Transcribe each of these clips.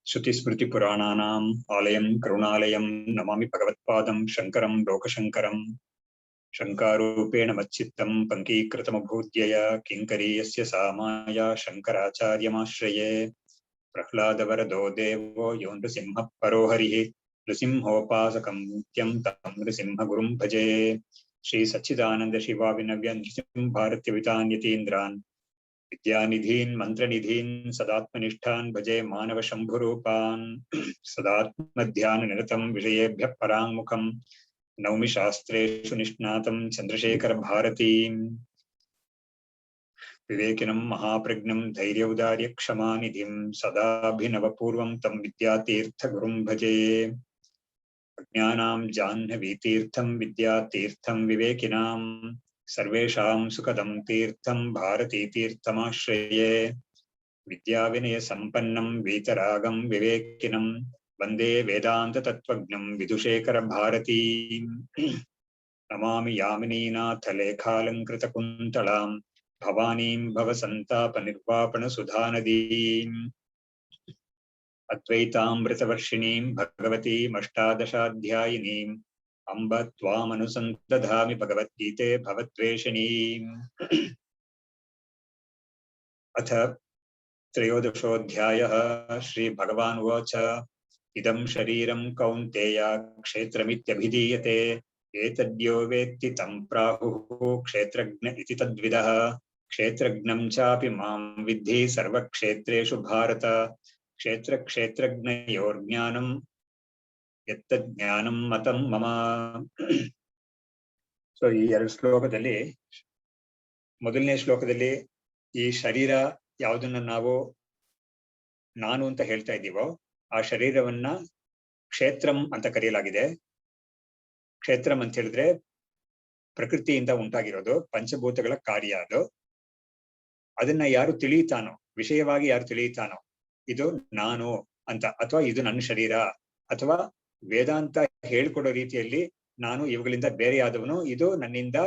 श्रुतिस्मृतिपुराणानाम् आलयं करुणालयं नमामि भगवत्पादं शङ्करं लोकशङ्करम्। शङ्कारूपेण मच्चित्तं पङ्कीकृतमभूद्यया किङ्करीयस्य सामाया शङ्कराचार्यमाश्रये। प्रह्लादवरदो देवो यो नृसिंहः परो हरिः नृसिंहोपासकं नित्यं तं नृसिंहगुरुं भजे। श्री सच्चिदानंद शिवाविनव्य नृसिंहभारत्यवितान् यतीन्द्रान् विद्यानिधीन् मन्त्रनिधीन् सदात्मनिष्ठान् भजे मानव शम्भुरूपान्। सदात्मध्याननिरतं विषयेभ्यः पराङ्मुखं नौमि शास्त्रेषु निष्णातं चन्द्रशेखर भारतीम्। विवेकिनं महाप्रज्ञं धैर्यौदार्य क्षमानिधिं सदाभिनवपूर्वं तं विद्यातीर्थगुरुं भजे। अज्ञानां जाह्नवीतीर्थं विद्यातीर्थं विवेकिनां सर्वेषां सुखदं तीर्थं भारतीतीर्थमाश्रये। विद्याविनयसम्पन्नं वीतरागं विवेकिनं वन्दे वेदान्ततत्त्वज्ञं विदुशेखर भारतीम्। नमामि यामिनीनाथलेखालङ्कृतकुन्तलां भवानीं भवसन्तापनिर्वापणसुधानदीम्। अद्वैतामृतवर्षिणीं भगवतीमष्टादशाध्यायिनीम् अम्ब त्वामनुसन्दधामि भगवद्गीते भवद्वेषिणीम्। अथ त्रयोदशोऽध्यायः। श्रीभगवान् उवाच इदं शरीरं कौन्तेय क्षेत्रमित्यभिधीयते एतद्यो वेत्ति तं प्राहुः क्षेत्रज्ञ इति तद्विदः। क्षेत्रज्ञं चापि मां विद्धि सर्वक्षेत्रेषु भारत क्षेत्रक्षेत्रज्ञयोर्ज्ञानं यत्तज्ज्ञानं मतं मम। ಸೊ ಈ ಎರಡು ಶ್ಲೋಕದಲ್ಲಿ ಮೊದಲನೇ ಶ್ಲೋಕದಲ್ಲಿ ಈ ಶರೀರ ಯಾವುದನ್ನ ನಾವು ನಾನು ಅಂತ ಹೇಳ್ತಾ ಇದ್ದೀವೋ ಆ ಶರೀರವನ್ನ ಕ್ಷೇತ್ರಂ ಅಂತ ಕರೆಯಲಾಗಿದೆ. ಕ್ಷೇತ್ರಂ ಅಂತ ಹೇಳಿದ್ರೆ ಪ್ರಕೃತಿಯಿಂದ ಉಂಟಾಗಿರೋದು, ಪಂಚಭೂತಗಳ ಕಾರ್ಯ ಅದು. ಅದನ್ನ ಯಾರು ತಿಳಿಯುತ್ತಾನೋ, ವಿಷಯವಾಗಿ ಯಾರು ತಿಳಿಯುತ್ತಾನೋ ಇದು ನಾನು ಅಂತ, ಅಥವಾ ಇದು ನನ್ನ ಶರೀರ, ಅಥವಾ ವೇದಾಂತ ಹೇಳ್ಕೊಡೋ ರೀತಿಯಲ್ಲಿ ನಾನು ಇವುಗಳಿಂದ ಬೇರೆಯಾದವನು, ಇದು ನನ್ನಿಂದ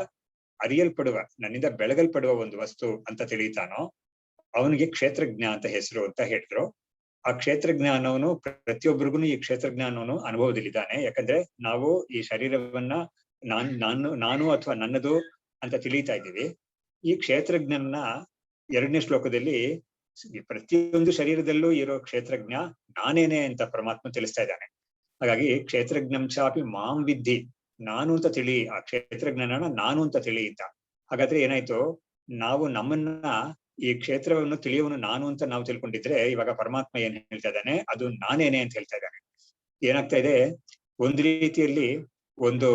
ಅರಿಯಲ್ಪಡುವ, ನನ್ನಿಂದ ಬೆಳಗಲ್ಪಡುವ ಒಂದು ವಸ್ತು ಅಂತ ತಿಳಿಯುತ್ತಾನೋ ಅವನಿಗೆ ಕ್ಷೇತ್ರಜ್ಞ ಅಂತ ಹೆಸರು ಅಂತ ಹೇಳಿದ್ರು. ಆ ಕ್ಷೇತ್ರಜ್ಞಾನವನು ಪ್ರತಿಯೊಬ್ಬರಿಗೂ ಈ ಕ್ಷೇತ್ರಜ್ಞಾನವನು ಅನುಭವದಲ್ಲಿದ್ದಾನೆ. ಯಾಕಂದ್ರೆ ನಾವು ಈ ಶರೀರವನ್ನ ನಾನು ಅಥವಾ ನನ್ನದು ಅಂತ ತಿಳಿತಾ ಇದ್ದೀವಿ. ಈ ಕ್ಷೇತ್ರಜ್ಞನ ಎರಡನೇ ಶ್ಲೋಕದಲ್ಲಿ ಪ್ರತಿಯೊಂದು ಶರೀರದಲ್ಲೂ ಇರೋ ಕ್ಷೇತ್ರಜ್ಞ ನಾನೇನೆ ಅಂತ ಪರಮಾತ್ಮ ತಿಳಿಸ್ತಾ ಇದ್ದಾನೆ. ಹಾಗಾಗಿ ಕ್ಷೇತ್ರಜ್ಞಂ ಚಾಪಿ ಮಾಂ ವಿದ್ಧಿ, ನಾನು ಅಂತ ತಿಳಿ, ಆ ಕ್ಷೇತ್ರಜ್ಞಾನ ನಾನು ಅಂತ ತಿಳಿ ಅಂತ. ಹಾಗಾದ್ರೆ ಏನಾಯ್ತು, ನಾವು ನಮ್ಮನ್ನ ಈ ಕ್ಷೇತ್ರವನ್ನು ತಿಳಿಯುವನು ನಾನು ಅಂತ ನಾವು ತಿಳ್ಕೊಂಡಿದ್ರೆ ಇವಾಗ ಪರಮಾತ್ಮ ಏನ್ ಹೇಳ್ತಾ ಇದ್ದಾನೆ, ಅದು ನಾನೇನೆ ಅಂತ ಹೇಳ್ತಾ ಇದ್ದಾನೆ. ಏನಾಗ್ತಾ ಇದೆ, ಒಂದು ರೀತಿಯಲ್ಲಿ ಒಂದು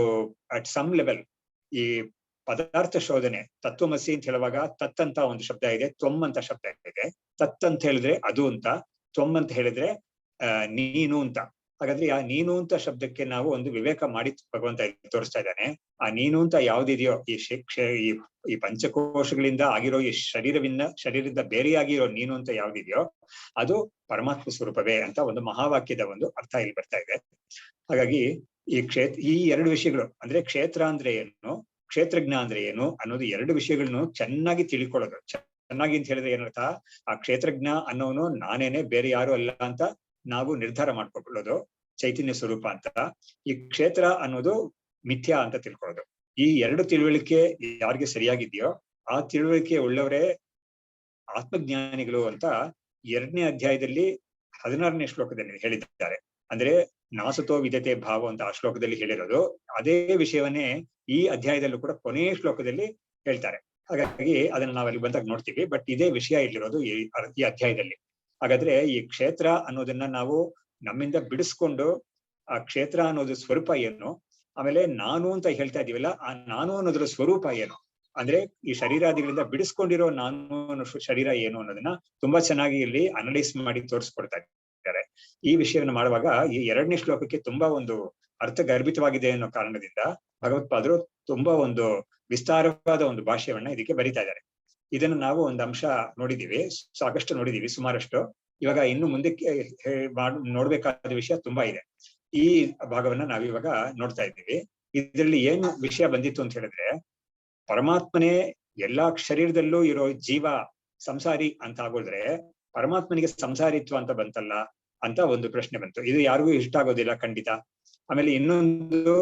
ಅಟ್ ಸಮ್ ಲೆವೆಲ್ ಈ ಪದಾರ್ಥ ಶೋಧನೆ, ತತ್ವಮಸಿ ಅಂತ ಹೇಳುವಾಗ ತತ್ ಅಂತ ಒಂದು ಶಬ್ದ ಇದೆ, ತ್ವಮ್ ಅಂತ ಶಬ್ದ ಇದೆ. ತತ್ ಅಂತ ಹೇಳಿದ್ರೆ ಅದು ಅಂತ, ತ್ವಮ್ ಅಂತ ಹೇಳಿದ್ರೆ ನೀನು ಅಂತ. ಹಾಗಾದ್ರೆ ಆ ನೀನು ಅಂತ ಶಬ್ದಕ್ಕೆ ನಾವು ಒಂದು ವಿವೇಕ ಮಾಡಿ ಭಗವಂತ ತೋರಿಸ್ತಾ ಇದ್ದಾನೆ. ಆ ನೀನು ಅಂತ ಯಾವ್ದಿದೆಯೋ ಈ ಪಂಚಕೋಶಗಳಿಂದ ಆಗಿರೋ ಈ ಶರೀರದಿಂದ ಬೇರೆಯಾಗಿರೋ ನೀನು ಅಂತ ಯಾವ್ದಿದೆಯೋ ಅದು ಪರಮಾತ್ಮ ಸ್ವರೂಪವೇ ಅಂತ ಒಂದು ಮಹಾವಾಕ್ಯದ ಒಂದು ಅರ್ಥ ಇಲ್ಲಿ ಬರ್ತಾ ಇದೆ. ಹಾಗಾಗಿ ಈ ಎರಡು ವಿಷಯಗಳು ಅಂದ್ರೆ ಕ್ಷೇತ್ರ ಅಂದ್ರೆ ಏನು, ಕ್ಷೇತ್ರಜ್ಞ ಅಂದ್ರೆ ಏನು ಅನ್ನೋದು ಎರಡು ವಿಷಯಗಳನ್ನು ಚೆನ್ನಾಗಿ ತಿಳ್ಕೊಳ್ಳೋದು. ಚೆನ್ನಾಗಿ ಅಂತ ಹೇಳಿದ್ರೆ ಏನರ್ಥ, ಆ ಕ್ಷೇತ್ರಜ್ಞ ಅನ್ನೋನು ನಾನೇನೆ, ಬೇರೆ ಯಾರು ಅಲ್ಲ ಅಂತ ನಾವು ನಿರ್ಧಾರ ಮಾಡ್ಕೊಳ್ಳೋದು ಚೈತನ್ಯ ಸ್ವರೂಪ ಅಂತ. ಈ ಕ್ಷೇತ್ರ ಅನ್ನೋದು ಮಿಥ್ಯಾ ಅಂತ ತಿಳ್ಕೊಳ್ಳೋದು. ಈ ಎರಡು ತಿಳುವಳಿಕೆ ಯಾರಿಗೆ ಸರಿಯಾಗಿದೆಯೋ ಆ ತಿಳುವಳಿಕೆ ಉಳ್ಳವರೇ ಆತ್ಮಜ್ಞಾನಿಗಳು ಅಂತ 2ನೇ ಅಧ್ಯಾಯದಲ್ಲಿ 16ನೇ ಶ್ಲೋಕದಲ್ಲಿ ಹೇಳಿದ್ದಾರೆ. ಅಂದ್ರೆ ನಾಸತೋ ವಿದ್ಯತೆ ಭಾವ ಅಂತ ಆ ಶ್ಲೋಕದಲ್ಲಿ ಹೇಳಿರೋದು ಅದೇ ವಿಷಯವನ್ನೇ ಈ ಅಧ್ಯಾಯದಲ್ಲೂ ಕೂಡ ಕೊನೆಯ ಶ್ಲೋಕದಲ್ಲಿ ಹೇಳ್ತಾರೆ. ಹಾಗಾಗಿ ಅದನ್ನ ನಾವಲ್ಲಿ ಬಂದಾಗ ನೋಡ್ತೀವಿ. ಬಟ್ ಇದೇ ವಿಷಯ ಇಲ್ಲಿರೋದು ಈ ಅಧ್ಯಾಯದಲ್ಲಿ. ಹಾಗಾದ್ರೆ ಈ ಕ್ಷೇತ್ರ ಅನ್ನೋದನ್ನ ನಾವು ನಮ್ಮಿಂದ ಬಿಡಿಸ್ಕೊಂಡು ಆ ಕ್ಷೇತ್ರ ಅನ್ನೋದು ಸ್ವರೂಪ ಏನು, ಆಮೇಲೆ ನಾನು ಅಂತ ಹೇಳ್ತಾ ಇದೀವಲ್ಲ ಆ ನಾನು ಅನ್ನೋದ್ರ ಸ್ವರೂಪ ಏನು, ಅಂದ್ರೆ ಈ ಶರೀರಾದಿಗಳಿಂದ ಬಿಡಿಸ್ಕೊಂಡಿರೋ ನಾನು ಅನ್ನೋ ಶರೀರ ಏನು ಅನ್ನೋದನ್ನ ತುಂಬಾ ಚೆನ್ನಾಗಿ ಇಲ್ಲಿ ಅನಲೈಸ್ ಮಾಡಿ ತೋರಿಸ್ಕೊಡ್ತಾ ಇದ್ದಾರೆ. ಈ ವಿಷಯವನ್ನು ಮಾಡುವಾಗ ಈ 2ನೇ ಶ್ಲೋಕಕ್ಕೆ ತುಂಬಾ ಒಂದು ಅರ್ಥಗರ್ಭಿತವಾಗಿದೆ ಅನ್ನೋ ಕಾರಣದಿಂದ ಭಗವತ್ಪಾದರು ತುಂಬಾ ಒಂದು ವಿಸ್ತಾರವಾದ ಒಂದು ಭಾಷೆಯನ್ನ ಇದಕ್ಕೆ ಬರಿತಾ ಇದ್ದಾರೆ. ಇದನ್ನು ನಾವು ಒಂದು ಅಂಶ ನೋಡಿದೀವಿ, ಸಾಕಷ್ಟು ನೋಡಿದೀವಿ, ಸುಮಾರಷ್ಟು. ಇವಾಗ ಇನ್ನು ಮುಂದಕ್ಕೆ ನೋಡ್ಬೇಕಾದ ವಿಷಯ ತುಂಬಾ ಇದೆ. ಈ ಭಾಗವನ್ನ ನಾವಿವಾಗ ನೋಡ್ತಾ ಇದ್ದೀವಿ. ಇದರಲ್ಲಿ ಏನು ವಿಷಯ ಬಂದಿತ್ತು ಅಂತ ಹೇಳಿದ್ರೆ, ಪರಮಾತ್ಮನೇ ಎಲ್ಲಾ ಶರೀರದಲ್ಲೂ ಇರೋ ಜೀವ ಸಂಸಾರಿ ಅಂತ ಆಗೋದ್ರೆ ಪರಮಾತ್ಮನಿಗೆ ಸಂಸಾರಿತ್ವ ಅಂತ ಬಂತಲ್ಲ, ಅಂತ ಒಂದು ಪ್ರಶ್ನೆ ಬಂತು. ಇದು ಯಾರಿಗೂ ಇಷ್ಟ ಆಗೋದಿಲ್ಲ ಖಂಡಿತ. ಆಮೇಲೆ ಇನ್ನೊಂದು,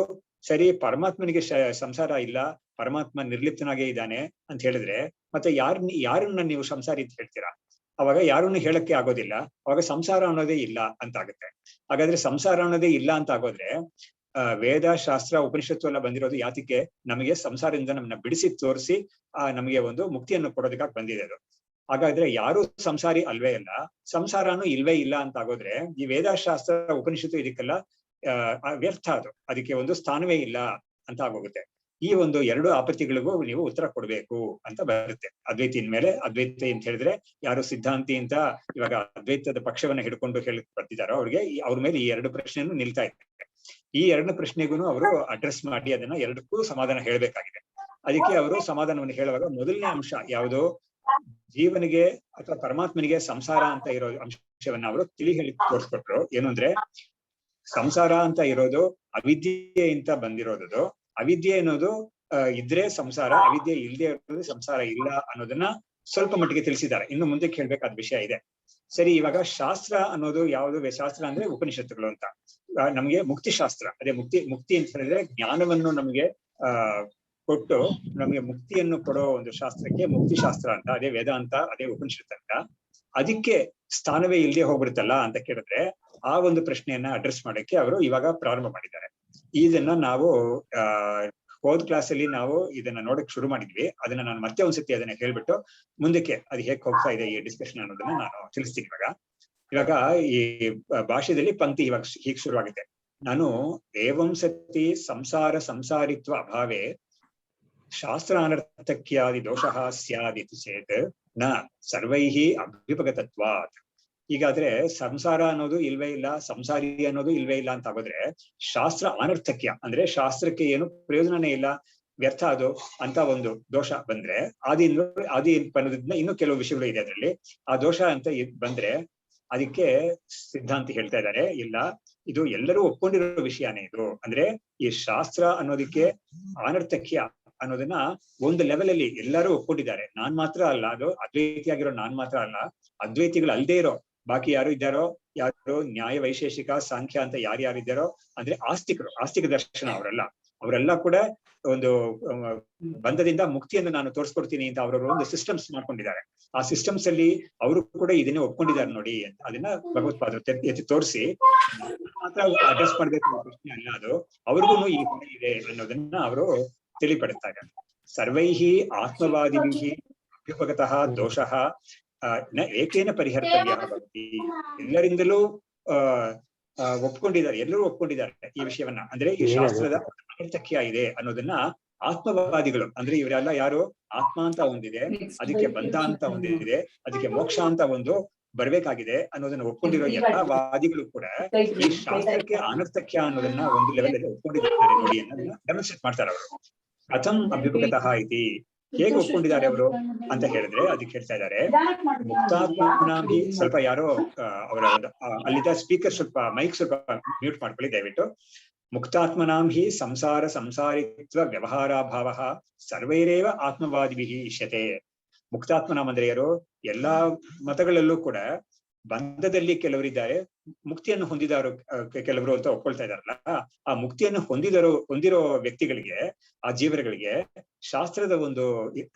ಸರಿ ಪರಮಾತ್ಮನಿಗೆ ಸಂಸಾರ ಇಲ್ಲ, ಪರಮಾತ್ಮ ನಿರ್ಲಿಪ್ತನಾಗೇ ಇದ್ದಾನೆ ಅಂತ ಹೇಳಿದ್ರೆ ಮತ್ತೆ ಯಾರನ್ನ ನೀವು ಸಂಸಾರಿ ಅಂತ ಹೇಳ್ತೀರಾ? ಅವಾಗ ಯಾರನ್ನು ಹೇಳಕ್ಕೆ ಆಗೋದಿಲ್ಲ. ಅವಾಗ ಸಂಸಾರ ಅನ್ನೋದೇ ಇಲ್ಲ ಅಂತ ಆಗುತ್ತೆ. ಹಾಗಾದ್ರೆ ಸಂಸಾರ ಅನ್ನೋದೇ ಇಲ್ಲ ಅಂತ ಆಗೋದ್ರೆ ವೇದ ಶಾಸ್ತ್ರ ಉಪನಿಷತ್ತು ಎಲ್ಲ ಬಂದಿರೋದು ಯಾತಿಗೆ? ನಮಗೆ ಸಂಸಾರದಿಂದ ನಮ್ಮನ್ನ ಬಿಡಿಸಿ ತೋರಿಸಿ ನಮಗೆ ಒಂದು ಮುಕ್ತಿಯನ್ನು ಕೊಡೋದಕ್ಕಾಗಿ ಬಂದಿದೆ ಅದು. ಹಾಗಾದ್ರೆ ಯಾರು ಸಂಸಾರಿ ಅಲ್ವೇ ಇಲ್ಲ, ಸಂಸಾರನೂ ಇಲ್ವೇ ಇಲ್ಲ ಅಂತ ಆಗೋದ್ರೆ ಈ ವೇದಶಾಸ್ತ್ರ ಉಪನಿಷತ್ತು ಇದಕ್ಕೆಲ್ಲ ವ್ಯರ್ಥ. ಅದಕ್ಕೆ ಒಂದು ಸ್ಥಾನವೇ ಇಲ್ಲ ಅಂತ ಆಗೋಗುತ್ತೆ. ಈ ಒಂದು ಎರಡು ಆಪತ್ತಿಗಳಿಗೂ ನೀವು ಉತ್ತರ ಕೊಡ್ಬೇಕು ಅಂತ ಬರುತ್ತೆ. ಅದ್ವೈತಿನ ಮೇಲೆ ಅದ್ವೈತ ಅಂತ ಹೇಳಿದ್ರೆ ಯಾರು ಸಿದ್ಧಾಂತಿ ಅಂತ ಇವಾಗ ಅದ್ವೈತದ ಪಕ್ಷವನ್ನ ಹಿಡ್ಕೊಂಡು ಹೇಳಕ್ ಬರ್ತಿದಾರೋ ಅವ್ರಿಗೆ ಅವ್ರ ಮೇಲೆ ಈ ಎರಡು ಪ್ರಶ್ನೆಯನ್ನು ನಿಲ್ತಾ ಇದೆ. ಈ ಎರಡು ಪ್ರಶ್ನೆಗೂ ಅವರು ಅಡ್ರೆಸ್ ಮಾಡಿ ಅದನ್ನ ಎರಡಕ್ಕೂ ಸಮಾಧಾನ ಹೇಳ್ಬೇಕಾಗಿದೆ. ಅದಕ್ಕೆ ಅವರು ಸಮಾಧಾನವನ್ನು ಹೇಳುವಾಗ ಮೊದಲನೇ ಅಂಶ ಯಾವುದು? ಜೀವನಿಗೆ ಅಥವಾ ಪರಮಾತ್ಮನಿಗೆ ಸಂಸಾರ ಅಂತ ಇರೋ ಅಂಶವನ್ನ ಅವರು ಹೇಳಿ ತೋರಿಸ್ಕೊಟ್ರು. ಏನು ಅಂದ್ರೆ, ಸಂಸಾರ ಅಂತ ಇರೋದು ಅವಿದ್ಯೆಯಿಂದ ಬಂದಿರೋದು. ಅವಿದ್ಯೆ ಅನ್ನೋದು ಇದ್ರೆ ಸಂಸಾರ, ಅವಿದ್ಯೆ ಇಲ್ಲದೆ ಇರೋದು ಸಂಸಾರ ಇಲ್ಲ ಅನ್ನೋದನ್ನ ಸ್ವಲ್ಪ ಮಟ್ಟಿಗೆ ತಿಳಿಸಿದ್ದಾರೆ. ಇನ್ನು ಮುಂದೆ ಕೇಳ್ಬೇಕಾದ ವಿಷಯ ಇದೆ. ಸರಿ, ಇವಾಗ ಶಾಸ್ತ್ರ ಅನ್ನೋದು ಯಾವುದು? ಶಾಸ್ತ್ರ ಅಂದ್ರೆ ಉಪನಿಷತ್ತುಗಳು ಅಂತ. ನಮ್ಗೆ ಮುಕ್ತಿ ಶಾಸ್ತ್ರ, ಅದೇ ಮುಕ್ತಿ ಅಂತ ಹೇಳಿದ್ರೆ ಜ್ಞಾನವನ್ನು ನಮ್ಗೆ ಕೊಟ್ಟು ನಮ್ಗೆ ಮುಕ್ತಿಯನ್ನು ಕೊಡೋ ಒಂದು ಶಾಸ್ತ್ರಕ್ಕೆ ಮುಕ್ತಿ ಶಾಸ್ತ್ರ ಅಂತ, ಅದೇ ವೇದಾಂತ, ಅದೇ ಉಪನಿಷತ್ ಅಂತ. ಅದಕ್ಕೆ ಸ್ಥಾನವೇ ಇಲ್ಲದೆ ಹೋಗ್ಬಿಡುತ್ತಲ್ಲ ಅಂತ ಕೇಳಿದ್ರೆ ಆ ಒಂದು ಪ್ರಶ್ನೆಯನ್ನ ಅಡ್ರೆಸ್ ಮಾಡಕ್ಕೆ ಅವರು ಇವಾಗ ಪ್ರಾರಂಭ ಮಾಡಿದ್ದಾರೆ. ಇದನ್ನ ನಾವು ಹೋದ ಕ್ಲಾಸಲ್ಲಿ ನಾವು ಇದನ್ನ ನೋಡಕ್ ಶುರು ಮಾಡಿದ್ವಿ. ಅದನ್ನ ನಾನು ಮತ್ತೆ ಒಂದ್ಸತಿ ಅದನ್ನ ಹೇಳ್ಬಿಟ್ಟು ಮುಂದಕ್ಕೆ ಅದು ಹೇಗೆ ಹೋಗ್ತಾ ಇದೆ ಈ ಡಿಸ್ಕಷನ್ ಅನ್ನೋದನ್ನ ನಾನು ತಿಳಿಸ್ತೀನಿ. ಇವಾಗ ಈ ಭಾಷೆಯಲ್ಲಿ ಪಂಕ್ತಿ ಇವಾಗ ಹೀಗೆ ಶುರುವಾಗಿದೆ. ನಾನು ಏವಂ ಸತಿ ಸಂಸಾರ ಸಂಸಾರಿತ್ವ ಅಭಾವೇ ಶಾಸ್ತ್ರ ಅನರ್ಥಕ್ಯಾದಿ ದೋಷಃ ಸ್ಯಾದಿತಿ ಚೇತ್ ನ ಸರ್ವೈಹಿ ಅಭ್ಯುಪಗತತ್ವಾತ್. ಹೀಗಾದ್ರೆ ಸಂಸಾರ ಅನ್ನೋದು ಇಲ್ವೇ ಇಲ್ಲ, ಸಂಸಾರಿ ಅನ್ನೋದು ಇಲ್ವೇ ಇಲ್ಲ ಅಂತ ಆಗೋದ್ರೆ ಶಾಸ್ತ್ರ ಅನರ್ಥಕ್ಯ ಅಂದ್ರೆ ಶಾಸ್ತ್ರಕ್ಕೆ ಏನು ಪ್ರಯೋಜನನೇ ಇಲ್ಲ, ವ್ಯರ್ಥ ಅದು ಅಂತ ಒಂದು ದೋಷ ಬಂದ್ರೆ ಆದಿ ಪನ್ನೋದ್ರಿಂದ ಇನ್ನೂ ಕೆಲವು ವಿಷಯಗಳು ಇದೆ ಅದರಲ್ಲಿ. ಆ ದೋಷ ಅಂತ ಬಂದ್ರೆ ಅದಕ್ಕೆ ಸಿದ್ಧಾಂತಿ ಹೇಳ್ತಾ ಇದ್ದಾರೆ, ಇಲ್ಲ ಇದು ಎಲ್ಲರೂ ಒಪ್ಕೊಂಡಿರೋ ವಿಷಯನೇ ಇದು. ಅಂದ್ರೆ ಈ ಶಾಸ್ತ್ರ ಅನ್ನೋದಕ್ಕೆ ಅನರ್ಥಕ್ಯ ಅನ್ನೋದನ್ನ ಒಂದು ಲೆವೆಲ್ ಅಲ್ಲಿ ಎಲ್ಲರೂ ಒಪ್ಕೊಂಡಿದ್ದಾರೆ. ನಾನ್ ಮಾತ್ರ ಅಲ್ಲ, ಅದು ಅದ್ವೈತಿಯಾಗಿರೋ ನಾನ್ ಮಾತ್ರ ಅಲ್ಲ, ಅದ್ವೈತಿಗಳು ಅಲ್ಲದೆ ಇರೋ ಬಾಕಿ ಯಾರು ಇದ್ದಾರೋ, ಯಾರು ನ್ಯಾಯ ವೈಶೇಷಿಕ ಸಾಂಖ್ಯ ಅಂತ ಯಾರ್ಯಾರು ಇದ್ದಾರೋ ಅಂದ್ರೆ ಆಸ್ತಿಕ ದರ್ಶನ ಅವರೆಲ್ಲ ಕೂಡ ಒಂದು ಬಂಧದಿಂದ ಮುಕ್ತಿಯನ್ನು ನಾನು ತೋರಿಸ್ಕೊಡ್ತೀನಿ ಅಂತ ಅವರವರು ಒಂದು ಸಿಸ್ಟಮ್ಸ್ ಮಾಡ್ಕೊಂಡಿದ್ದಾರೆ. ಆ ಸಿಸ್ಟಮ್ಸ್ ಅಲ್ಲಿ ಅವರು ಕೂಡ ಇದನ್ನೇ ಒಪ್ಕೊಂಡಿದ್ದಾರೆ ನೋಡಿ ಅಂತ ಅದನ್ನ ಭಗವತ್ಪಾದರು ಎತ್ತಿ ತೋರಿಸಿ ಮಾತ್ರ ಅಡ್ರೆಸ್ ಮಾಡ್ಬೇಕು ಅನ್ನೋ ಪ್ರಶ್ನೆ ಅಲ್ಲ, ಅದು ಅವ್ರಿಗೂ ಈ ಗುಣ ಇದೆ ಅನ್ನೋದನ್ನ ಅವರು ತಿಳಿಪಡುತ್ತಾರೆ. ಸರ್ವೈಹಿ ಆತ್ಮವಾದಿಭಿಃ ಅಭ್ಯುಪಗತಃ ದೋಷಃ ನ ಏಕೇನ ಪರಿಹರ್ತವ್ಯ ಭವತಿ. ಎಲ್ಲರಿಂದಲೂ ಒಪ್ಕೊಂಡಿದ್ದಾರೆ, ಎಲ್ಲರೂ ಒಪ್ಕೊಂಡಿದ್ದಾರೆ ಈ ವಿಷಯವನ್ನ. ಅಂದ್ರೆ ಈ ಶಾಸ್ತ್ರದ ಅನರ್ಥಕ್ಯ ಇದೆ ಅನ್ನೋದನ್ನ ಆತ್ಮವಾದಿಗಳು ಅಂದ್ರೆ ಇವರೆಲ್ಲ ಯಾರು? ಆತ್ಮ ಅಂತ ಒಂದಿದೆ, ಅದಕ್ಕೆ ಬಂಧ ಅಂತ ಒಂದಿದೆ, ಅದಕ್ಕೆ ಮೋಕ್ಷ ಅಂತ ಒಂದು ಬರ್ಬೇಕಾಗಿದೆ ಅನ್ನೋದನ್ನ ಒಪ್ಕೊಂಡಿರೋ ಎಲ್ಲಾ ವಾದಿಗಳು ಕೂಡ ಈ ಶಾಸ್ತ್ರಕ್ಕೆ ಅನರ್ಥಕ್ಯ ಅನ್ನೋದನ್ನ ಒಂದು ಲೆವೆಲ್ ಅಲ್ಲಿ ಒಪ್ಕೊಂಡಿದ್ದಾರೆ ನೋಡಿ ಅನ್ನೋದನ್ನ ಡೆಮಾನ್ಸ್ಟ್ರೇಟ್ ಮಾಡ್ತಾರೆ ಅವರು. ಕಥಂ ಅಭ್ಯುಪಗತಃ ಇತಿ, ಹೇಗೆ ಒಪ್ಕೊಂಡಿದ್ದಾರೆ ಅವರು ಅಂತ ಹೇಳಿದ್ರೆ ಅದಕ್ಕೆ ಹೇಳ್ತಾ ಇದ್ದಾರೆ, ಮುಕ್ತಾತ್ಮನಾಭಿ. ಸ್ವಲ್ಪ ಯಾರೋ ಅವರ ಅಲ್ಲಿದ್ದ ಸ್ಪೀಕರ್ ಸ್ವಲ್ಪ ಮೈಕ್ ಸ್ವಲ್ಪ ಮ್ಯೂಟ್ ಮಾಡ್ಕೊಳ್ಳಿ ದಯವಿಟ್ಟು. ಮುಕ್ತಾತ್ಮನಾಂ ಹಿ ಸಂಸಾರ ಸಂಸಾರಿತ್ವ ವ್ಯವಹಾರಾಭಾವ ಸರ್ವೈರೇವ ಆತ್ಮವಾದಿಭಿಃ ಇಷ್ಯತೆ. ಮುಕ್ತಾತ್ಮನಾಮ್ ಅಂದ್ರೆ ಯಾರು? ಎಲ್ಲಾ ಮತಗಳಲ್ಲೂ ಕೂಡ ಬಂಧದಲ್ಲಿ ಕೆಲವರಿದ್ದಾರೆ, ಮುಕ್ತಿಯನ್ನು ಹೊಂದಿದಾರು ಕೆಲವರು ಅಂತ ಒಪ್ಕೊಳ್ತಾ ಇದಾರಲ್ಲ. ಆ ಮುಕ್ತಿಯನ್ನು ಹೊಂದಿರೋ ವ್ಯಕ್ತಿಗಳಿಗೆ, ಆ ಜೀವರುಗಳಿಗೆ ಶಾಸ್ತ್ರದ ಒಂದು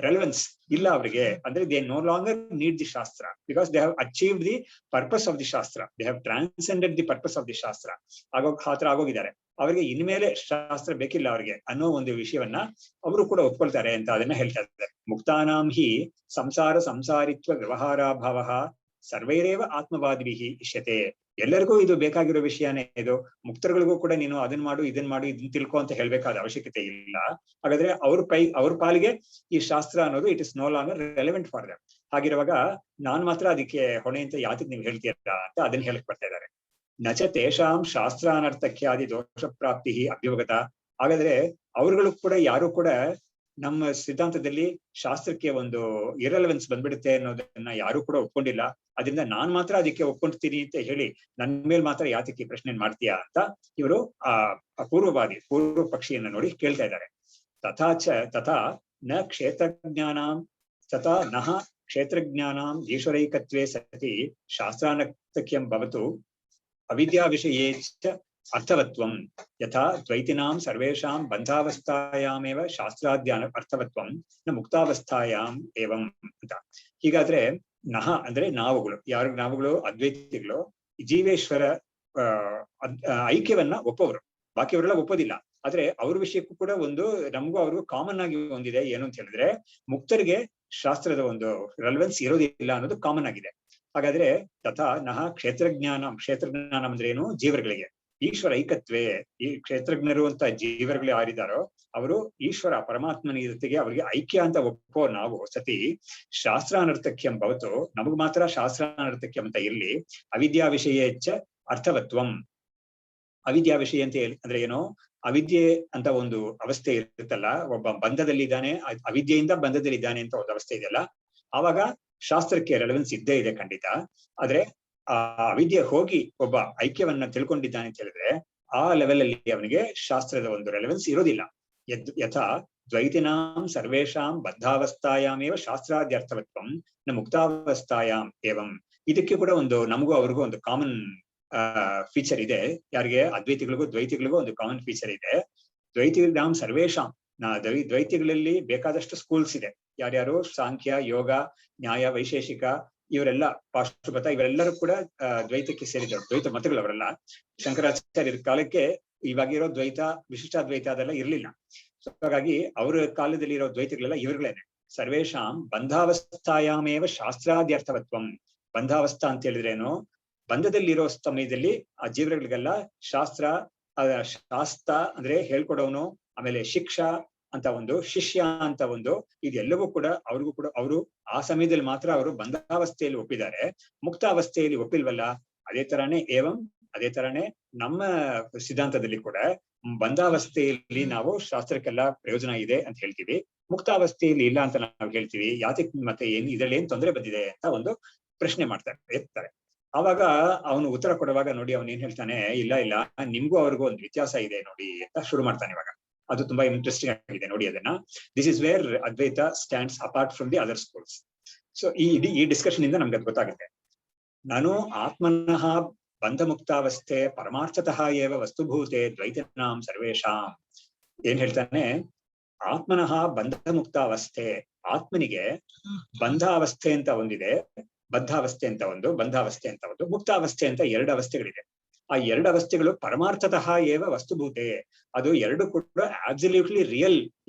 ರೆಲೆವೆನ್ಸ್ ಇಲ್ಲ ಅವರಿಗೆ. ಅಂದ್ರೆ they no longer need the shastra because they have achieved the purpose of the shastra, they have transcended the purpose of the shastra. ಆತರ ಆಗೋಗಿದ್ದಾರೆ. ಅವರಿಗೆ ಇನ್ಮೇಲೆ ಶಾಸ್ತ್ರ ಬೇಕಿಲ್ಲ ಅವ್ರಿಗೆ ಅನ್ನೋ ಒಂದು ವಿಷಯವನ್ನ ಅವರು ಕೂಡ ಒಪ್ಕೊಳ್ತಾರೆ ಅಂತ ಅದನ್ನ ಹೇಳ್ತಾ ಇದ್ದಾರೆ. ಮುಕ್ತಾನಾಂ ಹಿ ಸಂಸಾರ ಸಂಸಾರಿತ್ವ ವ್ಯವಹಾರಾಭಾವ ಸರ್ವೈರೇವ ಆತ್ಮವಾದಿಭಿಃ ಇಷ್ಯತೆ. ಎಲ್ಲರಿಗೂ ಇದು ಬೇಕಾಗಿರೋ ವಿಷಯನೇ ಇದು. ಮುಕ್ತರುಗಳಿಗೂ ಕೂಡ ನೀನು ಅದನ್ನ ಮಾಡು ಇದನ್ನ ತಿಳ್ಕೊ ಅಂತ ಹೇಳ್ಬೇಕಾದ ಅವಶ್ಯಕತೆ ಇಲ್ಲ. ಹಾಗಾದ್ರೆ ಅವ್ರ ಪಾಲಿಗೆ ಈ ಶಾಸ್ತ್ರ ಅನ್ನೋದು it is no longer relevant for them. ಹಾಗಿರುವಾಗ ನಾನ್ ಮಾತ್ರ ಅದಕ್ಕೆ ಹೊಣೆ ಅಂತ ಯಾತಿಗೆ ನೀವು ಹೇಳ್ತೀರಾ ಅಂತ ಅದನ್ನ ಹೇಳಕ್ ಬರ್ತಾ ಇದ್ದಾರೆ. ನಚ ತೇಷಾಂ ಶಾಸ್ತ್ರ ಅನರ್ಥಕ್ಯಾದಿ ದೋಷ ಪ್ರಾಪ್ತಿ ಅಭ್ಯುಪಗತ. ಹಾಗಾದ್ರೆ ಅವ್ರುಗಳು ಕೂಡ ಯಾರು ಕೂಡ ನಮ್ಮ ಸಿದ್ಧಾಂತದಲ್ಲಿ ಶಾಸ್ತ್ರಕ್ಕೆ ಒಂದು ಇರೆಲೆವೆನ್ಸ್ ಬಂದ್ಬಿಡುತ್ತೆ ಅನ್ನೋದನ್ನ ಯಾರು ಕೂಡ ಒಪ್ಕೊಂಡಿಲ್ಲ. ಅದರಿಂದ ನಾನ್ ಮಾತ್ರ ಅದಕ್ಕೆ ಒಪ್ಕೊಂತೀನಿ ಅಂತ ಹೇಳಿ ನನ್ ಮೇಲ್ ಮಾತ್ರ ಯಾತಕ್ಕೆ ಪ್ರಶ್ನೆ ಮಾಡ್ತೀಯಾ ಅಂತ ಇವರು ಪೂರ್ವ ಪಕ್ಷಿಯನ್ನ ನೋಡಿ ಕೇಳ್ತಾ ಇದ್ದಾರೆ. ತಥಾ ನ ಕ್ಷೇತ್ರಜ್ಞಾನಾಂ ತಥಾ ನಹ ಕ್ಷೇತ್ರಜ್ಞಾನಾಂ ಈಶ್ವರೈಕತ್ವೇ ಸತಿ ಶಾಸ್ತ್ರಾನರ್ಥಕ್ಯಂ ಭವತು ಅವಿದ್ಯಾ ವಿಷಯೇ ಚ ಅರ್ಥವತ್ವಂ ಯಥಾ ದ್ವೈತಿನಾಂ ಸರ್ವೇಷಾಂ ಬಂಧಾವಸ್ಥಾಯಾಮೇವ ಶಾಸ್ತ್ರಾದ್ಯ ಅರ್ಥವತ್ವಂ ನ ಮುಕ್ತಾವಸ್ಥಾಯಾಂ ಏವಂ ಅಂತ. ಹೀಗಾದ್ರೆ ಅಂದ್ರೆ ನಾವುಗಳು, ಯಾರು ನಾವುಗಳು? ಅದ್ವೈತಿಗಳು ಜೀವೇಶ್ವರ ಐಕ್ಯವನ್ನ ಒಪ್ಪೋರು, ಬಾಕಿಯವರೆಲ್ಲ ಒಪ್ಪೋದಿಲ್ಲ. ಆದ್ರೆ ಅವ್ರ ವಿಷಯಕ್ಕೂ ಕೂಡ ಒಂದು ನಮಗೂ ಅವ್ರಿಗೂ ಕಾಮನ್ ಆಗಿ ಒಂದಿದೆ. ಏನು ಅಂತ ಹೇಳಿದ್ರೆ, ಮುಕ್ತರಿಗೆ ಶಾಸ್ತ್ರದ ಒಂದು ರೆಲೆವೆನ್ಸ್ ಇರೋದಿಲ್ಲ ಅನ್ನೋದು ಕಾಮನ್ ಆಗಿದೆ. ಹಾಗಾದ್ರೆ ತಥಾ ನಹ ಕ್ಷೇತ್ರಜ್ಞಾನ ಅಂದ್ರೆ ಏನು? ಜೀವರುಗಳಿಗೆ ಈಶ್ವರ ಐಕತ್ವೇ, ಈ ಕ್ಷೇತ್ರಜ್ಞರು ಅಂತ ಜೀವರುಗಳು ಯಾರಿದ್ದಾರೋ ಅವರು ಈಶ್ವರ ಪರಮಾತ್ಮನ ಜೊತೆಗೆ ಅವರಿಗೆ ಐಕ್ಯ ಅಂತ ಒಪ್ಪೋ ನಾವು ಸತಿ ಶಾಸ್ತ್ರಾನರ್ಥಕ್ಯಂ ಭವತು, ನಮಗ್ ಮಾತ್ರ ಶಾಸ್ತ್ರಾನರ್ಥಕ್ಯಂ ಅಂತ ಇರ್ಲಿ. ಅವಿದ್ಯಾ ವಿಷಯೇಚ್ಛ ಅರ್ಥವತ್ವಂ. ಅವಿದ್ಯಾ ವಿಷಯ ಅಂತ ಅಂದ್ರೆ ಏನು? ಅವಿದ್ಯೆ ಅಂತ ಒಂದು ಅವಸ್ಥೆ ಇರುತ್ತಲ್ಲ, ಒಬ್ಬ ಬಂಧದಲ್ಲಿದ್ದಾನೆ, ಅವಿದ್ಯೆಯಿಂದ ಬಂಧದಲ್ಲಿದ್ದಾನೆ ಅಂತ ಒಂದು ಅವಸ್ಥೆ ಇದೆಯಲ್ಲ, ಆವಾಗ ಶಾಸ್ತ್ರಕ್ಕೆ ರೆಲೆವೆನ್ಸ್ ಇದ್ದೇ ಇದೆ ಖಂಡಿತ. ಆದ್ರೆ ಆ ಅವಿದ್ಯೆ ಹೋಗಿ ಒಬ್ಬ ಐಕ್ಯವನ್ನ ತಿಳ್ಕೊಂಡಿದ್ದಾನೆ ಅಂತ ಹೇಳಿದ್ರೆ ಆ ಲೆವೆಲ್ ಅಲ್ಲಿ ಅವನಿಗೆ ಶಾಸ್ತ್ರದ ಒಂದು ರೆಲೆವೆನ್ಸ್ ಇರೋದಿಲ್ಲ. ಯಥಾ ದ್ವೈತಿನಾಂ ಸರ್ವೇಷಾಂ ಬದ್ಧಾವಸ್ಥಾಯಾಮೇವ ಶಾಸ್ತ್ರಾದ್ಯರ್ಥವತ್ವಂ ನ ಮುಕ್ತಾವಸ್ಥಾಯಾಂ ಏವಂ. ಇದಕ್ಕೆ ಕೂಡ ಒಂದು ನಮಗೂ ಅವ್ರಿಗೂ ಒಂದು ಕಾಮನ್ ಫೀಚರ್ ಇದೆ. ಯಾರಿಗೆ? ಅದ್ವೈತಿಗಳಿಗೂ ದ್ವೈತಿಗಳಿಗೂ ಒಂದು ಕಾಮನ್ ಫೀಚರ್ ಇದೆ. ದ್ವೈತಿನಾಂ ಸರ್ವೇಷಾಂ, ದ್ವೈತಿಗಳಲ್ಲಿ ಬೇಕಾದಷ್ಟು ಸ್ಕೂಲ್ಸ್ ಇದೆ. ಯಾರ್ಯಾರು? ಸಾಂಖ್ಯ, ಯೋಗ, ನ್ಯಾಯ, ವೈಶೇಷಿಕ, ಇವರೆಲ್ಲ ಪಾಶುಪತ, ಇವರೆಲ್ಲರೂ ಕೂಡ ದ್ವೈತಕ್ಕೆ ಸೇರಿದವರು, ದ್ವೈತ ಮತಗಳು ಅವರೆಲ್ಲ. ಶಂಕರಾಚಾರ್ಯರ ಕಾಲಕ್ಕೆ ಇವಾಗಿರೋ ದ್ವೈತ, ವಿಶಿಷ್ಟಾದ್ವೈತ ಅದೆಲ್ಲ ಇರ್ಲಿಲ್ಲ. ಸೊ ಹಾಗಾಗಿ ಅವರ ಕಾಲದಲ್ಲಿ ಇರೋ ದ್ವೈತಗಳೆಲ್ಲ ಇವ್ರುಗಳೇನೆ. ಸರ್ವೇಷಾಂ ಬಂಧಾವಸ್ಥಾಯಾಮೇವ ಶಾಸ್ತ್ರಾದ್ಯರ್ಥವತ್ವಂ. ಬಂಧಾವಸ್ಥಾ ಅಂತ ಹೇಳಿದ್ರೇನು? ಬಂಧದಲ್ಲಿರೋ ಸಮಯದಲ್ಲಿ ಆ ಜೀವರುಗಳಿಗೆಲ್ಲ ಶಾಸ್ತ್ರ ಅಂದ್ರೆ ಹೇಳ್ಕೊಡೋನು, ಆಮೇಲೆ ಶಿಕ್ಷಾ ಅಂತ ಒಂದು, ಶಿಷ್ಯ ಅಂತ ಒಂದು, ಇದೆಲ್ಲವೂ ಕೂಡ ಅವ್ರಿಗೂ ಕೂಡ ಅವರು ಆ ಸಮಯದಲ್ಲಿ ಮಾತ್ರ ಅವರು ಬಂಧಾವಸ್ಥೆಯಲ್ಲಿ ಒಪ್ಪಿದ್ದಾರೆ, ಮುಕ್ತಾವಸ್ಥೆಯಲ್ಲಿ ಒಪ್ಪಿಲ್ವಲ್ಲ. ಅದೇ ತರಾನೇ ಅದೇ ತರಾನೇ ನಮ್ಮ ಸಿದ್ಧಾಂತದಲ್ಲಿ ಕೂಡ ಬಂಧಾವಸ್ಥೆಯಲ್ಲಿ ನಾವು ಶಾಸ್ತ್ರಕ್ಕೆಲ್ಲ ಪ್ರಯೋಜನ ಇದೆ ಅಂತ ಹೇಳ್ತೀವಿ, ಮುಕ್ತಾವಸ್ಥೆಯಲ್ಲಿ ಇಲ್ಲ ಅಂತ ನಾವು ಹೇಳ್ತೀವಿ. ಯಾತಕ್ಕೆ ಮತ್ತೆ ಇದ್ರಲ್ಲಿ ಏನ್ ತೊಂದರೆ ಬಂದಿದೆ ಅಂತ ಒಂದು ಪ್ರಶ್ನೆ ಇರ್ತಾರೆ. ಆವಾಗ ಅವನು ಉತ್ತರ ಕೊಡುವಾಗ ನೋಡಿ ಅವನು ಏನ್ ಹೇಳ್ತಾನೆ, ಇಲ್ಲ ನಿಮ್ಗೂ ಅವ್ರಿಗೂ ಒಂದು ವ್ಯತ್ಯಾಸ ಇದೆ ನೋಡಿ ಅಂತ ಶುರು ಮಾಡ್ತಾನೆ. ಇವಾಗ ಅದು ತುಂಬಾ ಇಂಟ್ರೆಸ್ಟಿಂಗ್ ಆಗಿದೆ ನೋಡಿ ಅದನ್ನ. This is where Advaita stands apart from the other schools. So ಈ ಡಿಸ್ಕಷನ್ ಇಂದ ನಮ್ಗೆ ಅದು ಗೊತ್ತಾಗುತ್ತೆ. ನಾನು ಆತ್ಮನಃ ಬಂಧ ಮುಕ್ತಾವಸ್ಥೆ ಪರಮಾರ್ಥತಃ ಏವ ವಸ್ತುಭೂತೆ ದ್ವೈತನಾಂ ಸರ್ವೇಷಾಂ. ಏನ್ ಹೇಳ್ತಾನೆ? ಆತ್ಮನಃ ಬಂಧ ಮುಕ್ತಾವಸ್ಥೆ, ಆತ್ಮನಿಗೆ ಬಂಧಾವಸ್ಥೆ ಅಂತ ಒಂದಿದೆ, ಬದ್ಧಾವಸ್ಥೆ ಅಂತ ಒಂದು, ಬಂಧಾವಸ್ಥೆ ಅಂತ ಒಂದು, ಮುಕ್ತಾವಸ್ಥೆ ಅಂತ ಎರಡು ಅವಸ್ಥೆಗಳಿದೆ. ಆ ಎರಡು ಅವಸ್ಥೆಗಳು ಪರಮಾರ್ಥತಃ ಏವ ವಸ್ತುಭೂತೆ, ಅದು ಎರಡು ಕೂಡ ಆಬ್ಸಲ್ಯೂಟ್ಲಿ ರಿಯಲ್.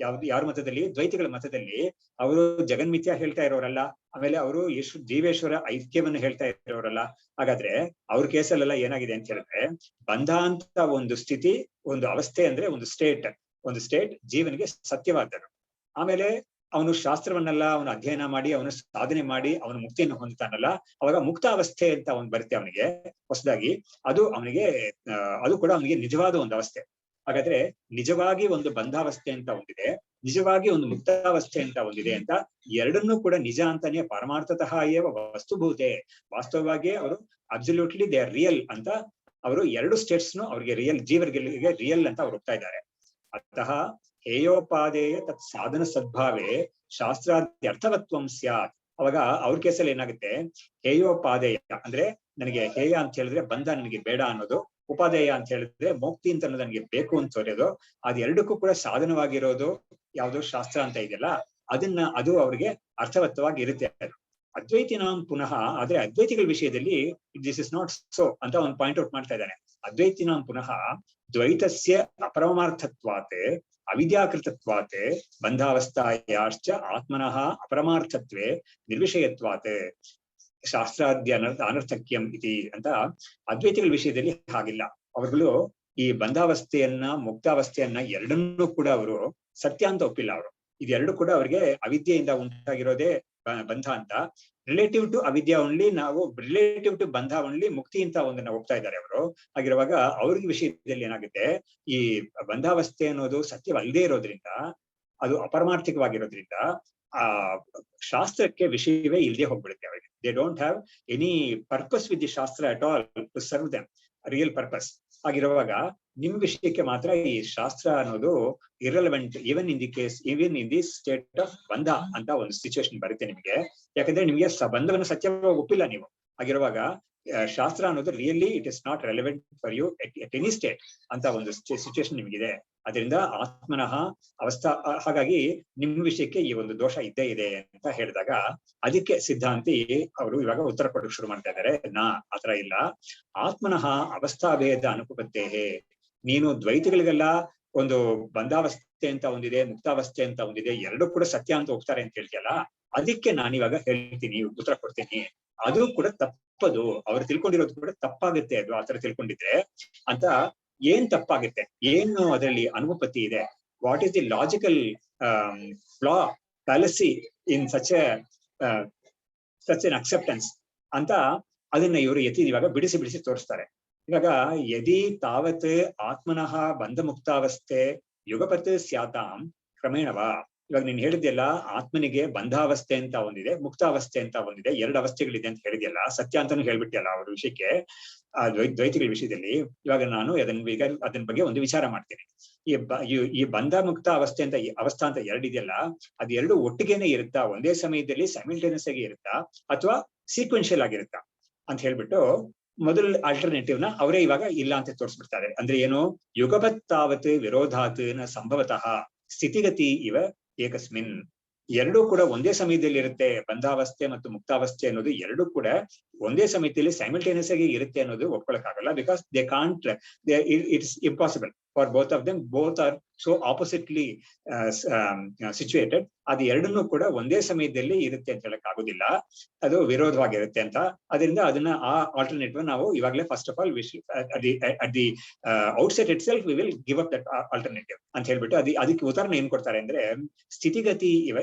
ಯಾರ ಮತದಲ್ಲಿ? ದ್ವೈತಿಗಳ ಮತದಲ್ಲಿ ಅವರು ಜಗನ್ಮಿಥ್ಯ ಹೇಳ್ತಾ ಇರೋರಲ್ಲ, ಆಮೇಲೆ ಅವರು ಜೀವೇಶ್ವರ ಐಕ್ಯವನ್ನು ಹೇಳ್ತಾ ಇರೋರಲ್ಲ. ಹಾಗಾದ್ರೆ ಅವ್ರ ಕೇಸಲ್ಲೆಲ್ಲ ಏನಾಗಿದೆ ಅಂತ ಹೇಳಿದ್ರೆ, ಬಂಧ ಅಂತ ಒಂದು ಸ್ಥಿತಿ, ಒಂದು ಅವಸ್ಥೆ ಅಂದ್ರೆ ಒಂದು ಸ್ಟೇಟ್ ಜೀವನಿಗೆ ಸತ್ಯವಾದದ್ದು. ಆಮೇಲೆ ಅವನು ಶಾಸ್ತ್ರವನ್ನೆಲ್ಲ ಅವನು ಅಧ್ಯಯನ ಮಾಡಿ, ಅವನು ಸಾಧನೆ ಮಾಡಿ, ಅವನು ಮುಕ್ತಿಯನ್ನು ಹೊಂದುತ್ತಾನಲ್ಲ, ಅವಾಗ ಮುಕ್ತಾವಸ್ಥೆ ಅಂತ ಅವನು ಬರುತ್ತೆ ಅವನಿಗೆ ಹೊಸದಾಗಿ. ಅದು ಅವನಿಗೆ ಅದು ಕೂಡ ಅವನಿಗೆ ನಿಜವಾದ ಒಂದು ಅವಸ್ಥೆ. ಹಾಗಾದ್ರೆ ನಿಜವಾಗಿ ಒಂದು ಬಂಧಾವಸ್ಥೆ ಅಂತ ಒಂದಿದೆ, ನಿಜವಾಗಿ ಒಂದು ಮುಕ್ತಾವಸ್ಥೆ ಅಂತ ಒಂದಿದೆ ಅಂತ, ಎರಡನ್ನೂ ಕೂಡ ನಿಜ ಅಂತಾನೆ ಪರಮಾರ್ಥತಃ ಏವ ವಸ್ತುಭೂತೆ, ವಾಸ್ತವವಾಗಿ ಅವರು ಅಬ್ಸಲ್ಯೂಟ್ಲಿ ದೇ ಆರ್ ರಿಯಲ್ ಅಂತ ಅವರು ಎರಡು ಸ್ಟೇಟ್ಸ್ನು ಅವ್ರಿಗೆ ರಿಯಲ್, ಜೀವರಿಗೆ ರಿಯಲ್ ಅಂತ ಅವ್ರು ಒಪ್ತಾ ಇದ್ದಾರೆ. ಅತಃ ಹೇಯೋಪಾದೇಯ ತತ್ ಸಾಧನ ಸದ್ಭಾವೇ ಶಾಸ್ತ್ರಾದ್ಯರ್ಥವತ್ವಂ ಸ್ಯಾತ್. ಅವಾಗ ಅವ್ರ ಕೇಸಲ್ಲಿ ಏನಾಗುತ್ತೆ? ಹೇಯೋಪಾದೇಯ ಅಂದ್ರೆ ನನಗೆ ಹೇಯ ಅಂತ ಹೇಳಿದ್ರೆ ಬಂಧ ನನಗೆ ಬೇಡ ಅನ್ನೋದು, ಉಪಾದೇಯ ಅಂತ ಹೇಳಿದ್ರೆ ಮೋಕ್ತಿ ಅಂತ ಅನ್ನೋದು ನನಗೆ ಬೇಕು ಅಂತ ತೋರಿಯೋದು. ಅದೆರಡಕ್ಕೂ ಕೂಡ ಸಾಧನವಾಗಿರೋದು ಯಾವ್ದು? ಶಾಸ್ತ್ರ ಅಂತ ಇದೆಯಲ್ಲ, ಅದು ಅವ್ರಿಗೆ ಅರ್ಥವತ್ತವಾಗಿ ಇರುತ್ತೆ. ಅದ್ವೈತಿನಾಂ ಪುನಃ, ಆದ್ರೆ ಅದ್ವೈತಿಗಳ ವಿಷಯದಲ್ಲಿ ದಿಸ್ ಇಸ್ ನಾಟ್ ಸೋ ಅಂತ ಒಂದು ಪಾಯಿಂಟ್ ಔಟ್ ಮಾಡ್ತಾ ಇದ್ದಾನೆ. ಅದ್ವೈತಿನಾಂ ಪುನಃ ದ್ವೈತಸ್ಯ ಅಪರಮಾರ್ಥತ್ವಾತೆ ಅವಿದ್ಯಾಕೃತತ್ವಾತೆ ಬಂಧಾವಸ್ಥಾಯಾಶ್ಚ ಆತ್ಮನಃ ಅಪರಮಾರ್ಥತ್ವೇ ನಿರ್ವಿಷಯತ್ವಾತೆ ಶಾಸ್ತ್ರಾದ್ಯ ಅನರ್ಥಕ್ಯಂ ಇತಿ ಅಂತ. ಅದ್ವೈತಿಗಳ ವಿಷಯದಲ್ಲಿ ಹಾಗಿಲ್ಲ. ಅವರುಗಳು ಈ ಬಂಧಾವಸ್ಥೆಯನ್ನ ಮುಕ್ತಾವಸ್ಥೆಯನ್ನ ಎರಡನ್ನೂ ಕೂಡ ಅವರು ಸತ್ಯ ಅಂತ ಒಪ್ಪಿಲ್ಲ. ಅವರು ಇದೆರಡು ಕೂಡ ಅವರಿಗೆ ಅವಿದ್ಯೆಯಿಂದ ಉಂಟಾಗಿರೋದೇ ಬಂಧ ಅಂತ. ರಿಲೇಟಿವ್ ಟು ಅವಿದ್ಯಾ ಓನ್ಲಿ, ನಾವು ರಿಲೇಟಿವ್ ಟು ಬಂಧ ಓನ್ಲಿ ಮುಕ್ತಿ ಅಂತ ಒಂದನ್ನ ಒಪ್ತಾ ಇದ್ದಾರೆ ಅವರು. ಹಾಗಿರುವಾಗ ಅವ್ರಿಗೆ ವಿಷಯದಲ್ಲಿ ಏನಾಗುತ್ತೆ, ಈ ಬಂಧಾವಸ್ಥೆ ಅನ್ನೋದು ಸತ್ಯವಲ್ಲದೆ ಇರೋದ್ರಿಂದ, ಅದು ಅಪರಮಾರ್ಥಿಕವಾಗಿರೋದ್ರಿಂದ ಆ ಶಾಸ್ತ್ರಕ್ಕೆ ವಿಷಯವೇ ಇಲ್ಲದೆ ಹೋಗ್ಬಿಡುತ್ತೆ ಅವರಿಗೆ. They don't have any purpose with the shastra at all to serve them, real purpose. ಆಗಿರುವಾಗ ನಿಮ್ ವಿಷಯಕ್ಕೆ ಮಾತ್ರ ಈ ಶಾಸ್ತ್ರ ಅನ್ನೋದು irrelevant, even in the state of bandha ಅಂತ ಒಂದು ಸಿಚುವೇಶನ್ ಬರುತ್ತೆ ನಿಮಗೆ. ಯಾಕಂದ್ರೆ ನಿಮ್ಗೆ ಬಂಧವನ್ನು ಸತ್ಯವಾಗಿ ಒಪ್ಪಿಲ್ಲ ನೀವು. ಆಗಿರುವಾಗ ಶಾಸ್ತ್ರ ಅನ್ನೋದು really it is not relevant for you at any state ಅಂತ ಒಂದು ಸಿಚುವೇಶನ್ ನಿಮಗಿದೆ. ಅದರಿಂದ ಆತ್ಮನಃ ಅವಸ್ಥಾ, ಹಾಗಾಗಿ ನಿಮ್ಮ ವಿಷಯಕ್ಕೆ ಈ ಒಂದು ದೋಷ ಇದ್ದೇ ಇದೆ ಅಂತ ಹೇಳಿದಾಗ ಅದಕ್ಕೆ ಸಿದ್ಧಾಂತಿ ಅವರು ಇವಾಗ ಉತ್ತರ ಕೊಡಕ್ಕೆ ಶುರು ಮಾಡ್ತಾ ಇದ್ದಾರೆ. ಆತರ ಇಲ್ಲ. ಆತ್ಮನಃ ಅವಸ್ಥಾಭೇದ ಅನುಪಪತ್ತೇ, ನೀನು ದ್ವೈತಿಗಳಿಗೆಲ್ಲ ಒಂದು ಬಂಧಾವಸ್ಥೆ ಅಂತ ಒಂದಿದೆ, ಮುಕ್ತಾವಸ್ಥೆ ಅಂತ ಒಂದಿದೆ, ಎರಡು ಕೂಡ ಸತ್ಯ ಅಂತ ಹೋಗ್ತಾರೆ ಅಂತ ಹೇಳ್ತೀಯಲ್ಲ, ಅದಕ್ಕೆ ನಾನಿವಾಗ ಹೇಳ್ತೀನಿ, ಉತ್ತರ ಕೊಡ್ತೀನಿ. ಅದು ಕೂಡ ತಪ್ಪದು, ಅವ್ರು ತಿಳ್ಕೊಂಡಿರೋದು ಕೂಡ ತಪ್ಪಾಗುತ್ತೆ. ಅದು ಆತರ ತಿಳ್ಕೊಂಡಿದ್ರೆ ಅಂತ ಏನ್ ತಪ್ಪಾಗುತ್ತೆ, ಏನು ಅದರಲ್ಲಿ ಅನುಪಪತ್ತಿ ಇದೆ, what is the logical flaw fallacy in such an acceptance ಅಂತ ಅದನ್ನ ಇವರು ಇವಾಗ ಬಿಡಿಸಿ ತೋರಿಸ್ತಾರೆ. ಇವಾಗ ಯದಿ ತಾವತ್ ಆತ್ಮನಃ ಬಂಧ ಮುಕ್ತಾವಸ್ಥೆ ಯುಗಪತ್ ಸ್ಯಾತಾಂ ಕ್ರಮೇಣವಾ. ಇವಾಗ ನೀನ್ ಹೇಳಿದ್ಯಲ್ಲ, ಆತ್ಮನಿಗೆ ಬಂಧಾವಸ್ಥೆ ಅಂತ ಒಂದಿದೆ, ಮುಕ್ತಾವಸ್ಥೆ ಅಂತ ಒಂದಿದೆ, ಎರಡು ಅವಸ್ಥೆಗಳಿದೆ ಅಂತ ಹೇಳಿದ್ಯಲ್ಲ, ಸತ್ಯ ಅಂತಾನು ಹೇಳ್ಬಿಟ್ಟಿಯಲ್ಲ ಅವ್ರ ವಿಷಯಕ್ಕೆ, ಆ ದ್ವೈತಿಗಳ ವಿಷಯದಲ್ಲಿ. ಇವಾಗ ನಾನು ಅದನ್ನ ಬಗ್ಗೆ ಒಂದು ವಿಚಾರ ಮಾಡ್ತೀನಿ. ಈ ಬಂಧ ಮುಕ್ತ ಅವಸ್ಥೆ ಅಂತ ಅವಸ್ಥಾ ಅಂತ ಎರಡಿದೆಯಲ್ಲ, ಅದು ಎರಡು ಒಟ್ಟಿಗೆನೆ ಇರುತ್ತಾ, ಒಂದೇ ಸಮಯದಲ್ಲಿ ಸೈಮಿಲ್ಟೇನಿಯಸ್ ಆಗಿ ಇರುತ್ತಾ, ಅಥವಾ ಸೀಕ್ವೆನ್ಷಿಯಲ್ ಆಗಿರುತ್ತಾ ಅಂತ ಹೇಳ್ಬಿಟ್ಟು ಮೊದಲ ಆಲ್ಟರ್ನೇಟಿವ್ ನ ಅವರೇ ಇವಾಗ ಇಲ್ಲ ಅಂತ ತೋರಿಸ್ಬಿಡ್ತಾರೆ. ಅಂದ್ರೆ ಏನು, ಯುಗಪತ್ ತಾವತ್ ವಿರೋಧಾತ್ ನ ಸಂಭವತಃ ಸ್ಥಿತಿಗತಿ ಇವ ಏಕಸ್ಮಿನ್. ಎರಡೂ ಕೂಡ ಒಂದೇ ಸಮಯದಲ್ಲಿ ಇರುತ್ತೆ, ಬಂಧಾವಸ್ಥೆ ಮತ್ತು ಮುಕ್ತಾವಸ್ಥೆ ಅನ್ನೋದು ಎರಡೂ ಕೂಡ ಒಂದೇ ಸಮಯದಲ್ಲಿ ಸೈಮಲ್ಟೇನಿಯಸ್ ಆಗಿ ಇರುತ್ತೆ ಅನ್ನೋದು ಒಪ್ಕೊಳಕ್ಕಾಗಲ್ಲ. Because they can't, it's impossible for both of them, both are so oppositely situated. ಅದು ಎರಡನ್ನೂ ಕೂಡ ಒಂದೇ ಸಮಯದಲ್ಲಿ ಇರುತ್ತೆ ಅಂತ ಹೇಳಕ್ ಆಗುದಿಲ್ಲ, ಅದು ವಿರೋಧವಾಗಿರುತ್ತೆ ಅಂತ. ಅದರಿಂದ ಅದನ್ನ ಆ ಆಲ್ಟರ್ನೇಟಿವ್ ನಾವು ಇವಾಗಲೇ first of all at the outset it self we will give up that alternative ಅಂತ ಹೇಳ್ಬಿಟ್ಟು ಅದಕ್ಕೆ ಉದಾಹರಣೆ ಏನ್ ಕೊಡ್ತಾರೆ ಅಂದ್ರೆ, ಸ್ಥಿತಿಗತಿ ಇವ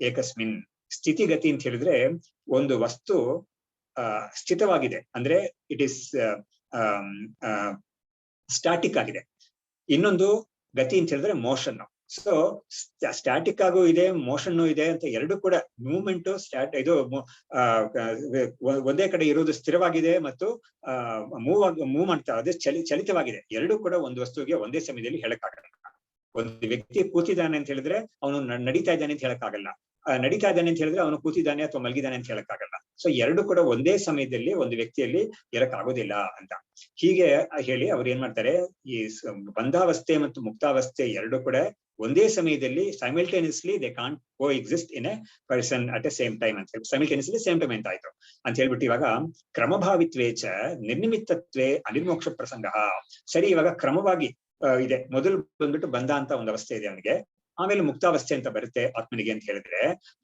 ಏಕಸ್ಮಿನ್. ಸ್ಥಿತಿಗತಿ ಅಂತ ಹೇಳಿದ್ರೆ ಒಂದು ವಸ್ತು ಸ್ಥಿತವಾಗಿದೆ, ಅಂದ್ರೆ ಇಟ್ ಇಸ್ ಸ್ಟ್ಯಾಟಿಕ್ ಆಗಿದೆ. ಇನ್ನೊಂದು ಗತಿ ಅಂತ ಹೇಳಿದ್ರೆ ಮೋಷನ್. ಸೊ ಸ್ಟ್ಯಾಟಿಕ್ ಆಗೂ ಇದೆ, ಮೋಷನ್ ಇದೆ ಅಂತ ಎರಡು ಕೂಡ ಮೂವ್ಮೆಂಟ್ ಇದು ಒಂದೇ ಕಡೆ ಇರೋದು ಸ್ಥಿರವಾಗಿದೆ ಮತ್ತು ಮೂವ್ ಮಾಡ್ತಾ ಅದೇ ಚಲಿತವಾಗಿದೆ. ಎರಡು ಕೂಡ ಒಂದು ವಸ್ತುವಿಗೆ ಒಂದೇ ಸಮಯದಲ್ಲಿ ಹೇಳಕ್ಕಾಗಲ್ಲ. ಒಂದು ವ್ಯಕ್ತಿ ಕೂತಿದ್ದಾನೆ ಅಂತ ಹೇಳಿದ್ರೆ ಅವನು ನಡೀತಾ ಇದ್ದಾನೆ ಅಂತ ಹೇಳಕ್ಕಾಗಲ್ಲ, ನಡೀತಾ ಇದ್ದಾನೆ ಅಂತ ಹೇಳಿದ್ರೆ ಅವನು ಕೂತಿದ್ದಾನೆ ಅಥವಾ ಮಲಗಿದ್ದಾನೆ ಅಂತ ಹೇಳಕ್ಕಾಗಲ್ಲ. ಸೊ ಎರಡು ಕೂಡ ಒಂದೇ ಸಮಯದಲ್ಲಿ ಒಂದು ವ್ಯಕ್ತಿಯಲ್ಲಿ ಇರಕ್ಕಾಗೋದಿಲ್ಲ ಅಂತ ಹೀಗೆ ಹೇಳಿ ಅವ್ರು ಏನ್ ಮಾಡ್ತಾರೆ, ಈ ಬಂಧಾವಸ್ಥೆ ಮತ್ತು ಮುಕ್ತಾವಸ್ಥೆ ಎರಡು ಕೂಡ ಒಂದೇ ಸಮಯದಲ್ಲಿ simultaneously they can't coexist in a person at a same time ಅಂತ ಹೇಳಿ, ಸೈಮಲ್ಟೇನಿಯಸ್ಲಿ ಸೇಮ್ ಟೈಮ್ ಅಂತ ಆಯ್ತು ಅಂತ ಹೇಳ್ಬಿಟ್ಟು ಇವಾಗ ಕ್ರಮಭಾವಿತ್ವೇಚ ನಿರ್ನಿಮಿತ್ತತ್ವೇ ಅನಿರ್ಮೋಕ್ಷ ಪ್ರಸಂಗ. ಸರಿ, ಇವಾಗ ಕ್ರಮವಾಗಿ ಇದೆ. ಮೊದಲು ಬಂದ್ಬಿಟ್ಟು ಬಂಧ ಅಂತ ಒಂದು ಅವಸ್ಥೆ ಇದೆ ಅವನಿಗೆ, ಆಮೇಲೆ ಮುಕ್ತಾವಸ್ಥೆ ಅಂತ ಬರುತ್ತೆ ಆತ್ಮನಿಗೆ ಅಂತ ಹೇಳಿದ್ರೆ,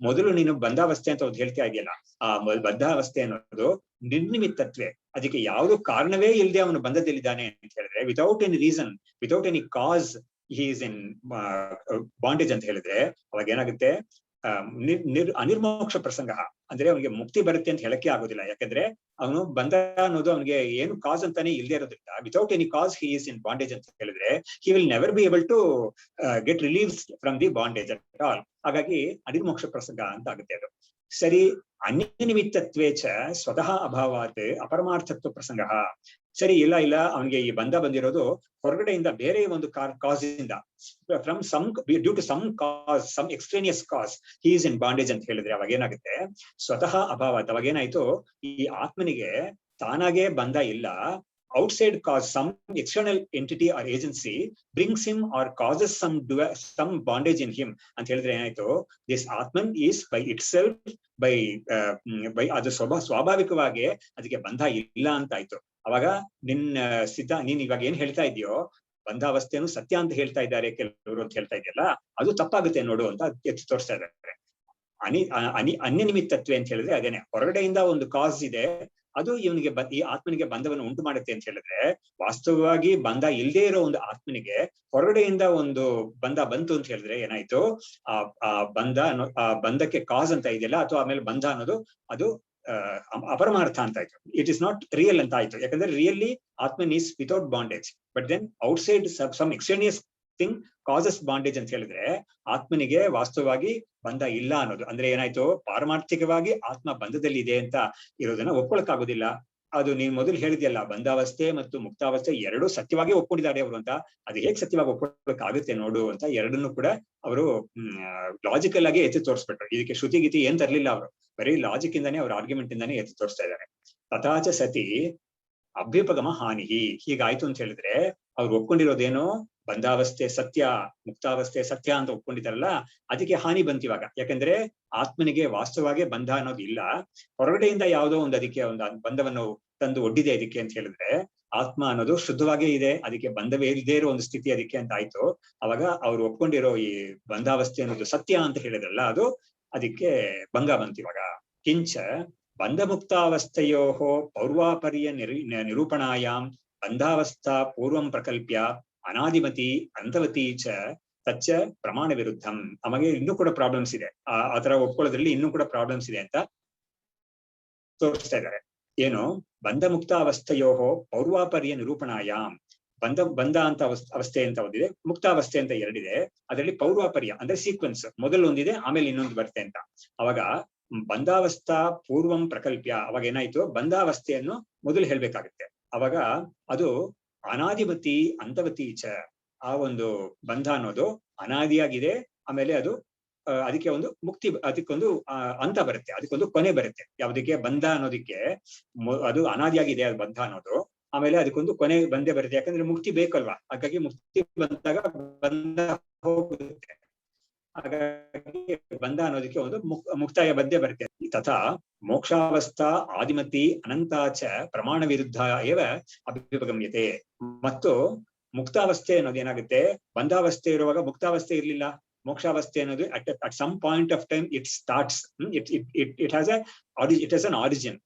ಮೊದಲು ನೀನು ಬಂಧಾವಸ್ಥೆ ಅಂತ ಒಂದು ಹೇಳ್ತಾ ಇದೆಯಲ್ಲ, ಆ ಬಂಧಾವಸ್ಥೆ ಅನ್ನೋದು ನಿರ್ನಿಮಿತ್ತತ್ವೇ, ಅದಕ್ಕೆ ಯಾವುದು ಕಾರಣವೇ ಇಲ್ಲದೆ ಅವನು ಬಂಧದಲ್ಲಿದ್ದಾನೆ ಅಂತ ಹೇಳಿದ್ರೆ, without any reason, without any cause he is in bondage ಅಂತ ಹೇಳಿದ್ರೆ, ಅವಾಗ ಏನಾಗುತ್ತೆ, ಅನಿರ್ಮೋಕ್ಷ ಪ್ರಸಂಗ, ಅಂದ್ರೆ ಅವನಿಗೆ ಮುಕ್ತಿ ಬರುತ್ತೆ ಅಂತ ಹೇಳಕ್ಕೆ ಆಗೋದಿಲ್ಲ. ಯಾಕಂದ್ರೆ ಅವನು ಬಂಧ ಅನ್ನೋದು ಅವನಿಗೆ ಏನು ಕಾಸ್ ಅಂತಾನೆ ಇಲ್ಲದೆ ಇರೋದ್ರಿಂದ, without any cause he is in bondage ಅಂತ ಹೇಳಿದ್ರೆ, he will never be able to get relieves from the bondage at all. ಹಾಗಾಗಿ ಅನಿರ್ಮೋಕ್ಷ ಪ್ರಸಂಗ ಅಂತ ಆಗುತ್ತೆ ಅದು. ಸರಿ, ಅನ್ಯನಿಮಿತ್ತತ್ವೇಚ ಸ್ವತಃ ಅಭಾವಾತ್ ಅಪರಮಾರ್ಥತ್ವ ಪ್ರಸಂಗ. ಸರಿ, ಇಲ್ಲ ಅವನಿಗೆ ಈ ಬಂಧ ಬಂದಿರೋದು ಹೊರಗಡೆಯಿಂದ ಬೇರೆ ಒಂದು ಕಾಸ್ ಇಂದ, from some due to some cause, some extraneous cause he is in bondage ಅಂತ ಹೇಳಿದ್ರೆ ಅವಾಗ ಏನಾಗುತ್ತೆ, ಸ್ವತಃ ಅಭಾವಾತ್, ಅವಾಗ ಏನಾಯ್ತು, ಈ ಆತ್ಮನಿಗೆ ತಾನಾಗೆ ಬಂಧ ಇಲ್ಲ, outside cause, some external entity or agency brings him or causes some bondage in him ಅಂತ ಹೇಳಿದ್ರೆ ಏನಾಯ್ತು, this atman is by itself by ಅದು ಸ್ವಾಭಾವಿಕವಾಗಿ ಅದಕ್ಕೆ ಬಂಧ ಇಲ್ಲ ಅಂತ ಆಯ್ತು. ಅವಾಗ ನೀನ್ ಇವಾಗ ಏನ್ ಹೇಳ್ತಾ ಇದೆಯೋ, ಬಂಧಾವಸ್ಥೆನೂ ಸತ್ಯ ಅಂತ ಹೇಳ್ತಾ ಇದ್ದಾರೆ ಕೆಲವರು ಅಂತ ಹೇಳ್ತಾ ಇದೆಯಲ್ಲ, ಅದು ತಪ್ಪಾಗುತ್ತೆ ನೋಡು ಅಂತ ಎತ್ತಿ ತೋರಿಸ್ತಾ ಇದ್ದಾರೆ. ಅನ್ಯನಿಮಿತ್ತತ್ವೆ ಅಂತ ಹೇಳಿದ್ರೆ ಅದೇನೆ, ಹೊರಗಡೆಯಿಂದ ಒಂದು ಕಾಸ್ ಇದೆ, ಅದು ಇವನಿಗೆ ಈ ಆತ್ಮನಿಗೆ ಬಂಧವನ್ನು ಉಂಟು ಮಾಡುತ್ತೆ ಅಂತ ಹೇಳಿದ್ರೆ, ವಾಸ್ತವವಾಗಿ ಬಂಧ ಇಲ್ಲದೆ ಇರೋ ಒಂದು ಆತ್ಮನಿಗೆ ಹೊರಗಡೆಯಿಂದ ಒಂದು ಬಂಧ ಬಂತು ಅಂತ ಹೇಳಿದ್ರೆ ಏನಾಯ್ತು, ಆ ಬಂಧಕ್ಕೆ ಕಾಸ್ ಅಂತ ಇದೆಯಲ್ಲ, ಅಥವಾ ಆಮೇಲೆ ಬಂಧ ಅನ್ನೋದು ಅದು ಅಪರಮಾರ್ಥ ಅಂತ ಆಯ್ತು. ಇಟ್ ಇಸ್ ನಾಟ್ ರಿಯಲ್ ಅಂತ ಆಯ್ತು. ಯಾಕಂದ್ರೆ really Atman is without bondage, but then outside some extraneous thing causes bondage ಅಂತ ಹೇಳಿದ್ರೆ, ಆತ್ಮನಿಗೆ ವಾಸ್ತವವಾಗಿ ಬಂಧ ಇಲ್ಲ ಅನ್ನೋದು ಅಂದ್ರೆ ಏನಾಯ್ತು, ಪಾರಮಾರ್ಥಿಕವಾಗಿ ಆತ್ಮ ಬಂಧದಲ್ಲಿ ಇದೆ ಅಂತ ಇರೋದನ್ನ ಒಪ್ಕೊಳಕ್ಕಾಗೋದಿಲ್ಲ. ಅದು ನೀನ್ ಮೊದಲು ಹೇಳಿದ್ಯಲ್ಲ, ಬಂಧಾವಸ್ಥೆ ಮತ್ತು ಮುಕ್ತಾವಸ್ಥೆ ಎರಡೂ ಸತ್ಯವಾಗಿ ಒಪ್ಕೊಂಡಿದ್ದಾರೆ ಅವರು ಅಂತ, ಅದು ಹೇಗೆ ಸತ್ಯವಾಗಿ ಒಪ್ಕೊಳಕ್ಕಾಗುತ್ತೆ ನೋಡು ಅಂತ ಎರಡನ್ನೂ ಕೂಡ ಅವರು ಲಾಜಿಕಲ್ ಆಗಿ ಎತ್ತಿ ತೋರಿಸ್ಬಿಟ್ರು. ಇದಕ್ಕೆ ಶ್ರುತಿ ಗೀತಿ ಏನ್ ತರ್ಲಿಲ್ಲ ಅವರು, ಬರೀ ಲಾಜಿಕ್ ಇಂದಾನೇ ಅವ್ರ ಆರ್ಗ್ಯುಮೆಂಟ್ ಇಂದಾನೇ ಎತ್ತಿ ತೋರಿಸ್ತಾ ಇದ್ದಾರೆ. ತಥಾಚ ಸತಿ ಅಭ್ಯುಪಗಮ ಹಾನಿ. ಹೀಗಾಯ್ತು ಅಂತ ಹೇಳಿದ್ರೆ ಅವ್ರು ಒಪ್ಕೊಂಡಿರೋದೇನೋ ಬಂಧಾವಸ್ಥೆ ಸತ್ಯ, ಮುಕ್ತಾವಸ್ಥೆ ಸತ್ಯ ಅಂತ ಒಪ್ಕೊಂಡಿದ್ದಾರಲ್ಲ, ಅದಕ್ಕೆ ಹಾನಿ ಬಂತಿವಾಗ. ಯಾಕಂದ್ರೆ ಆತ್ಮನಿಗೆ ವಾಸ್ತವವಾಗಿ ಬಂಧ ಅನ್ನೋದು ಇಲ್ಲ, ಹೊರಗಡೆಯಿಂದ ಯಾವುದೋ ಒಂದು ಅದಕ್ಕೆ ಒಂದು ಬಂಧವನ್ನು ತಂದು ಒಡ್ಡಿದೆ ಅದಕ್ಕೆ ಅಂತ ಹೇಳಿದ್ರೆ, ಆತ್ಮ ಅನ್ನೋದು ಶುದ್ಧವಾಗೇ ಇದೆ, ಅದಕ್ಕೆ ಬಂಧವೇ ಇಲ್ಲದೆ ಇರೋ ಒಂದು ಸ್ಥಿತಿ ಅದಕ್ಕೆ ಅಂತ ಆಯ್ತು. ಅವಾಗ ಅವ್ರು ಒಪ್ಕೊಂಡಿರೋ ಈ ಬಂಧಾವಸ್ಥೆ ಅನ್ನೋದು ಸತ್ಯ ಅಂತ ಹೇಳಿದ್ರಲ್ಲ, ಅದು ಅದಕ್ಕೆ ಭಂಗ ಬಂತಿವಾಗ. ಕಿಂಚ ಬಂಧ ಮುಕ್ತಾವಸ್ಥೆಯೋ ಪೌರ್ವಾಪರ್ಯ ನಿರೂಪಣಾಯಾಂ ಬಂಧಾವಸ್ಥಾ ಪೂರ್ವಂ ಪ್ರಕಲ್ಪ್ಯ ಅನಾದಿಮತಿ ಅಂತವತಿ ಚ ತಚ್ಚ ಪ್ರಮಾಣ ವಿರುದ್ಧಂ. ನಮಗೆ ಇನ್ನೂ ಕೂಡ ಪ್ರಾಬ್ಲಮ್ಸ್ ಇದೆ, ಆ ತರ ಒಪ್ಕೊಳ್ಳೋದ್ರಲ್ಲಿ ಇನ್ನೂ ಕೂಡ ಪ್ರಾಬ್ಲಮ್ಸ್ ಇದೆ ಅಂತ ತೋರಿಸ್ತಾ ಇದ್ದಾರೆ. ಏನು ಬಂಧ ಮುಕ್ತಾವಸ್ಥೆಯೋ ಪೌರ್ವಾಪರ್ಯ ನಿರೂಪಣಾಯಾಮ್, ಬಂಧ ಅಂತ ಅವಸ್ಥೆ ಅಂತ ಒಂದಿದೆ, ಮುಕ್ತಾವಸ್ಥೆ ಅಂತ ಎರಡಿದೆ. ಅದರಲ್ಲಿ ಪೌರ್ವಾಪರ್ಯ ಅಂದ್ರೆ ಸೀಕ್ವೆನ್ಸ್, ಮೊದಲು ಒಂದಿದೆ ಆಮೇಲೆ ಇನ್ನೊಂದು ಬರುತ್ತೆ ಅಂತ. ಅವಾಗ ಬಂಧಾವಸ್ಥಾ ಪೂರ್ವಂ ಪ್ರಕಲ್ಪ್ಯ, ಅವಾಗ ಏನಾಯ್ತು, ಬಂಧಾವಸ್ಥೆಯನ್ನು ಮೊದಲು ಹೇಳ್ಬೇಕಾಗುತ್ತೆ. ಅವಾಗ ಅದು ಅನಾದಿಮತಿ ಅಂತವತಿ ಚ, ಆ ಒಂದು ಬಂಧ ಅನ್ನೋದು ಅನಾದಿಯಾಗಿದೆ, ಆಮೇಲೆ ಅದು ಅದಕ್ಕೆ ಒಂದು ಮುಕ್ತಿ, ಅದಕ್ಕೊಂದು ಅಂತ ಬರುತ್ತೆ, ಅದಕ್ಕೊಂದು ಕೊನೆ ಬರುತ್ತೆ. ಯಾವುದಕ್ಕೆ, ಬಂಧ ಅನ್ನೋದಕ್ಕೆ ಅದು ಅನಾದಿಯಾಗಿದೆ ಅದು ಬಂಧ ಅನ್ನೋದು, ಆಮೇಲೆ ಅದಕ್ಕೊಂದು ಕೊನೆ ಬಂದೇ ಬರುತ್ತೆ. ಯಾಕಂದ್ರೆ ಮುಕ್ತಿ ಬೇಕಲ್ವಾ, ಹಾಗಾಗಿ ಮುಕ್ತಿ ಬಂದಾಗ ಬಂಧ ಹೋಗುತ್ತೆ, ಹಾಗಾಗಿ ಬಂಧ ಅನ್ನೋದಕ್ಕೆ ಒಂದು ಮುಕ್ತಾಯ ಬಂದೇ ಬರುತ್ತೆ. ತಥಾ ಮೋಕ್ಷಾವಸ್ಥಾ ಆದಿಮತಿ ಅನಂತಾಚ ಪ್ರಮಾಣ ವಿರುದ್ಧ ಏವ ಅಭ್ಯುಪಗಮ್ಯತೆ. ಮತ್ತು ಮುಕ್ತಾವಸ್ಥೆ ಅನ್ನೋದು ಏನಾಗುತ್ತೆ, ಬಂಧಾವಸ್ಥೆ ಇರುವಾಗ ಮುಕ್ತಾವಸ್ಥೆ ಇರ್ಲಿಲ್ಲ, ಮೋಕ್ಷಾವಸ್ಥೆ ಅನ್ನೋದು at some point of time it starts, it has an origin.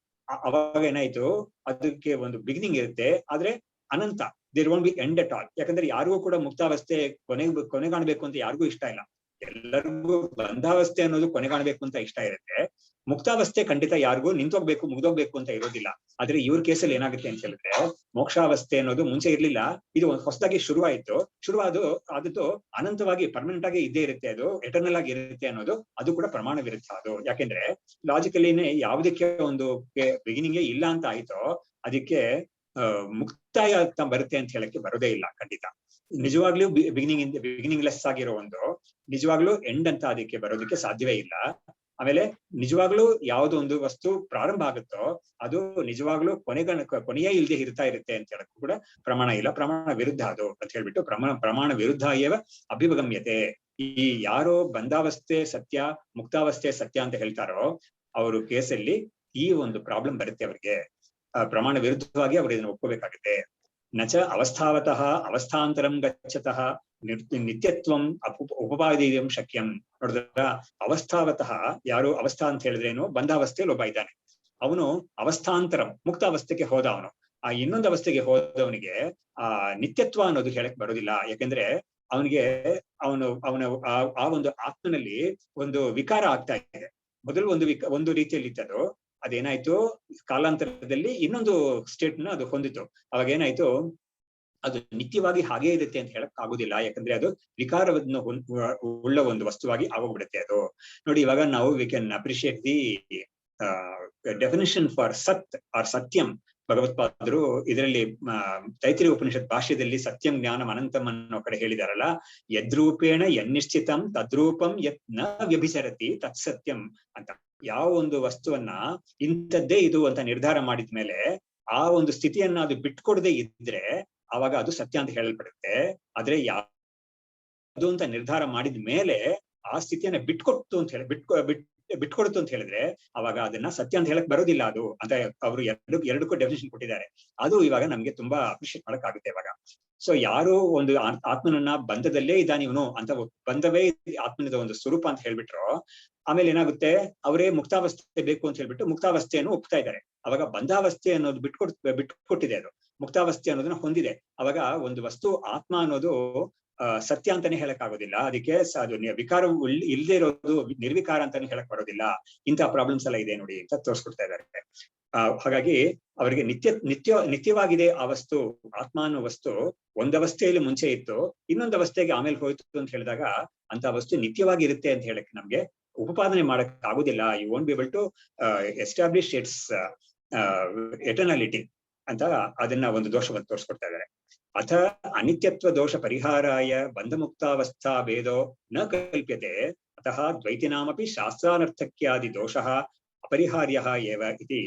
ಅವಾಗ ಏನಾಯ್ತು, ಅದಕ್ಕೆ ಒಂದು ಬಿಗಿನಿಂಗ್ ಇರುತ್ತೆ, ಆದ್ರೆ ಅನಂತ, there won't be end at all. ಯಾಕಂದ್ರೆ ಯಾರಿಗೂ ಕೂಡ ಮುಕ್ತಾವಸ್ಥೆ ಕೊನೆ ಕಾಣಬೇಕು ಅಂತ ಯಾರಿಗೂ ಇಷ್ಟ ಇಲ್ಲ, ಎಲ್ಲರಿಗೂ ಬಂಧಾವಸ್ಥೆ ಅನ್ನೋದು ಕೊನೆ ಕಾಣಬೇಕು ಅಂತ ಇಷ್ಟ ಇರುತ್ತೆ. ಮುಕ್ತಾವಸ್ಥೆ ಖಂಡಿತ ಯಾರಿಗೂ ನಿಂತೋಗ್ಬೇಕು ಮುಗ್ದೋಗ್ಬೇಕು ಅಂತ ಇರೋದಿಲ್ಲ. ಆದ್ರೆ ಇವ್ರ ಕೇಸಲ್ಲಿ ಏನಾಗುತ್ತೆ ಅಂತ ಹೇಳಿದ್ರೆ, ಮೋಕ್ಷಾವಸ್ಥೆ ಅನ್ನೋದು ಮುಂಚೆ ಇರ್ಲಿಲ್ಲ, ಇದು ಹೊಸದಾಗಿ ಆದದ್ದು ಅನಂತವಾಗಿ ಪರ್ಮನೆಂಟ್ ಆಗಿ ಇದ್ದೇ ಇರುತ್ತೆ, ಅದು ಎಟರ್ನಲ್ ಆಗಿ ಇರುತ್ತೆ ಅನ್ನೋದು, ಅದು ಕೂಡ ಪ್ರಮಾಣ ವಿರುದ್ಧ ಅದು. ಯಾಕೆಂದ್ರೆ ಲಾಜಿಕಲಿನೇ ಯಾವುದಕ್ಕೆ ಒಂದು ಬಿಗಿನಿಂಗೇ ಇಲ್ಲ ಅಂತ ಆಯ್ತೋ ಅದಕ್ಕೆ ಮುಕ್ತಾಯ ಬರುತ್ತೆ ಅಂತ ಹೇಳಕ್ಕೆ ಬರೋದೇ ಇಲ್ಲ ಖಂಡಿತ. ನಿಜವಾಗ್ಲೂ ಬಿಗಿನಿಂಗ್ ಲೆಸ್ ಆಗಿರೋ ಒಂದು ನಿಜವಾಗ್ಲೂ ಎಂಡ್ ಅಂತ ಅದಕ್ಕೆ ಬರೋದಕ್ಕೆ ಸಾಧ್ಯವೇ ಇಲ್ಲ. ಆಮೇಲೆ ನಿಜವಾಗ್ಲೂ ಯಾವುದೋ ಒಂದು ವಸ್ತು ಪ್ರಾರಂಭ ಆಗುತ್ತೋ ಅದು ನಿಜವಾಗ್ಲೂ ಕೊನೆಯೇ ಇಲ್ಲದೆ ಇರ್ತಾ ಇರುತ್ತೆ ಅಂತ ಹೇಳಕ್ಕೂ ಕೂಡ ಪ್ರಮಾಣ ಇಲ್ಲ, ಪ್ರಮಾಣ ವಿರುದ್ಧ ಅದು ಅಂತ ಹೇಳ್ಬಿಟ್ಟು ಪ್ರಮಾಣ ವಿರುದ್ಧ ಏವ ಅಭ್ಯುಪಗಮ್ಯತೆ. ಈ ಯಾರೋ ಬಂಧಾವಸ್ಥೆ ಸತ್ಯ ಮುಕ್ತಾವಸ್ಥೆ ಸತ್ಯ ಅಂತ ಹೇಳ್ತಾರೋ ಅವರು ಕೇಸಲ್ಲಿ ಈ ಒಂದು ಪ್ರಾಬ್ಲಮ್ ಬರುತ್ತೆ ಅವ್ರಿಗೆ, ಪ್ರಮಾಣ ವಿರುದ್ಧವಾಗಿ ಅವರು ಇದನ್ನು ಒಪ್ಕೋಬೇಕಾಗುತ್ತೆ. ನಚ ಅವಸ್ಥಾವತಃ ಅವಸ್ಥಾಂತರಂ ಗಚ್ಚತಃ ನಿತ್ಯತ್ವಂ ಉಪಪಾದೀಯಂ ಶಕ್ಯಂ. ನೋಡಿದ್ರ, ಅವಸ್ಥಾವತಃ ಯಾರು ಅವಸ್ಥಾ ಅಂತ ಹೇಳಿದ್ರೇನು, ಬಂಧಾವಸ್ಥೆಯಲ್ಲಿ ಒಬ್ಬ ಇದ್ದಾನೆ, ಅವನು ಅವಸ್ಥಾಂತರಂ ಮುಕ್ತಾವಸ್ಥೆಗೆ ಹೋದ, ಅವನು ಆ ಇನ್ನೊಂದು ಅವಸ್ಥೆಗೆ ಹೋದವನಿಗೆ ಆ ನಿತ್ಯತ್ವ ಅನ್ನೋದು ಹೇಳಕ್ ಬರೋದಿಲ್ಲ. ಯಾಕೆಂದ್ರೆ ಅವನಿಗೆ ಅವನ ಆ ಒಂದು ಆತ್ಮನಲ್ಲಿ ಒಂದು ವಿಕಾರ ಆಗ್ತಾ ಇದೆ. ಮೊದಲು ಒಂದು ರೀತಿಯಲ್ಲಿ ಇತ್ತದು, ಅದೇನಾಯ್ತು ಕಾಲಾಂತರದಲ್ಲಿ ಇನ್ನೊಂದು ಸ್ಟೇಟ್ ನ ಅದು ಹೊಂದಿತ್ತು. ಅವಾಗ ಏನಾಯ್ತು, ಅದು ನಿತ್ಯವಾಗಿ ಹಾಗೇ ಇರುತ್ತೆ ಅಂತ ಹೇಳಕ್ ಆಗುದಿಲ್ಲ, ಯಾಕಂದ್ರೆ ಅದು ವಿಕಾರವನ್ನು ಉಳ್ಳ ಒಂದು ವಸ್ತುವಾಗಿ ಆಗೋಗ್ಬಿಡುತ್ತೆ ಅದು. ನೋಡಿ, ಇವಾಗ ನಾವು we can appreciate the definition for ಸತ್ ಆರ್ ಸತ್ಯಂ. ಭಗವತ್ಪಾದರು ಇದರಲ್ಲಿ ತೈತ್ರಿಯ ಉಪನಿಷತ್ ಭಾಷ್ಯದಲ್ಲಿ ಸತ್ಯಂ ಜ್ಞಾನಂ ಅನಂತಂ ಅನ್ನೋ ಕಡೆ ಹೇಳಿದಾರಲ್ಲ, ಯದ್ರೂಪೇಣ ಯನ್ನಿಶ್ಚಿತಂ ತದ್ರೂಪಂ ಯತ್ ನ ವ್ಯಭಿಚರತಿ ತತ್ಸತ್ಯಂ ಅಂತ. ಯಾವ ಒಂದು ವಸ್ತುವನ್ನ ಇಂಥದ್ದೇ ಇದು ಅಂತ ನಿರ್ಧಾರ ಮಾಡಿದ್ಮೇಲೆ ಆ ಒಂದು ಸ್ಥಿತಿಯನ್ನ ಅದು ಬಿಟ್ಕೊಡದೆ ಇದ್ರೆ ಆವಾಗ ಅದು ಸತ್ಯ ಅಂತ ಹೇಳಲ್ಪಡುತ್ತೆ. ಆದ್ರೆ ಯಾವುದು ಅಂತ ನಿರ್ಧಾರ ಮಾಡಿದ ಮೇಲೆ ಆ ಸ್ಥಿತಿಯನ್ನ ಬಿಟ್ಕೊಡ್ತು ಅಂತ ಹೇಳಿದ್ರೆ ಅವಾಗ ಅದನ್ನ ಸತ್ಯ ಅಂತ ಹೇಳಕ್ ಬರೋದಿಲ್ಲ ಅದು ಅಂತ ಅವರು ಎರಡಕ್ಕೂ ಡೆಫಿನೇಷನ್ ಕೊಟ್ಟಿದ್ದಾರೆ. ಅದು ಇವಾಗ ನಮ್ಗೆ ತುಂಬಾ ಅಪ್ರಿಶಿಯೇಟ್ ಮಾಡಕ್ ಆಗುತ್ತೆ ಇವಾಗ. ಸೊ ಯಾರು ಒಂದು ಆತ್ಮನನ್ನ ಬಂಧದಲ್ಲೇ ಇದ್ದಾನೆ ಇವನು ಅಂತ, ಬಂಧವೇ ಆತ್ಮನದ ಒಂದು ಸ್ವರೂಪ ಅಂತ ಹೇಳ್ಬಿಟ್ರು, ಆಮೇಲೆ ಏನಾಗುತ್ತೆ, ಅವರೇ ಮುಕ್ತಾವಸ್ಥೆ ಬೇಕು ಅಂತ ಹೇಳ್ಬಿಟ್ಟು ಮುಕ್ತಾವಸ್ಥೆಯನ್ನು ಒಪ್ತಾ ಇದ್ದಾರೆ. ಅವಾಗ ಬಂಧಾವಸ್ಥೆ ಅನ್ನೋದು ಬಿಟ್ಕೊಟ್ಟಿದೆ, ಅದು ಮುಕ್ತಾವಸ್ಥೆ ಅನ್ನೋದನ್ನ ಹೊಂದಿದೆ. ಅವಾಗ ಒಂದು ವಸ್ತು ಆತ್ಮ ಅನ್ನೋದು ಸತ್ಯ ಅಂತಾನೆ ಹೇಳಕ್ ಆಗೋದಿಲ್ಲ, ಅದಕ್ಕೆ ಅದು ವಿಕಾರ ಇಲ್ಲದೆ ಇರೋದು ನಿರ್ವಿಕಾರ ಅಂತಾನೆ ಹೇಳಕ್ ಬರೋದಿಲ್ಲ. ಇಂತಹ ಪ್ರಾಬ್ಲಮ್ಸ್ ಎಲ್ಲ ಇದೆ ನೋಡಿ ಅಂತ ತೋರಿಸ್ಕೊಡ್ತಾ ಇದ್ದಾರೆ. ಹಾಗಾಗಿ ಅವರಿಗೆ ನಿತ್ಯವಾಗಿದೆ ಆ ವಸ್ತು, ಆತ್ಮ ಅನ್ನೋ ವಸ್ತು ಒಂದವಸ್ಥೆಯಲ್ಲಿ ಮುಂಚೆ ಇತ್ತು, ಇನ್ನೊಂದು ಅವಸ್ಥೆಗೆ ಆಮೇಲೆ ಹೋಯ್ತು ಅಂತ ಹೇಳಿದಾಗ ಅಂತ ವಸ್ತು ನಿತ್ಯವಾಗಿ ಇರುತ್ತೆ ಅಂತ ಹೇಳಕ್ ನಮ್ಗೆ ಉಪಪಾದನೆ ಮಾಡಕ್ ಆಗುದಿಲ್ಲ. You won't be able to establish its eternality ಅಂತ ಅದನ್ನ ಒಂದು ದೋಷವನ್ನು ತೋರಿಸ್ಕೊಡ್ತಾ ಇದ್ದಾರೆ. ಅಥ ಅನಿತ್ಯತ್ವ ದೋಷ ಪರಿಹಾರಾಯ ಬಂಧ ಮುಕ್ತಾವಸ್ಥಾ ಭೇದೋ ನ ಕಲ್ಪ್ಯತೆ, ಅತಃ ದ್ವೈತಿನಾಮಪಿ ಶಾಸ್ತ್ರಾನರ್ಥಕ್ಯಾದಿ ದೋಷ ಅಪರಿಹಾರ್ಯ ಏವ ಇತಿ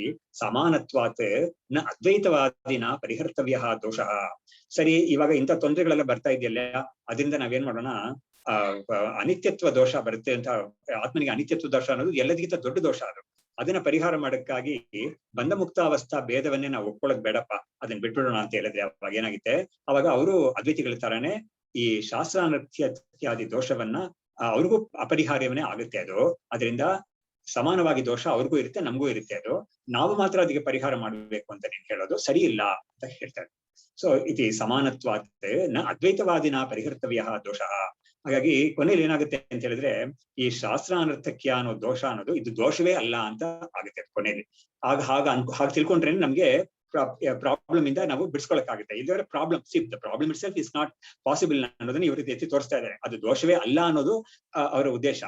ಸಮಾನತ್ವಾತ್ ನ ಅದ್ವೈತವಾದಿನ ಪರಿಹರ್ತವ್ಯ ದೋಷ. ಸರಿ, ಇವಾಗ ಇಂಥ ತೊಂದರೆಗಳೆಲ್ಲ ಬರ್ತಾ ಇದೆಯಲ್ಲ, ಅದರಿಂದ ನಾವೇನ್ ಮಾಡೋಣ, ಅನಿತ್ಯತ್ವ ದೋಷ ಬರುತ್ತೆ ಅಂತ. ಆತ್ಮನಿಗೆ ಅನಿತ್ಯತ್ವ ದೋಷ ಅನ್ನೋದು ಎಲ್ಲದಕ್ಕಿಂತ ದೊಡ್ಡ ದೋಷ. ಅದನ್ನ ಪರಿಹಾರ ಮಾಡಕ್ಕಾಗಿ ಬಂಧ ಮುಕ್ತ ಅವಸ್ಥಾ ಭೇದವನ್ನೇ ನಾವು ಒಪ್ಕೊಳ್ಳೋದು ಬೇಡಪ್ಪ, ಅದನ್ನ ಬಿಟ್ಬಿಡೋಣ ಅಂತ ಹೇಳಿದ್ರೆ ಅವಾಗ ಏನಾಗುತ್ತೆ, ಅವಾಗ ಅವರು ಅದ್ವೈತಿಗಳ ತರಾನೇ ಈ ಶಾಸ್ತ್ರಾನರ್ಥ್ಯಾದಿ ದೋಷವನ್ನ ಅವ್ರಿಗೂ ಅಪರಿಹಾರ್ಯವನ್ನೇ ಆಗುತ್ತೆ ಅದು. ಅದರಿಂದ ಸಮಾನವಾಗಿ ದೋಷ ಅವ್ರಿಗೂ ಇರುತ್ತೆ, ನಮಗೂ ಇರುತ್ತೆ. ಅದು ನಾವು ಮಾತ್ರ ಅದಕ್ಕೆ ಪರಿಹಾರ ಮಾಡಬೇಕು ಅಂತ ನೀನ್ ಹೇಳೋದು ಸರಿ ಇಲ್ಲ ಅಂತ ಹೇಳ್ತಾರೆ. ಸೊ ಇತಿ ಸಮಾನತ್ವಾತ್ ನ ಅದ್ವೈತವಾದಿನ ಪರಿಹರ್ತವ್ಯ ದೋಷ. ಹಾಗಾಗಿ ಕೊನೆಯಲ್ಲಿ ಏನಾಗುತ್ತೆ ಅಂತ ಹೇಳಿದ್ರೆ, ಈ ಶಾಸ್ತ್ರಾನರ್ಥಕ್ಯ ಅನ್ನೋ ದೋಷ ಅನ್ನೋದು ಇದು ದೋಷವೇ ಅಲ್ಲ ಅಂತ ಆಗುತ್ತೆ ಕೊನೆಯಲ್ಲಿ. ಹಾಗೆ ತಿಳ್ಕೊಂಡ್ರೆ ನಮ್ಗೆ ಪ್ರಾಬ್ಲಮ್ ಇಂದ ನಾವು ಬಿಡಿಸ್ಕೊಳಕ್ಕಾಗುತ್ತೆ. ಇಲ್ಲದ್ರೆ problem it self is not possible ಅನ್ನೋದನ್ನ ಇವರು ಎತ್ತಿ ತೋರಿಸ್ತಾ ಇದ್ದಾರೆ. ಅದು ದೋಷವೇ ಅಲ್ಲ ಅನ್ನೋದು ಅವರ ಉದ್ದೇಶ.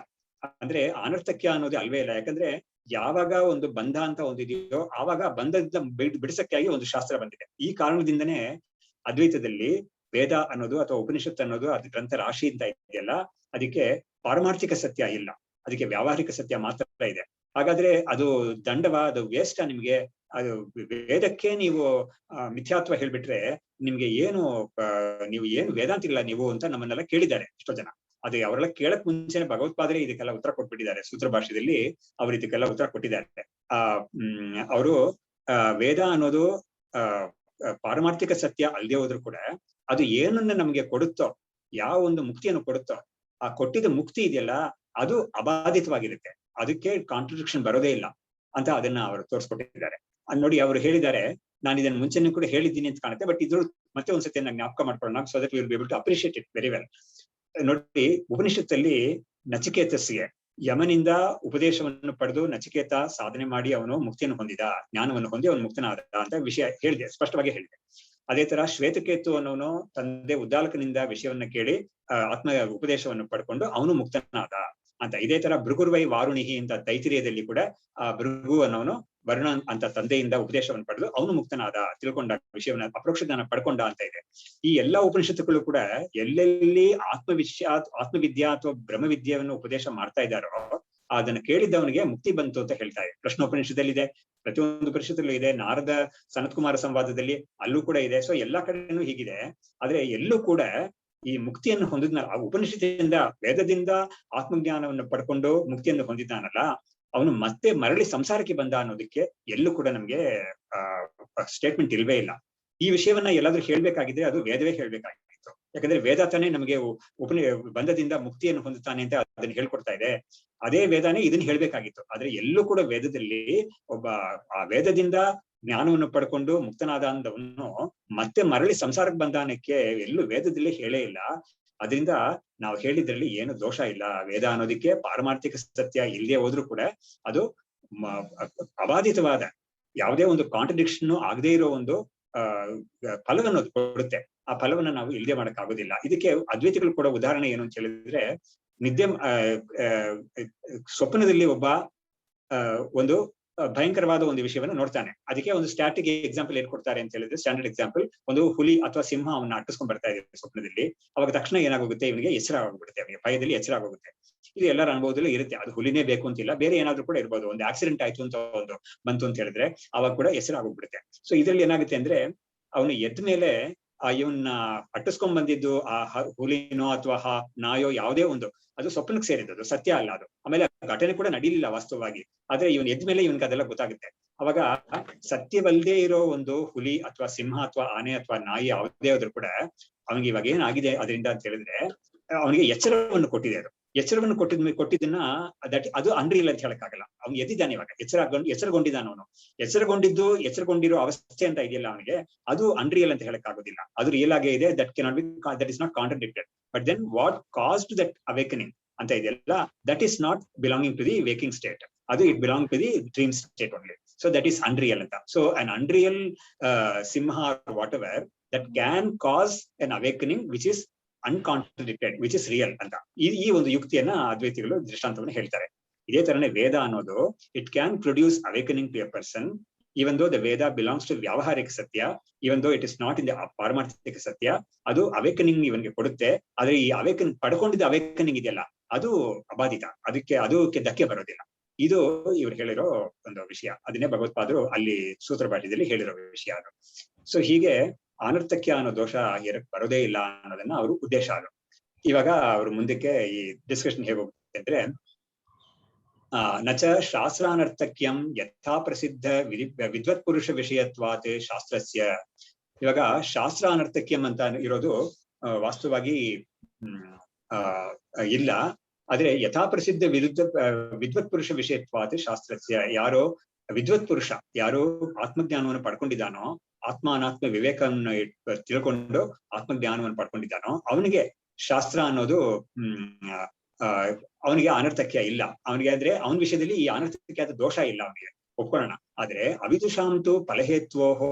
ಅಂದ್ರೆ ಅನರ್ಥಕ್ಯ ಅನ್ನೋದು ಅಲ್ವೇ ಇಲ್ಲ. ಯಾಕಂದ್ರೆ ಯಾವಾಗ ಒಂದು ಬಂಧ ಅಂತ ಒಂದಿದೆಯೋ ಆವಾಗ ಬಂಧದಿಂದ ಬಿಡಿಸಕ್ಕಾಗಿ ಒಂದು ಶಾಸ್ತ್ರ ಬಂದಿದೆ. ಈ ಕಾರಣದಿಂದನೇ ಅದ್ವೈತದಲ್ಲಿ ವೇದ ಅನ್ನೋದು ಅಥವಾ ಉಪನಿಷತ್ ಅನ್ನೋದು ಅದು ಗ್ರಂಥ ರಾಶಿ ಅಂತ ಇದೆಯಲ್ಲ, ಅದಕ್ಕೆ ಪಾರಮಾರ್ಥಿಕ ಸತ್ಯ ಇಲ್ಲ, ಅದಕ್ಕೆ ವ್ಯಾವಹಾರಿಕ ಸತ್ಯ ಮಾತ್ರ ಇದೆ. ಹಾಗಾದ್ರೆ ಅದು ದಂಡವ, ಅದು ವೇಸ್ಟ್ ನಿಮ್ಗೆ? ಅದು ವೇದಕ್ಕೆ ನೀವು ಮಿಥ್ಯಾತ್ವ ಹೇಳ್ಬಿಟ್ರೆ ನಿಮ್ಗೆ ನೀವು ಏನು ವೇದಾಂತಿಲ್ಲ ನೀವು ಅಂತ ನಮ್ಮನ್ನೆಲ್ಲ ಕೇಳಿದ್ದಾರೆ ಎಷ್ಟೋ ಜನ. ಅದು ಅವರೆಲ್ಲ ಕೇಳಕ್ ಮುಂಚೆನೆ ಭಗವತ್ಪಾದರೆ ಇದಕ್ಕೆಲ್ಲ ಉತ್ತರ ಕೊಟ್ಬಿಟ್ಟಿದ್ದಾರೆ. ಸೂತ್ರ ಭಾಷೆಯಲ್ಲಿ ಅವರು ಇದಕ್ಕೆಲ್ಲ ಉತ್ತರ ಕೊಟ್ಟಿದ್ದಾರೆ. ಅವರು ವೇದ ಅನ್ನೋದು ಪಾರಮಾರ್ಥಿಕ ಸತ್ಯ ಅಲ್ಲದೆ ಹೋದ್ರು ಕೂಡ ಅದು ಏನನ್ನ ನಮ್ಗೆ ಕೊಡುತ್ತೋ, ಯಾವ ಒಂದು ಮುಕ್ತಿಯನ್ನು ಕೊಡುತ್ತೋ, ಆ ಕೊಟ್ಟಿದ್ದ ಮುಕ್ತಿ ಇದೆಯಲ್ಲ ಅದು ಅಬಾಧಿತವಾಗಿರುತ್ತೆ, ಅದಕ್ಕೆ ಕಾಂಟ್ರಡಿಕ್ಷನ್ ಬರೋದೇ ಇಲ್ಲ ಅಂತ ಅದನ್ನ ಅವರು ತೋರಿಸ್ಕೊಟ್ಟಿದ್ದಾರೆ. ನೋಡಿ, ಅವರು ಹೇಳಿದ್ದಾರೆ, ನಾನು ಇದನ್ನ ಮುಂಚೆನೂ ಕೂಡ ಹೇಳಿದ್ದೀನಿ ಅಂತ ಕಾಣುತ್ತೆ, ಬಟ್ ಇದ್ರ ಮತ್ತೆ ಒಂದ್ಸತಿ ನಾನು ಜ್ಞಾಪಕ ಮಾಡ್ಕೊಳ್ಳೋಣ, so that will be able to appreciate it very well. ನೋಡಿ, ಉಪನಿಷತ್ತಲ್ಲಿ ನಚಿಕೇತಸ್ಸಿಗೆ ಯಮನಿಂದ ಉಪದೇಶವನ್ನು ಪಡೆದು ನಚಿಕೇತ ಸಾಧನೆ ಮಾಡಿ ಅವನು ಮುಕ್ತಿಯನ್ನು ಹೊಂದಿದ, ಜ್ಞಾನವನ್ನು ಹೊಂದಿ ಅವನು ಮುಕ್ತನಾದ ಅಂತ ವಿಷಯ ಹೇಳಿದೆ, ಸ್ಪಷ್ಟವಾಗಿ ಹೇಳಿದೆ. ಅದೇ ತರ ಶ್ವೇತಕೇತು ಅನ್ನೋನು ತಂದೆ ಉದ್ದಾಲಕನಿಂದ ವಿಷಯವನ್ನ ಕೇಳಿ ಆತ್ಮ ಉಪದೇಶವನ್ನು ಪಡ್ಕೊಂಡು ಅವನು ಮುಕ್ತನಾದ ಅಂತ. ಇದೇ ತರ ಭೃಗುರ್ವೈ ವಾರುಣಿಹಿ ಅಂತ ತೈತಿರಿಯದಲ್ಲಿ ಕೂಡ ಆ ಭೃಗು ಅನ್ನೋನು ವರುಣ ಅಂತ ತಂದೆಯಿಂದ ಉಪದೇಶವನ್ನು ಪಡೆದು ಅವನು ಮುಕ್ತನಾದ, ತಿಳ್ಕೊಂಡ ವಿಷಯವನ್ನ ಅಪರೋಕ್ಷ ಜ್ಞಾನ ಪಡ್ಕೊಂಡ ಅಂತ ಇದೆ. ಈ ಎಲ್ಲಾ ಉಪನಿಷತ್ತುಗಳು ಕೂಡ ಎಲ್ಲೆಲ್ಲಿ ಆತ್ಮವಿದ್ಯಾ ಅಥವಾ ಬ್ರಹ್ಮವಿದ್ಯೆಯನ್ನು ಉಪದೇಶ ಮಾಡ್ತಾ ಇದ್ದಾರೋ ಅದನ್ನ ಕೇಳಿದ್ದವನಿಗೆ ಮುಕ್ತಿ ಬಂತು ಅಂತ ಹೇಳ್ತಾ ಇದೆ. ಪ್ರಶ್ನೋಪನಿಷತ್ತಲ್ಲಿದೆ, ಪ್ರತಿಯೊಂದು ಉಪನಿಷತ್ತಲ್ಲೂ ಇದೆ, ನಾರದ ಸನತ್ ಕುಮಾರ ಸಂವಾದದಲ್ಲಿ ಅಲ್ಲೂ ಕೂಡ ಇದೆ. ಸೊ ಎಲ್ಲಾ ಕಡೆನೂ ಹೀಗಿದೆ. ಆದ್ರೆ ಎಲ್ಲೂ ಕೂಡ ಈ ಮುಕ್ತಿಯನ್ನು ಹೊಂದಿದ್ನ ಉಪನಿಷತ್ತಿನಿಂದ ವೇದದಿಂದ ಆತ್ಮಜ್ಞಾನವನ್ನು ಪಡ್ಕೊಂಡು ಮುಕ್ತಿಯನ್ನು ಹೊಂದಿದ್ದಾನಲ್ಲ, ಅವನು ಮತ್ತೆ ಮರಳಿ ಸಂಸಾರಕ್ಕೆ ಬಂದ ಅನ್ನೋದಕ್ಕೆ ಎಲ್ಲೂ ಕೂಡ ನಮ್ಗೆ ಸ್ಟೇಟ್ಮೆಂಟ್ ಇಲ್ವೇ ಇಲ್ಲ. ಈ ವಿಷಯವನ್ನ ಎಲ್ಲಾದ್ರೂ ಹೇಳ್ಬೇಕಾಗಿದ್ರೆ ಅದು ವೇದವೇ ಹೇಳ್ಬೇಕಾಗಿತ್ತು. ಯಾಕಂದ್ರೆ ವೇದ ತಾನೇ ನಮಗೆ ಬಂಧದಿಂದ ಮುಕ್ತಿಯನ್ನು ಹೊಂದುತ್ತಾನೆ ಅಂತ ಅದನ್ನ ಹೇಳ್ಕೊಡ್ತಾ ಇದೆ. ಅದೇ ವೇದಾನೇ ಇದನ್ನ ಹೇಳ್ಬೇಕಾಗಿತ್ತು. ಆದ್ರೆ ಎಲ್ಲೂ ಕೂಡ ವೇದದಲ್ಲಿ ಆ ವೇದದಿಂದ ಜ್ಞಾನವನ್ನು ಪಡ್ಕೊಂಡು ಮುಕ್ತನಾದ ಅಂದವನು ಮತ್ತೆ ಮರಳಿ ಸಂಸಾರಕ್ಕೆ ಬಂದಾನಕ್ಕೆ ಎಲ್ಲೂ ವೇದದಲ್ಲಿ ಹೇಳೇ ಇಲ್ಲ. ಅದರಿಂದ ನಾವು ಹೇಳಿದ್ರಲ್ಲಿ ಏನು ದೋಷ ಇಲ್ಲ. ವೇದ ಅನ್ನೋದಕ್ಕೆ ಪಾರಮಾರ್ಥಿಕ ಸತ್ಯ ಇಲ್ಲದೆ ಹೋದ್ರೂ ಕೂಡ ಅದು ಅಬಾಧಿತವಾದ ಯಾವುದೇ ಒಂದು ಕಾಂಟ್ರಡಿಕ್ಷನ್ ಆಗದೆ ಇರೋ ಒಂದು ಫಲವನ್ನು ಕೊಡುತ್ತೆ. ಆ ಫಲವನ್ನ ನಾವು ಇಲ್ಲದೆ ಮಾಡಕ್ ಆಗೋದಿಲ್ಲ. ಇದಕ್ಕೆ ಅದ್ವೈತಿಗಳು ಕೂಡ ಉದಾಹರಣೆ ಏನು ಅಂತ ಹೇಳಿದ್ರೆ, ನಿದ್ದೆ ಸ್ವಪ್ನದಲ್ಲಿ ಒಬ್ಬ ಒಂದು ಭಯಂಕರವಾದ ಒಂದು ವಿಷಯವನ್ನ ನೋಡ್ತಾನೆ. ಅದಕ್ಕೆ ಒಂದು ಸ್ಟ್ಯಾಟಿಕ್ ಎಕ್ಸಾಂಪಲ್ ಏನ್ ಕೊಡ್ತಾರೆ ಅಂತ ಹೇಳಿದ್ರೆ, ಸ್ಟ್ಯಾಂಡರ್ಡ್ ಎಕ್ಸಾಂಪಲ್, ಒಂದು ಹುಲಿ ಅಥವಾ ಸಿಂಹ ಅವನ್ನ ಅಟ್ಟಿಸ್ಕೊಂಡ್ ಬರ್ತಾ ಇದೆ ಸ್ವಪ್ನದಲ್ಲಿ. ಅವಾಗ ತಕ್ಷಣ ಏನಾಗೋಗುತ್ತೆ, ಇವನಿಗೆ ಎಚ್ಚರ ಆಗೋಗ್ಬಿಡುತ್ತೆ, ಅವನಿಗೆ ಭಯದಲ್ಲಿ ಎಚ್ಚರ ಆಗೋಗುತ್ತೆ. ಇದು ಎಲ್ಲರ ಅನುಭವದಲ್ಲೂ ಇರುತ್ತೆ. ಅದು ಹುಲಿನೇ ಬೇಕು ಅಂತಿಲ್ಲ, ಬೇರೆ ಏನಾದ್ರೂ ಕೂಡ ಇರ್ಬೋದು. ಒಂದು ಆಕ್ಸಿಡೆಂಟ್ ಆಯ್ತು ಅಂತ ಒಂದು ಬಂತು ಅಂತ ಹೇಳಿದ್ರೆ ಅವಾಗ ಕೂಡ ಎಚ್ಚರ ಆಗೋಗ್ಬಿಡುತ್ತೆ. ಸೊ ಇದ್ರಲ್ಲಿ ಏನಾಗುತ್ತೆ ಅಂದ್ರೆ, ಅವನು ಎದ್ದ ಮೇಲೆ ಇವನ್ನ ಅಟ್ಟಿಸ್ಕೊಂಡ್ ಬಂದಿದ್ದು ಆ ಹುಲಿನೋ ಅಥವಾ ನಾಯೋ ಯಾವುದೇ ಒಂದು, ಅದು ಸ್ವಪ್ನಕ್ಕೆ ಸೇರಿದ್ದು, ಸತ್ಯ ಅಲ್ಲ ಅದು. ಆಮೇಲೆ ಘಟನೆ ಕೂಡ ನಡೀಲಿಲ್ಲ ವಾಸ್ತವವಾಗಿ. ಆದ್ರೆ ಇವನ್ ಎದ್ದ ಮೇಲೆ ಇವನ್ಗೆ ಅದೆಲ್ಲ ಗೊತ್ತಾಗುತ್ತೆ. ಅವಾಗ ಸತ್ಯವಲ್ಲದೆ ಇರೋ ಒಂದು ಹುಲಿ ಅಥವಾ ಸಿಂಹ ಅಥವಾ ಆನೆ ಅಥವಾ ನಾಯಿ ಯಾವುದೇ ಆದ್ರೂ ಕೂಡ ಅವನಿಗೆ ಇವಾಗ ಏನಾಗಿದೆ ಅದರಿಂದ ಅಂತ ಹೇಳಿದ್ರೆ ಅವನಿಗೆ ಎಚ್ಚರವನ್ನು ಕೊಟ್ಟಿದೆ. ಅದು ಎಚ್ಚರವನ್ನು ಕೊಟ್ಟಿದ್ದನ್ನ ಅದು ಅನ್ರಿಯಲ್ ಅಂತ ಹೇಳಕ್ಕಾಗಲ್ಲ. ಅವ್ನು ಎದ್ದಿದ್ದಾನೆ, ಇವಾಗ ಎಚ್ಚರಗೊಂಡಿದ್ದಾನ. ಅವನು ಎಚ್ಚರಗೊಂಡಿರೋ ಅವಸ್ಥೆ ಅಂತ ಇದೆಯಲ್ಲ ಅವನಿಗೆ, ಅದು ಅನ್ರಿಯಲ್ ಅಂತ ಹೇಳಕ್ಕಾಗೋದಿಲ್ಲ. ಅದು ರಿಯಲ್ ಆಗೇ ಇದೆ. That is not contradicted. But then what caused that awakening ಅಂತ ಇದೆಯಲ್ಲ, that is not belonging to the waking state. ಅದು it belong to the dream state only. So that is unreal ಅಂತ. So an unreal ಸಿಂಹ whatever that can cause an awakening which is uncontradicted, which is real ಅಂತ ಈ ಒಂದು ಯುಕ್ತಿಯನ್ನ ಅದ್ವೈತಿಗಳು ದೃಷ್ಟಾಂತವನ್ನು ಹೇಳ್ತಾರೆ. ಇದೇ ತರನೇ ವೇದ ಅನ್ನೋದು it can produce awakening to a person, even though the Veda belongs to ವ್ಯಾವಹಾರಿಕ ಸತ್ಯ, even though it is not in the ಪಾರಮಾರ್ಥಿಕ ಸತ್ಯ. ಅದು ಅವೇಕನಿಂಗ್ ಇವನ್ಗೆ ಕೊಡುತ್ತೆ. ಆದ್ರೆ ಈ ಪಡ್ಕೊಂಡಿದ್ದ ಅವೇಕನಿಂಗ್ ಇದೆಯಲ್ಲ ಅದು ಅಬಾಧಿತ, ಅದಕ್ಕೆ ಧಕ್ಕೆ ಬರೋದಿಲ್ಲ. ಇದು ಇವ್ರು ಹೇಳಿರೋ ಒಂದು ವಿಷಯ. ಅದನ್ನೇ ಭಗವತ್ಪಾದರು ಅಲ್ಲಿ ಸೂತ್ರ ಭಾಷ್ಯದಲ್ಲಿ ಹೇಳಿರೋ ವಿಷಯ ಅದು. ಸೊ ಹೀಗೆ ಅನರ್ಥಕ್ಯ ಅನ್ನೋ ದೋಷ ಎರಕ್ ಬರೋದೇ ಇಲ್ಲ ಅನ್ನೋದನ್ನ ಅವರು ಉದ್ದೇಶ ಅದು. ಇವಾಗ ಅವ್ರು ಮುಂದಕ್ಕೆ ಈ ಡಿಸ್ಕಷನ್ ಹೇಗೆ ಹೋಗುತ್ತೆ ಅಂದ್ರೆ, ನಚ ಶಾಸ್ತ್ರಾನರ್ಥಕ್ಯಂ ಯಥಾ ಪ್ರಸಿದ್ಧ ವಿದ್ವತ್ ಪುರುಷ ವಿಷಯತ್ವಾತ್ ಶಾಸ್ತ್ರಸ್ಯ. ಇವಾಗ ಶಾಸ್ತ್ರ ಅನರ್ಥಕ್ಯಂ ಅಂತ ಇರೋದು ವಾಸ್ತವವಾಗಿ ಇಲ್ಲ. ಆದ್ರೆ ಯಥಾ ಪ್ರಸಿದ್ಧ ವಿದ್ವತ್ ಪುರುಷ ವಿಷಯತ್ವಾತ್ ಶಾಸ್ತ್ರಸ್ಯ. ಯಾರೋ ವಿದ್ವತ್ ಪುರುಷ, ಯಾರು ಆತ್ಮಜ್ಞಾನವನ್ನು ಪಡ್ಕೊಂಡಿದ್ದಾನೋ, ಆತ್ಮ ಅನಾತ್ಮ ವಿವೇಕವನ್ನು ತಿಳ್ಕೊಂಡು ಆತ್ಮಜ್ಞಾನವನ್ನು ಪಡ್ಕೊಂಡಿದ್ದಾನೋ ಅವನಿಗೆ ಶಾಸ್ತ್ರ ಅನ್ನೋದು ಅವನಿಗೆ ಅನರ್ಥಕ್ಯ ಇಲ್ಲ. ಅವನಿಗೆ ಅಂದ್ರೆ ಅವನ ವಿಷಯದಲ್ಲಿ ಈ ಅನರ್ಥಕ್ಯಾದ ದೋಷ ಇಲ್ಲ ಅವನಿಗೆ, ಒಪ್ಕೊಳ್ಳೋಣ. ಆದ್ರೆ ಅವಿದುಷಾಂತು ಫಲಹೇತ್ವೋಹೋ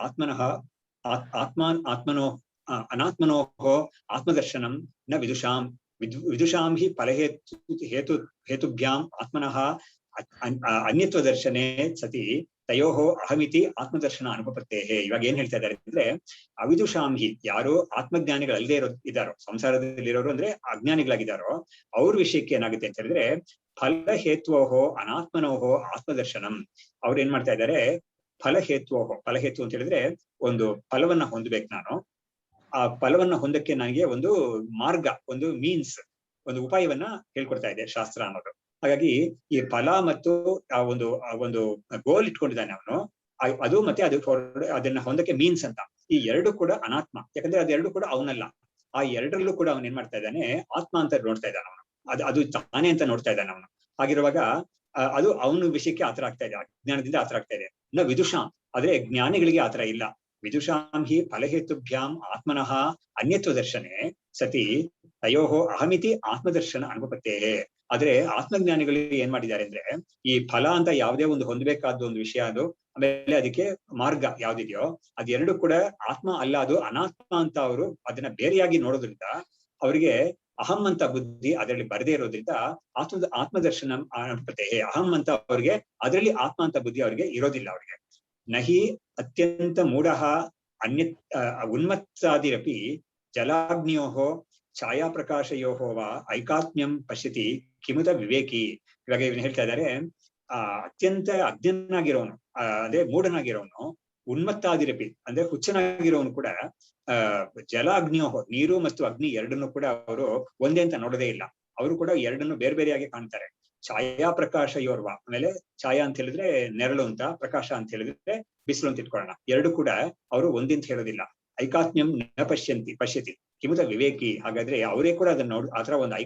ಆತ್ಮನಃ ಆತ್ಮನೋ ಅನಾತ್ಮನೋಹೋ ಆತ್ಮದರ್ಶನಂ ನ ವಿದುಷಾಂ ವಿದುಷಾಂ ಹಿ ಹೇತುಭ್ಯಾಂ ಆತ್ಮನಃ ಅನ್ಯತ್ವ ದರ್ಶನೆ ಸತಿ ತಯೋಹೋ ಅಹಮಿತಿ ಆತ್ಮದರ್ಶನ ಅನುಪಪತ್ತೇಹೇ. ಇವಾಗ ಏನ್ ಹೇಳ್ತಾ ಇದ್ದಾರೆ ಅಂದ್ರೆ, ಅವಿದುಷಾಂಹಿ, ಯಾರು ಆತ್ಮಜ್ಞಾನಿಗಳಲ್ಲದೆ ಇದ್ದಾರೋ, ಸಂಸಾರದಲ್ಲಿರೋರು ಅಂದ್ರೆ ಅಜ್ಞಾನಿಗಳಾಗಿದ್ದಾರೋ ಅವ್ರ ವಿಷಯಕ್ಕೆ ಏನಾಗುತ್ತೆ ಅಂತ ಹೇಳಿದ್ರೆ, ಫಲಹೇತ್ವೋಹೋ ಅನಾತ್ಮನೋಹೋ ಆತ್ಮದರ್ಶನಂ. ಅವ್ರು ಏನ್ ಮಾಡ್ತಾ ಇದ್ದಾರೆ, ಫಲಹೇತ್ವೋಹೋ, ಫಲಹೇತು ಅಂತ ಹೇಳಿದ್ರೆ ಒಂದು ಫಲವನ್ನ ಹೊಂದ್ಬೇಕು ನಾನು, ಆ ಫಲವನ್ನ ಹೊಂದಕ್ಕೆ ನನಗೆ ಒಂದು ಮಾರ್ಗ, ಒಂದು ಮೀನ್ಸ್, ಒಂದು ಉಪಾಯವನ್ನ ಹೇಳ್ಕೊಡ್ತಾ ಇದೆ ಶಾಸ್ತ್ರ ಅನ್ನೋದು. ಹಾಗಾಗಿ ಈ ಫಲ ಮತ್ತು ಆ ಒಂದು ಗೋಲ್ ಇಟ್ಕೊಂಡಿದ್ದಾನೆ ಅವನು, ಅದು ಮತ್ತೆ ಅದನ್ನ ಹೊಂದಕ್ಕೆ ಮೀನ್ಸ್ ಅಂತ. ಈ ಎರಡು ಕೂಡ ಅನಾತ್ಮ, ಯಾಕಂದ್ರೆ ಅದೆರಡು ಕೂಡ ಅವನಲ್ಲ. ಆ ಎರಡರಲ್ಲೂ ಕೂಡ ಅವನ್ ಏನ್ ಮಾಡ್ತಾ ಇದ್ದಾನೆ, ಆತ್ಮ ಅಂತ ನೋಡ್ತಾ ಇದ್ದಾನೆ ಅವನು, ಅದು ತಾನೇ ಅಂತ ನೋಡ್ತಾ ಇದ್ದಾನೆ ಅವನು. ಹಾಗಿರುವಾಗ ಅದು ಅವನ ವಿಷಯಕ್ಕೆ ಆತರ ಆಗ್ತಾ ಇದೆ, ಅಜ್ಞಾನದಿಂದ ಆತರ ಆಗ್ತಾ ಇದೆ. ಇನ್ನ ವಿದುಷಾಂ, ಆದ್ರೆ ಜ್ಞಾನಿಗಳಿಗೆ ಆತರ ಇಲ್ಲ. ವಿದುಷಾಂ ಹಿ ಫಲಹೇತುಭ್ಯಾಂ ಆತ್ಮನಃ ಅನ್ಯತ್ವ ದರ್ಶನೆ ಸತಿ ತಯೋಹೋ ಅಹಮಿತಿ ಆತ್ಮದರ್ಶನ ಅನುಪತ್ತೇಹೇ. ಆದ್ರೆ ಆತ್ಮಜ್ಞಾನಿಗಳು ಏನ್ ಮಾಡಿದ್ದಾರೆ ಅಂದ್ರೆ, ಈ ಫಲ ಅಂತ ಯಾವುದೇ ಒಂದು ಹೊಂದಬೇಕಾದ ಒಂದು ವಿಷಯ ಅದು, ಆಮೇಲೆ ಅದಕ್ಕೆ ಮಾರ್ಗ ಯಾವ್ದಿದೆಯೋ ಅದೆರಡು ಕೂಡ ಆತ್ಮ ಅಲ್ಲ, ಅದು ಅನಾತ್ಮ ಅಂತ ಅವರು ಅದನ್ನ ಬೇರೆಯಾಗಿ ನೋಡೋದ್ರಿಂದ ಅವರಿಗೆ ಅಹಂ ಅಂತ ಬುದ್ಧಿ ಅದರಲ್ಲಿ ಬರದೇ ಇರೋದ್ರಿಂದ ಆತ್ಮದರ್ಶನ ಅನುಪತ್ತೇಹೇ. ಅಹಂ ಅಂತ ಅವ್ರಿಗೆ, ಅದರಲ್ಲಿ ಆತ್ಮ ಅಂತ ಬುದ್ಧಿ ಅವ್ರಿಗೆ ಇರೋದಿಲ್ಲ. ಅವ್ರಿಗೆ ನಹಿ ಅತ್ಯಂತ ಮೂಢ ಉನ್ಮತ್ತಾದಿರಪಿ ಜಲಾಗ್ನಿಯೋಹೋ ಛಾಯಾ ಪ್ರಕಾಶಯೋಹೋ ವಾ ಐಕಾತ್ಮ್ಯಂ ಪಶ್ಯತಿ ಕಿಮುತ ವಿವೇಕಿ. ಇವಾಗ ಇವನು ಹೇಳ್ತಾ ಇದ್ದಾರೆ, ಅತ್ಯಂತ ಅಜ್ಞನಾಗಿರೋನು, ಅದೇ ಮೂಢನಾಗಿರೋನು, ಉನ್ಮತ್ತಾದಿರಪಿ ಅಂದ್ರೆ ಹುಚ್ಚನಾಗಿರೋನು ಕೂಡ ಜಲಾಗ್ನಿಯೋಹೋ, ನೀರು ಮತ್ತು ಅಗ್ನಿ ಎರಡನ್ನು ಕೂಡ ಅವರು ಒಂದೇ ಅಂತ ನೋಡೋದೇ ಇಲ್ಲ. ಅವರು ಕೂಡ ಎರಡನ್ನು ಬೇರೆ ಬೇರೆಯಾಗಿ ಕಾಣ್ತಾರೆ. ಛಾಯಾ ಪ್ರಕಾಶ ಯೋರ್ವ, ಆಮೇಲೆ ಛಾಯಾ ಅಂತ ಹೇಳಿದ್ರೆ ನೆರಳು ಅಂತ, ಪ್ರಕಾಶ ಅಂತ ಹೇಳಿದ್ರೆ ಬಿಸಿಲು ಅಂತ ಇಟ್ಕೊಳ್ಳೋಣ. ಎರಡು ಕೂಡ ಅವರು ಒಂದಿಂತ ಹೇಳೋದಿಲ್ಲ. ಐಕಾತ್ಮ್ಯಂ ನ ಪಶ್ಯತಿ ಕಿಮುತ ವಿವೇಕಿ. ಹಾಗಾದ್ರೆ ಅವರೇ ಕೂಡ ಅದನ್ನ ಆತರ ಒಂದು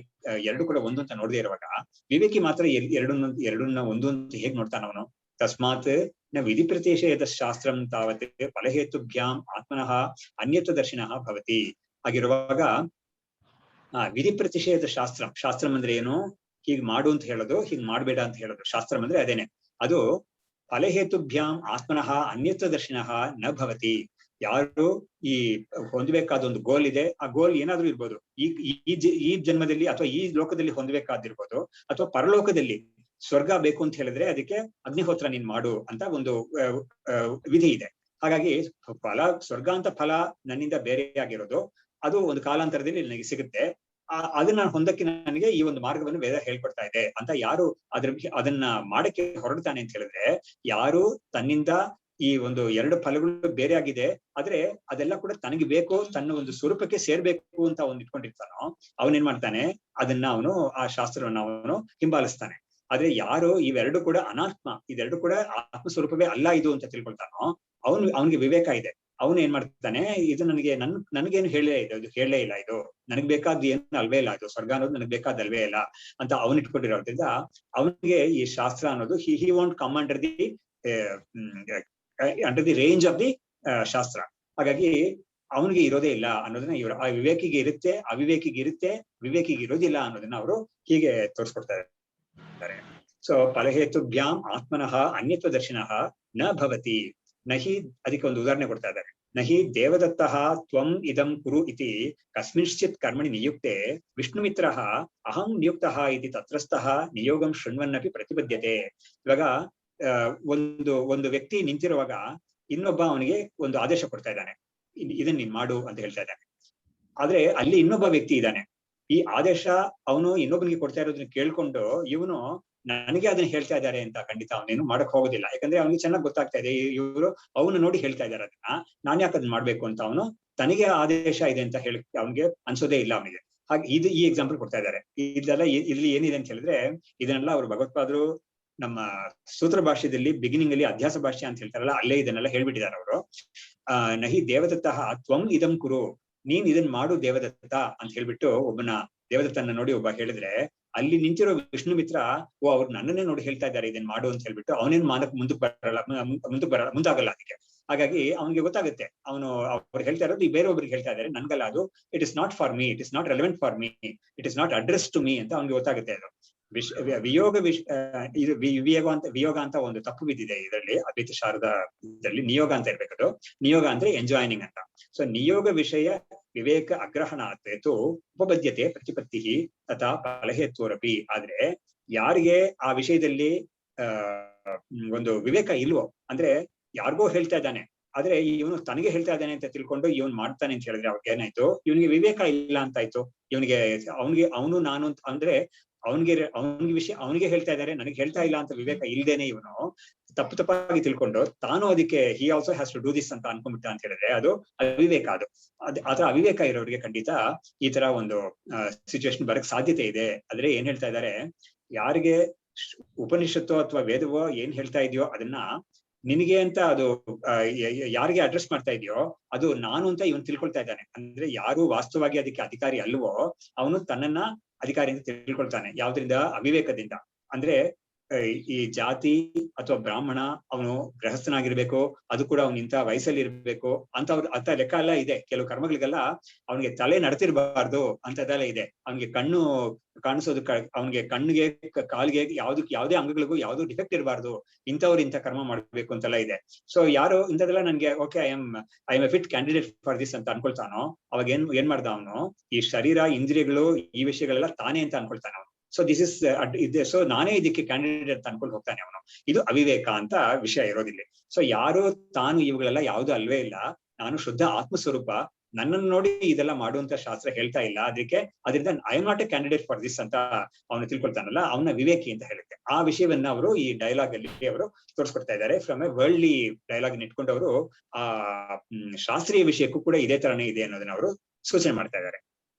ಎರಡು ಕೂಡ ಒಂದು ಅಂತ ನೋಡದೇ ಇರುವಾಗ ವಿವೇಕಿ ಮಾತ್ರ ಎರಡನ್ನ ಒಂದು ಅಂತ ಹೇಗ್ ನೋಡ್ತಾನ ಅವನು? ತಸ್ಮಾತ್ ನ ವಿಧಿ ಪ್ರತಿಷೇಧ ಶಾಸ್ತ್ರಂ ತಾವತ್ ಫಲಹೇತುಭ್ಯಾಂ ಆತ್ಮನಃ ಅನ್ಯತ್ವ ದರ್ಶನ ಭವತಿ. ಹಾಗಿರುವಾಗ ವಿಧಿ ಪ್ರತಿಷೇಧ ಶಾಸ್ತ್ರಂ ಅಂದ್ರೆ ಏನು? ಹೀಗ್ ಮಾಡು ಅಂತ ಹೇಳೋದು, ಹೀಗ್ ಮಾಡ್ಬೇಡ ಅಂತ ಹೇಳೋದು. ಶಾಸ್ತ್ರಂ ಅಂದ್ರೆ ಅದೇನೆ. ಅದು ಫಲಹೇತುಭ್ಯಾಂ ಆತ್ಮನಃ ಅನ್ಯತ್ವ ದರ್ಶನ ನ ಭವತಿ. ಯಾರು ಈ ಹೊಂದಬೇಕಾದ ಒಂದು ಗೋಲ್ ಇದೆ, ಆ ಗೋಲ್ ಏನಾದ್ರೂ ಇರ್ಬೋದು, ಈ ಜನ್ಮದಲ್ಲಿ ಅಥವಾ ಈ ಲೋಕದಲ್ಲಿ ಹೊಂದಬೇಕಾದಿರ್ಬೋದು, ಅಥವಾ ಪರಲೋಕದಲ್ಲಿ ಸ್ವರ್ಗ ಬೇಕು ಅಂತ ಹೇಳಿದ್ರೆ ಅದಕ್ಕೆ ಅಗ್ನಿಹೋತ್ರ ನೀನ್ ಮಾಡು ಅಂತ ಒಂದು ವಿಧಿ ಇದೆ. ಹಾಗಾಗಿ ಸ್ವರ್ಗ ಅಂತ ಫಲ ನನ್ನಿಂದ ಬೇರೆಯಾಗಿರೋದು, ಅದು ಒಂದು ಕಾಲಾಂತರದಲ್ಲಿ ನನಗೆ ಸಿಗುತ್ತೆ. ಅದನ್ನ ಹೊಂದಕ್ಕೆ ನನಗೆ ಈ ಒಂದು ಮಾರ್ಗವನ್ನು ವೇದ ಹೇಳ್ಕೊಡ್ತಾ ಇದೆ ಅಂತ ಯಾರು ಅದನ್ನ ಮಾಡಕ್ಕೆ ಹೊರಡ್ತಾನೆ ಅಂತ ಹೇಳಿದ್ರೆ, ಯಾರು ತನ್ನಿಂದ ಈ ಒಂದು ಎರಡು ಫಲಗಳು ಬೇರೆ ಆಗಿದೆ, ಆದ್ರೆ ಅದೆಲ್ಲ ಕೂಡ ತನಗೆ ಬೇಕು, ತನ್ನ ಒಂದು ಸ್ವರೂಪಕ್ಕೆ ಸೇರ್ಬೇಕು ಅಂತ ಅವನು ಇಟ್ಕೊಂಡಿರ್ತಾನೋ, ಅವನೇನ್ ಮಾಡ್ತಾನೆ, ಅದನ್ನ ಅವನು ಆ ಶಾಸ್ತ್ರವನ್ನು ಅವನು ಹಿಂಬಾಲಿಸ್ತಾನೆ. ಆದ್ರೆ ಯಾರು ಇವೆರಡು ಕೂಡ ಅನಾತ್ಮ, ಇದೆರಡು ಕೂಡ ಆತ್ಮ ಸ್ವರೂಪವೇ ಅಲ್ಲ ಇದು ಅಂತ ತಿಳ್ಕೊಳ್ತಾನೋ, ಅವನಿಗೆ ವಿವೇಕ ಇದೆ. ಅವನು ಏನ್ ಮಾಡ್ತಾನೆ, ಇದು ನನಗೇನು ಹೇಳೇ ಇಲ್ಲ, ಇದು ನನಗ್ ಬೇಕಾದ್ ಏನು ಅಲ್ವೇ ಇಲ್ಲ, ಇದು ಸ್ವರ್ಗ ಅನ್ನೋದು ನನಗ್ ಬೇಕಾದ ಅಲ್ವೇ ಇಲ್ಲ ಅಂತ ಅವನು ಇಟ್ಕೊಂಡಿರೋದ್ರಿಂದ ಅವನಿಗೆ ಈ ಶಾಸ್ತ್ರ ಅನ್ನೋದು ಹಿ want come under the range of the ಶಾಸ್ತ್ರ. ಹಾಗಾಗಿ ಅವನಿಗೆ ಇರೋದೇ ಇಲ್ಲ ಅನ್ನೋದನ್ನ ಇವರು, ಆ ವಿವೇಕಿಗೆ ಇರುತ್ತೆ, ಅವಿವೇಕಿಗೆ ಇರುತ್ತೆ, ವಿವೇಕಿಗೆ ಇರೋದಿಲ್ಲ ಅನ್ನೋದನ್ನ ಅವರು ಹೀಗೆ ತೋರಿಸ್ಕೊಡ್ತಾ ಇದ್ದಾರೆ. ಸೊ ಫಲಹೇತುಭ್ಯಾಂ ಆತ್ಮನಃ ಅನ್ಯತ್ವ ದರ್ಶನ ನ ಭವತಿ. ನಹಿ, ಅದಕ್ಕೆ ಒಂದು ಉದಾಹರಣೆ ಕೊಡ್ತಾ ಇದ್ದಾರೆ. ನಹಿ ದೇವದತ್ತಃ ತ್ವಂ ಇದಂ ಕುರು ಇತಿ ಕಸ್ಮಿಂಶ್ಚಿತ್ ಕರ್ಮಣಿ ನಿಯುಕ್ತೆ ವಿಷ್ಣುಮಿತ್ರಃ ಅಹಂ ನಿಯುಕ್ತಃ ಇತಿ ತತ್ರಸ್ಥಃ ನಿಯೋಗಂ ಶೃಣ್ವನ್ನಪಿ ಪ್ರತಿಬದ್ಧತೆ. ಇವಾಗ ಒಂದು ವ್ಯಕ್ತಿ ನಿಂತಿರುವಾಗ ಇನ್ನೊಬ್ಬ ಅವನಿಗೆ ಒಂದು ಆದೇಶ ಕೊಡ್ತಾ ಇದ್ದಾನೆ, ಇದನ್ನ ನೀನ್ ಮಾಡು ಅಂತ ಹೇಳ್ತಾ ಇದ್ದಾನೆ. ಆದ್ರೆ ಅಲ್ಲಿ ಇನ್ನೊಬ್ಬ ವ್ಯಕ್ತಿ ಇದ್ದಾನೆ. ಈ ಆದೇಶ ಅವನು ಇನ್ನೊಬ್ಬನಿಗೆ ಕೊಡ್ತಾ ಇರೋದನ್ನ ಕೇಳ್ಕೊಂಡು ಇವನು ನನಗೆ ಅದನ್ನ ಹೇಳ್ತಾ ಇದ್ದಾರೆ ಅಂತ ಖಂಡಿತ ಅವನೇನು ಮಾಡಕ್ ಹೋಗೋದಿಲ್ಲ. ಯಾಕಂದ್ರೆ ಅವನಿಗೆ ಚೆನ್ನಾಗಿ ಗೊತ್ತಾಗ್ತಾ ಇದೆ ಇವರು ಅವನು ನೋಡಿ ಹೇಳ್ತಾ ಇದ್ದಾರೆ ಅದನ್ನ, ನಾನ್ ಯಾಕೆ ಅದನ್ನ ಮಾಡ್ಬೇಕು ಅಂತ ಅವನು ತನಗೆ ಆದೇಶ ಇದೆ ಅಂತ ಹೇಳಿ ಅವನಿಗೆ ಅನ್ಸೋದೇ ಇಲ್ಲ ಅವನಿಗೆ. ಹಾಗೆ ಈ ಎಕ್ಸಾಂಪಲ್ ಕೊಡ್ತಾ ಇದ್ದಾರೆ. ಇದೆಲ್ಲ ಇಲ್ಲಿ ಏನಿದೆ ಅಂತ ಹೇಳಿದ್ರೆ ಇದನ್ನೆಲ್ಲ ಅವರು ಭಗವತ್ಪಾದರು ನಮ್ಮ ಸೂತ್ರ ಭಾಷ್ಯದಲ್ಲಿ ಬಿಗಿನಿಂಗ್ ಅಲ್ಲಿ ಅಧ್ಯಾಸ ಭಾಷ್ಯ ಅಂತ ಹೇಳ್ತಾರಲ್ಲ, ಅಲ್ಲೇ ಇದನ್ನೆಲ್ಲ ಹೇಳ್ಬಿಟ್ಟಿದ್ದಾರೆ ಅವರು. ನಹಿ ದೇವದತ್ತ ತ್ವಂ ಇದಂ ಕುರು, ನೀನ್ ಇದನ್ ಮಾಡು ದೇವದತ್ತ ಅಂತ ಹೇಳ್ಬಿಟ್ಟು ಒಬ್ಬನ ದೇವದತ್ತನ್ನ ನೋಡಿ ಒಬ್ಬ ಹೇಳಿದ್ರೆ, ಅಲ್ಲಿ ನಿಂತಿರೋ ವಿಷ್ಣು ಮಿತ್ರ ಅವ್ರು ನನ್ನನ್ನೇ ನೋಡಿ ಹೇಳ್ತಾ ಇದ್ದಾರೆ ಇದನ್ ಮಾಡು ಅಂತ ಹೇಳ್ಬಿಟ್ಟು ಅವನೇನ್ ಮುಂದಕ್ಕೆ ಬರಲ್ಲ ಮುಂದಾಗಲ್ಲ ಅದಕ್ಕೆ. ಹಾಗಾಗಿ ಅವನಿಗೆ ಗೊತ್ತಾಗುತ್ತೆ, ಅವ್ರು ಹೇಳ್ತಾ ಇರೋದು ಬೇರೆ ಒಬ್ರಿಗೆ ಹೇಳ್ತಾ ಇದ್ದಾರೆ, ನನ್ಗಲ್ಲ ಅದು, it is not for me, it is not relevant for me, it is not address to me ಅಂತ ಅವ್ನಿಗೆ ಗೊತ್ತಾಗುತ್ತೆ. ಅದು ಇದು ವಿಯೋಗ ಅಂತ ಒಂದು ತಪ್ಪು ಬಿದ್ದಿದೆ ಇದರಲ್ಲಿ, ಅದ್ವೈತ ಶಾರದದಲ್ಲಿ ನಿಯೋಗ ಅಂತ ಇರ್ಬೇಕದು. ನಿಯೋಗ ಅಂದ್ರೆ ಎಂಜಾಯ್ನಿಂಗ್ ಅಂತ. ಸೊ ನಿಯೋಗ ವಿಷಯ ವಿವೇಕ ಅಗ್ರಹಣಾತ್ ಉಪಬದ್ಯತೆ ಪ್ರತಿಪತ್ತಿ ತಥಾ ಫಲಹೇತ್ವರಪಿ. ಆದ್ರೆ ಯಾರಿಗೆ ಆ ವಿಷಯದಲ್ಲಿ ಒಂದು ವಿವೇಕ ಇಲ್ವೋ, ಅಂದ್ರೆ ಯಾರಿಗೋ ಹೇಳ್ತಾ ಇದ್ದಾನೆ ಆದ್ರೆ ಇವನು ತನಗೆ ಹೇಳ್ತಾ ಇದ್ದಾನೆ ಅಂತ ತಿಳ್ಕೊಂಡು ಇವನ್ ಮಾಡ್ತಾನೆ ಅಂತ ಹೇಳಿದ್ರೆ ಅವ್ರಿಗೆ ಏನಾಯ್ತು, ಇವನಿಗೆ ವಿವೇಕ ಇಲ್ಲ ಅಂತ ಆಯ್ತು. ಅವನು ನಾನು ಅಂದ್ರೆ ಅವನಿಗೆ ವಿಷಯ ಅವನಿಗೆ ಹೇಳ್ತಾ ಇದ್ದಾರೆ, ನನಗೆ ಹೇಳ್ತಾ ಇಲ್ಲ ಅಂತ ವಿವೇಕ ಇಲ್ದೇನೆ ಇವನು ತಪ್ಪಾಗಿ ತಿಳ್ಕೊಂಡು ತಾನು ಅದಕ್ಕೆ he also has to do this ಅಂತ ಅನ್ಕೊಂಡ್ಬಿಟ್ಟ ಅಂತ ಹೇಳಿದ್ರೆ ಅದು ಅವಿವೇಕ. ಅದು ಅವಿವೇಕ ಇರೋರಿಗೆ ಖಂಡಿತ ಈ ತರ ಒಂದು ಸಿಚುವೇಶನ್ ಬರಕ್ ಸಾಧ್ಯತೆ ಇದೆ. ಆದ್ರೆ ಏನ್ ಹೇಳ್ತಾ ಇದ್ದಾರೆ, ಯಾರಿಗೆ ಉಪನಿಷತ್ತೋ ಅಥವಾ ವೇದವೋ ಏನ್ ಹೇಳ್ತಾ ಇದೆಯೋ ಅದನ್ನ ನಿನಗೆ ಅಂತ ಅದು ಯಾರಿಗೆ ಅಡ್ರೆಸ್ ಮಾಡ್ತಾ ಇದೆಯೋ ಅದು ನಾನು ಅಂತ ಇವನು ತಿಳ್ಕೊಳ್ತಾ ಇದ್ದಾನೆ. ಅಂದ್ರೆ ಯಾರು ವಾಸ್ತವವಾಗಿ ಅದಕ್ಕೆ ಅಧಿಕಾರಿ ಅಲ್ವೋ ಅವನು ತನ್ನನ್ನ ಅಧಿಕಾರಿ ಅಂತ ತಿಳ್ಕೊಳ್ತಾನೆ. ಯಾವ್ದ್ರಿಂದ? ಅವಿವೇಕದಿಂದ. ಅಂದ್ರೆ ಈ ಜಾತಿ ಅಥವಾ ಬ್ರಾಹ್ಮಣ ಅವನು ಗೃಹಸ್ಥನಾಗಿರ್ಬೇಕು, ಅದು ಕೂಡ ಅವ್ನು ಇಂಥ ವಯಸ್ಸಲ್ಲಿ ಇರ್ಬೇಕು ಅಂತ ಲೆಕ್ಕ ಎಲ್ಲ ಇದೆ. ಕೆಲವು ಕರ್ಮಗಳಿಗೆಲ್ಲ ಅವನಿಗೆ ತಲೆ ನಡ್ತಿರ್ಬಾರ್ದು ಅಂತದೆಲ್ಲ ಇದೆ. ಅವನಿಗೆ ಕಣ್ಣು ಕಾಣಿಸೋದು, ಅವನಿಗೆ ಕಣ್ಣಿಗೆ ಕಾಲಿಗೆ ಯಾವುದೇ ಅಂಗಗಳಿಗೂ ಯಾವ್ದು ಡಿಫೆಕ್ಟ್ ಇರಬಾರ್ದು, ಇಂಥವ್ರು ಇಂಥ ಕರ್ಮ ಮಾಡ್ಬೇಕು ಅಂತೆಲ್ಲ ಇದೆ. ಸೊ ಯಾರು ಇಂಥದೆಲ್ಲ ನನ್ಗೆ okay I M A fit candidate for this ಅಂತ ಅನ್ಕೊಳ್ತಾನೋ, ಅವಾಗ ಏನ್ ಮಾಡ್ದ ಅವನು, ಈ ಶರೀರ ಇಂದ್ರಿಯಗಳು ಈ ವಿಷಯಗಳೆಲ್ಲ ತಾನೇ ಅಂತ ಅನ್ಕೊಳ್ತಾನ ಅವನು. ಸೊ ದಿಸ್ ಇಸ್ ಸೊ ನಾನೇ ಇದಕ್ಕೆ ಕ್ಯಾಂಡಿಡೇಟ್ ಅಂತ ಅನ್ಕೊಂಡು ಹೋಗ್ತಾನೆ ಅವನು. ಇದು ಅವಿವೇಕ ಅಂತ ವಿಷಯ ಇರೋದಿಲ್ಲ. ಸೊ ಯಾರು ತಾನು ಇವುಗಳೆಲ್ಲ ಯಾವ್ದು ಅಲ್ವೇ ಇಲ್ಲ, ನಾನು ಶುದ್ಧ ಆತ್ಮಸ್ವರೂಪ, ನನ್ನನ್ನು ನೋಡಿ ಇದೆಲ್ಲ ಮಾಡುವಂತ ಶಾಸ್ತ್ರ ಹೇಳ್ತಾ ಇಲ್ಲ, ಅದರಿಂದ I am not A candidate for this ಅಂತ ಅವನು ತಿಳ್ಕೊಳ್ತಾನಲ್ಲ, ಅವನ ವಿವೇಕಿ ಅಂತ ಹೇಳುತ್ತೆ. ಆ ವಿಷಯವನ್ನ ಅವರು ಈ ಡೈಲಾಗ್ ಅಲ್ಲಿ ಅವರು ತೋರಿಸ್ಕೊಡ್ತಾ ಇದ್ದಾರೆ. ಫ್ರಮ್ ಎ ವರ್ಲ್ಡ್ಲಿ ಡೈಲಾಗ್ ಇಟ್ಕೊಂಡು ಅವರು ಆ ಶಾಸ್ತ್ರೀಯ ವಿಷಯಕ್ಕೂ ಕೂಡ ಇದೇ ತರನೇ ಇದೆ ಅನ್ನೋದನ್ನ ಅವರು ಸೂಚನೆ ಮಾಡ್ತಾ ಇದ್ದಾರೆ.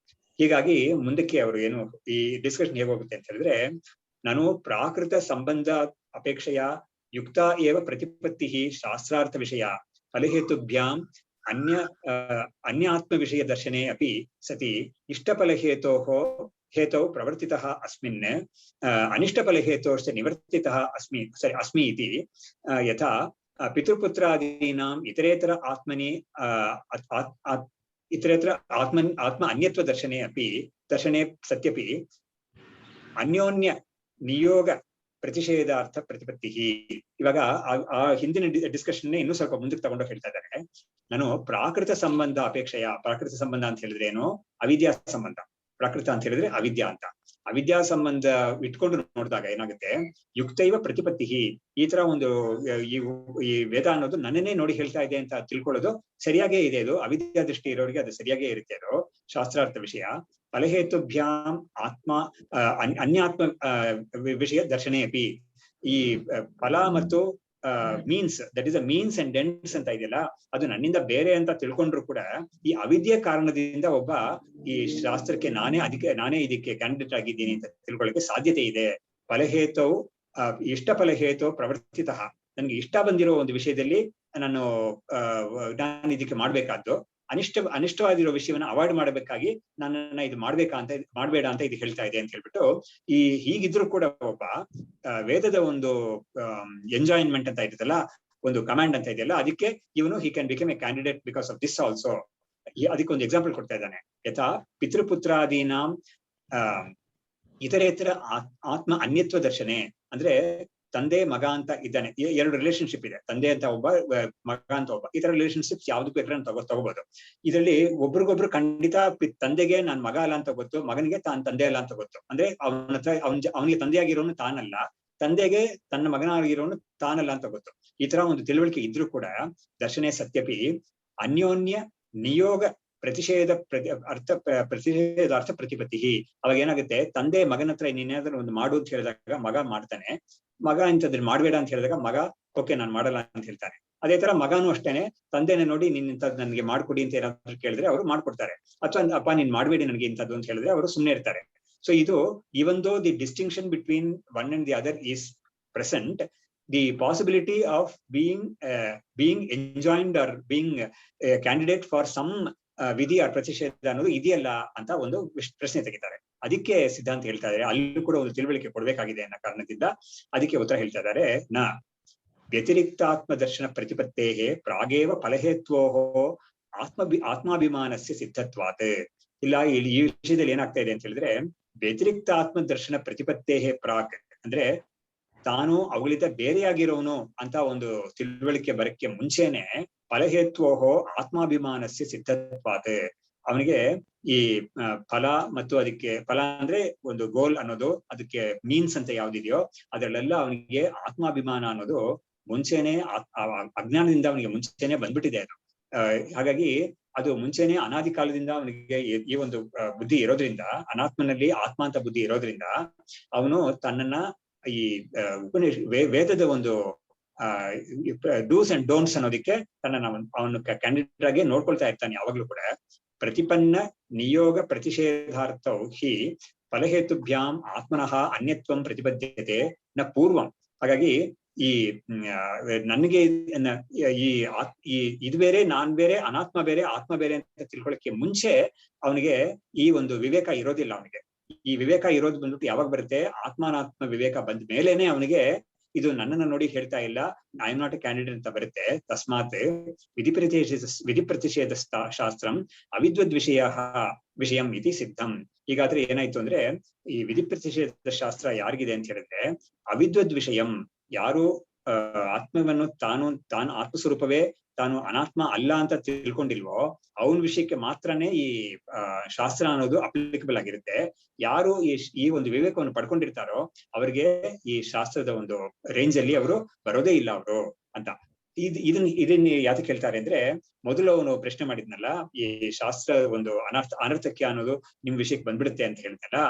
ಹೀಗಾಗಿ ಮುಂದಕ್ಕೆ ಅವರು ಏನು ಈ ಡಿಸ್ಕಷನ್ ಹೇಗೆ ಹೋಗುತ್ತೆ ಅಂತ ಹೇಳಿದ್ರೆ, ನಾನು ಪ್ರಾಕೃತ ಸಂಬಂಧ ಅಪೇಕ್ಷೆಯ ಯುಕ್ತ ಏವ ಪ್ರತಿಪತ್ತಿ ಶಾಸ್ತ್ರಾರ್ಥ ವಿಷಯ ಫಲಹೇತುಭ್ಯಾಂ ಅನ್ಯಾತ್ಮ ವಿಷಯ ದರ್ಶನೆ ಅಪಿ ಸತಿ ಇಷ್ಟಫಲಹೇತೋ ಪ್ರವರ್ತಿತಃ ಅಸ್ಮಿನ್ ಅನಿಷ್ಟಫಲಹೇತೋಶ್ಚ ನಿವರ್ತಿತಃ ಅಸ್ಮಿ ಇತಿ ಯಥಾ ಪಿತೃಪುತ್ರಾದೀನಾಂ ಇತರೇತರ ಆತ್ಮ ಅನ್ಯತ್ವ ದರ್ಶನೆ ಸತ್ಯಪಿ ಅನ್ಯೋನ್ಯ ನಿಯೋಗ ಪ್ರತಿಷೇಧಾರ್ಥ ಪ್ರತಿಪತ್ತಿ. ಇವಾಗ ಆ ಹಿಂದಿನ ಡಿಸ್ಕಷನ್ ಇನ್ನೂ ಸ್ವಲ್ಪ ಮುಂದಕ್ಕೆ ತಗೊಂಡು ಹೇಳ್ತಾ ಇದ್ದಾರೆ. ನಾನು ಪ್ರಾಕೃತ ಸಂಬಂಧ ಅಪೇಕ್ಷೆಯ, ಪ್ರಾಕೃತ ಸಂಬಂಧ ಅಂತ ಹೇಳಿದ್ರೆ ಏನು, ಅವಿದ್ಯಾ ಸಂಬಂಧ. ಪ್ರಾಕೃತ ಅಂತ ಹೇಳಿದ್ರೆ ಅವಿದ್ಯಾ ಅಂತ. ಅವಿದ್ಯಾ ಸಂಬಂಧ ಇಟ್ಕೊಂಡು ನೋಡಿದಾಗ ಏನಾಗುತ್ತೆ, ಯುಕ್ತೈವ ಪ್ರತಿಪತ್ತಿ, ಈ ತರ ಒಂದು ಈ ವೇದ ಅನ್ನೋದು ನನ್ನನ್ನೇ ನೋಡಿ ಹೇಳ್ತಾ ಇದೆ ಅಂತ ತಿಳ್ಕೊಳ್ಳೋದು ಸರಿಯಾಗೇ ಇದೆ. ಅದು ಅವಿದ್ಯಾ ದೃಷ್ಟಿ ಇರೋರಿಗೆ ಅದು ಸರಿಯಾಗೇ ಇರುತ್ತೆ. ಅದು ಶಾಸ್ತ್ರಾರ್ಥ ವಿಷಯ. ಫಲಹೇತುಭ್ಯಾಂ ಅನ್ಯಾತ್ಮ ವಿಷಯ ದರ್ಶನೆ ಅಪಿ, ಈ ಫಲ ಮತ್ತು means, that is a means and ends ಅಂತ ಇದೆಯಲ್ಲ, ಅದು ನನ್ನಿಂದ ಬೇರೆ ಅಂತ ತಿಳ್ಕೊಂಡ್ರು ಕೂಡ ಈ ಅವಿದ್ಯೆ ಕಾರಣದಿಂದ ಒಬ್ಬ ಈ ಶಾಸ್ತ್ರಕ್ಕೆ ನಾನೇ ಇದಕ್ಕೆ ಕ್ಯಾಂಡಿಡೇಟ್ ಆಗಿದ್ದೀನಿ ಅಂತ ತಿಳ್ಕೊಳ್ಳಿಕ್ಕೆ ಸಾಧ್ಯತೆ ಇದೆ. ಫಲಹೇತವು ಇಷ್ಟ ಫಲಹೇತೋ ಪ್ರವರ್ತಿತಃ, ನನ್ಗೆ ಇಷ್ಟ ಬಂದಿರೋ ಒಂದು ವಿಷಯದಲ್ಲಿ ನಾನು ಇದಕ್ಕೆ ಮಾಡ್ಬೇಕಾದ್ದು, ಅನಿಷ್ಟವಾಗಿರೋ ವಿಷಯವನ್ನ ಅವಾಯ್ಡ್ ಮಾಡಬೇಕಾಗಿ ನನ್ನನ್ನ ಇದು ಮಾಡ್ಬೇಡ ಅಂತ ಇದು ಹೇಳ್ತಾ ಇದೆ ಅಂತ ಹೇಳ್ಬಿಟ್ಟು, ಹೀಗಿದ್ರು ಕೂಡ ಒಬ್ಬ ವೇದದ ಒಂದು ಎಂಜಾಯ್ಮೆಂಟ್ ಅಂತ ಇರುತ್ತಲ್ಲ, ಒಂದು ಕಮಾಂಡ್ ಅಂತ ಇದೆಯಲ್ಲ, ಅದಕ್ಕೆ ಇವನು he can become A candidate because of this also. ಅದಕ್ಕೆ ಒಂದು ಎಕ್ಸಾಂಪಲ್ ಕೊಡ್ತಾ ಇದ್ದಾನೆ. ಯಥಾ ಪಿತೃಪುತ್ರಾದೀನಾಂ ಇತರೇತರ ಆತ್ಮ ಅನ್ಯತ್ವ ದರ್ಶನೆ, ಅಂದ್ರೆ ತಂದೆ ಮಗ ಅಂತ ಇದ್ದಾನೆ, ಎರಡು ರಿಲೇಶನ್ಶಿಪ್ ಇದೆ, ತಂದೆ ಅಂತ ಒಬ್ಬ, ಮಗ ಅಂತ ಒಬ್ಬ. ಈ ತರ ರಿಲೇಶನ್ಶಿಪ್ಸ್ ಯಾವ್ದಕ್ಕೂ ಬೇಕಾದ್ರೆ ತಗೋಬಹುದು. ಇದರಲ್ಲಿ ಒಬ್ರಿಗೊಬ್ರು ಖಂಡಿತ ತಂದೆಗೆ ನಾನ್ ಮಗ ಅಲ್ಲ ಅಂತ ಗೊತ್ತು, ಮಗನಿಗೆ ತಾನ್ ತಂದೆ ಅಲ್ಲ ಅಂತ ಗೊತ್ತು. ಅಂದ್ರೆ ಅವನಿಗೆ ತಂದೆಯಾಗಿರೋನು ತಾನಲ್ಲ, ತಂದೆಗೆ ತನ್ನ ಮಗನಾಗಿರೋನು ತಾನಲ್ಲ ಅಂತ ಗೊತ್ತು. ಈ ತರ ಒಂದು ತಿಳುವಳಿಕೆ ಇದ್ರೂ ಕೂಡ ದರ್ಶನೆ ಸತ್ಯಪಿ ಅನ್ಯೋನ್ಯ ನಿಯೋಗ ಪ್ರತಿಷೇಧಾರ್ಥ ಪ್ರತಿಪತ್ತಿ. ಅವಾಗ ಏನಾಗುತ್ತೆ, ತಂದೆ ಮಗನ ಹತ್ರ ನೀನೇನಾದ್ರೂ ಒಂದು ಮಾಡು ಅಂತ ಹೇಳಿದಾಗ ಮಗ ಮಾಡ್ತಾನೆ, ಮಗ ಇಂಥದ್ರ ಮಾಡ್ಬೇಡ ಅಂತ ಹೇಳಿದಾಗ ಮಗ ಓಕೆ ನಾನು ಮಾಡಲ್ಲ ಅಂತ ಹೇಳ್ತಾನೆ. ಅದೇ ತರ ಮಗನೂ ಅಷ್ಟೇನೆ, ತಂದೆನ ನೋಡಿ ನೀನ್ ಇಂಥದ್ದು ನನಗೆ ಮಾಡ್ಕೊಡಿ ಅಂತ ಏನಾದ್ರು ಕೇಳಿದ್ರೆ ಅವರು ಮಾಡ್ಕೊಡ್ತಾರೆ, ಅಥವಾ ಅಪ್ಪ ನೀನ್ ಮಾಡ್ಬೇಡಿ ನನಗೆ ಇಂಥದ್ದು ಅಂತ ಹೇಳಿದ್ರೆ ಅವರು ಸುಮ್ಮನೆ ಇರ್ತಾರೆ. ಸೊ ಇದು even though the distinction between one and the other is present, the possibility of being enjoined or being a candidate for some ವಿಧಿ or ಪ್ರತಿಷೇಧ ಅನ್ನೋದು ಇದೆಯಲ್ಲ ಅಂತ ಒಂದು ಪ್ರಶ್ನೆ ತೆಗಿತಾರೆ. ಅದಕ್ಕೆ ಸಿದ್ಧಾಂತ ಹೇಳ್ತಾ ಇದ್ದಾರೆ ಅಲ್ಲೂ ಕೂಡ ಒಂದು ತಿಳುವಳಿಕೆ ಕೊಡ್ಬೇಕಾಗಿದೆ ಅನ್ನೋ ಕಾರಣದಿಂದ ಅದಕ್ಕೆ ಉತ್ತರ ಹೇಳ್ತಾ ಇದ್ದಾರೆ. ವ್ಯತಿರಿಕ್ತಾತ್ಮ ದರ್ಶನ ಪ್ರತಿಪತ್ತೇಹೇ ಪ್ರಾಗೇವ ಫಲಹೇತ್ವೋಃ ಆತ್ಮಾಭಿಮಾನಸ್ಯ ಸಿದ್ಧತ್ವಾತ್. ಇಲ್ಲ ಈ ವಿಷಯದಲ್ಲಿ ಏನಾಗ್ತಾ ಇದೆ ಅಂತ ಹೇಳಿದ್ರೆ, ವ್ಯತಿರಿಕ್ತಾತ್ಮ ದರ್ಶನ ಪ್ರತಿಪತ್ತೇಹೇ ಪ್ರಾಕ್ ಅಂದ್ರೆ ತಾನು ಅವುಗಳಿಂದ ಬೇರೆಯಾಗಿರೋನು ಅಂತ ಒಂದು ತಿಳುವಳಿಕೆ ಬರಕ್ಕೆ ಮುಂಚೆನೆ ಫಲಹೇತ್ವೋಹೋ ಆತ್ಮಾಭಿಮಾನಸ್ಯ ಸಿದ್ಧತ್ವಾತ್, ಅವನಿಗೆ ಈ ಫಲ ಮತ್ತು ಅದಕ್ಕೆ ಫಲ ಅಂದ್ರೆ ಒಂದು ಗೋಲ್ ಅನ್ನೋದು, ಅದಕ್ಕೆ ಮೀನ್ಸ್ ಅಂತ ಯಾವ್ದಿದೆಯೋ ಅದರಲ್ಲೆಲ್ಲ ಅವನಿಗೆ ಆತ್ಮಾಭಿಮಾನ ಅನ್ನೋದು ಮುಂಚೆನೆ ಅಜ್ಞಾನದಿಂದ ಅವನಿಗೆ ಮುಂಚೆನೆ ಬಂದ್ಬಿಟ್ಟಿದೆ ಅದು. ಹಾಗಾಗಿ ಅದು ಮುಂಚೆನೆ ಅನಾದಿ ಕಾಲದಿಂದ ಅವನಿಗೆ ಈ ಒಂದು ಬುದ್ಧಿ ಇರೋದ್ರಿಂದ, ಅನಾತ್ಮನಲ್ಲಿ ಆತ್ಮ ಅಂತ ಬುದ್ಧಿ ಇರೋದ್ರಿಂದ ಅವನು ತನ್ನನ್ನ ಈ ವೇದದ ಒಂದು ಡೂಸ್ ಅಂಡ್ ಡೋಂಟ್ಸ್ ಅನ್ನೋದಕ್ಕೆ ತನ್ನನ್ನ ಅವನು ಕ್ಯಾಂಡಿಡೇಟ್ ಆಗಿ ನೋಡ್ಕೊಳ್ತಾ ಇರ್ತಾನೆ ಯಾವಾಗ್ಲೂ ಕೂಡ. ಪ್ರತಿಪನ್ನ ನಿಯೋಗ ಪ್ರತಿಷೇಧಾರ್ಥೌ ಹಿ ಫಲಹೇತುಭ್ಯಾಂ ಆತ್ಮನಃ ಅನ್ಯತ್ವಂ ಪ್ರತಿಪದ್ಯತೆ ನ ಪೂರ್ವಂ. ಹಾಗಾಗಿ ಈ ನನಗೆ ಈ ಇದು ಬೇರೆ, ನಾನ್ ಬೇರೆ, ಅನಾತ್ಮ ಬೇರೆ, ಆತ್ಮ ಬೇರೆ ಅಂತ ತಿಳ್ಕೊಳ್ಳಕ್ಕೆ ಮುಂಚೆ ಅವನಿಗೆ ಈ ಒಂದು ವಿವೇಕ ಇರೋದಿಲ್ಲ. ಅವನಿಗೆ ಈ ವಿವೇಕ ಇರೋದು ಬಂದ್ಬಿಟ್ಟು ಯಾವಾಗ ಬರುತ್ತೆ, ಆತ್ಮಾನಾತ್ಮ ವಿವೇಕ ಬಂದ ಮೇಲೇನೆ ಅವನಿಗೆ ಇದು ನನ್ನನ್ನು ನೋಡಿ ಹೇಳ್ತಾ ಇಲ್ಲ, I am not A candidate ಅಂತ ಬರುತ್ತೆ. ತಸ್ಮಾತ್ ವಿಧಿ ಪ್ರತಿಷೇಧ ಶಾಸ್ತ್ರಂ ಅವಿದ್ವದ್ ವಿಷಯಂ ಇತಿ ಸಿದ್ಧಂ. ಹೀಗಾದ್ರೆ ಏನಾಯ್ತು ಅಂದ್ರೆ, ಈ ವಿಧಿ ಪ್ರತಿಷೇಧ ಶಾಸ್ತ್ರ ಯಾರಿಗಿದೆ ಅಂತ ಹೇಳಿದ್ರೆ, ಅವಿದ್ವದ್ ವಿಷಯಂ, ಯಾರು ಆತ್ಮವನ್ನು ತಾನು ಆತ್ಮಸ್ವರೂಪವೇ, ತಾನು ಅನಾತ್ಮ ಅಲ್ಲ ಅಂತ ತಿಳ್ಕೊಂಡಿಲ್ವೋ ಅವನ ವಿಷಯಕ್ಕೆ ಮಾತ್ರನೇ ಈ ಶಾಸ್ತ್ರ ಅನ್ನೋದು ಅಪ್ಲಿಕಬಲ್ ಆಗಿರುತ್ತೆ. ಯಾರು ಈ ಒಂದು ವಿವೇಕವನ್ನು ಪಡ್ಕೊಂಡಿರ್ತಾರೋ ಅವರಿಗೆ ಈ ಶಾಸ್ತ್ರದ ಒಂದು ರೇಂಜ್ ಅಲ್ಲಿ ಅವರು ಬರೋದೇ ಇಲ್ಲ ಅವರು ಅಂತ. ಇದನ್ನ ಯಾವ್ದಕ್ಕೆ ಹೇಳ್ತಾರೆ ಅಂದ್ರೆ, ಮೊದಲು ಅವನು ಪ್ರಶ್ನೆ ಮಾಡಿದ್ನಲ್ಲ, ಈ ಶಾಸ್ತ್ರ ಒಂದು ಅನರ್ಥಕ್ಕೆ ಅನ್ನೋದು ನಿಮ್ ವಿಷಯಕ್ಕೆ ಬಂದ್ಬಿಡುತ್ತೆ ಅಂತ ಹೇಳ್ತಲ್ಲ,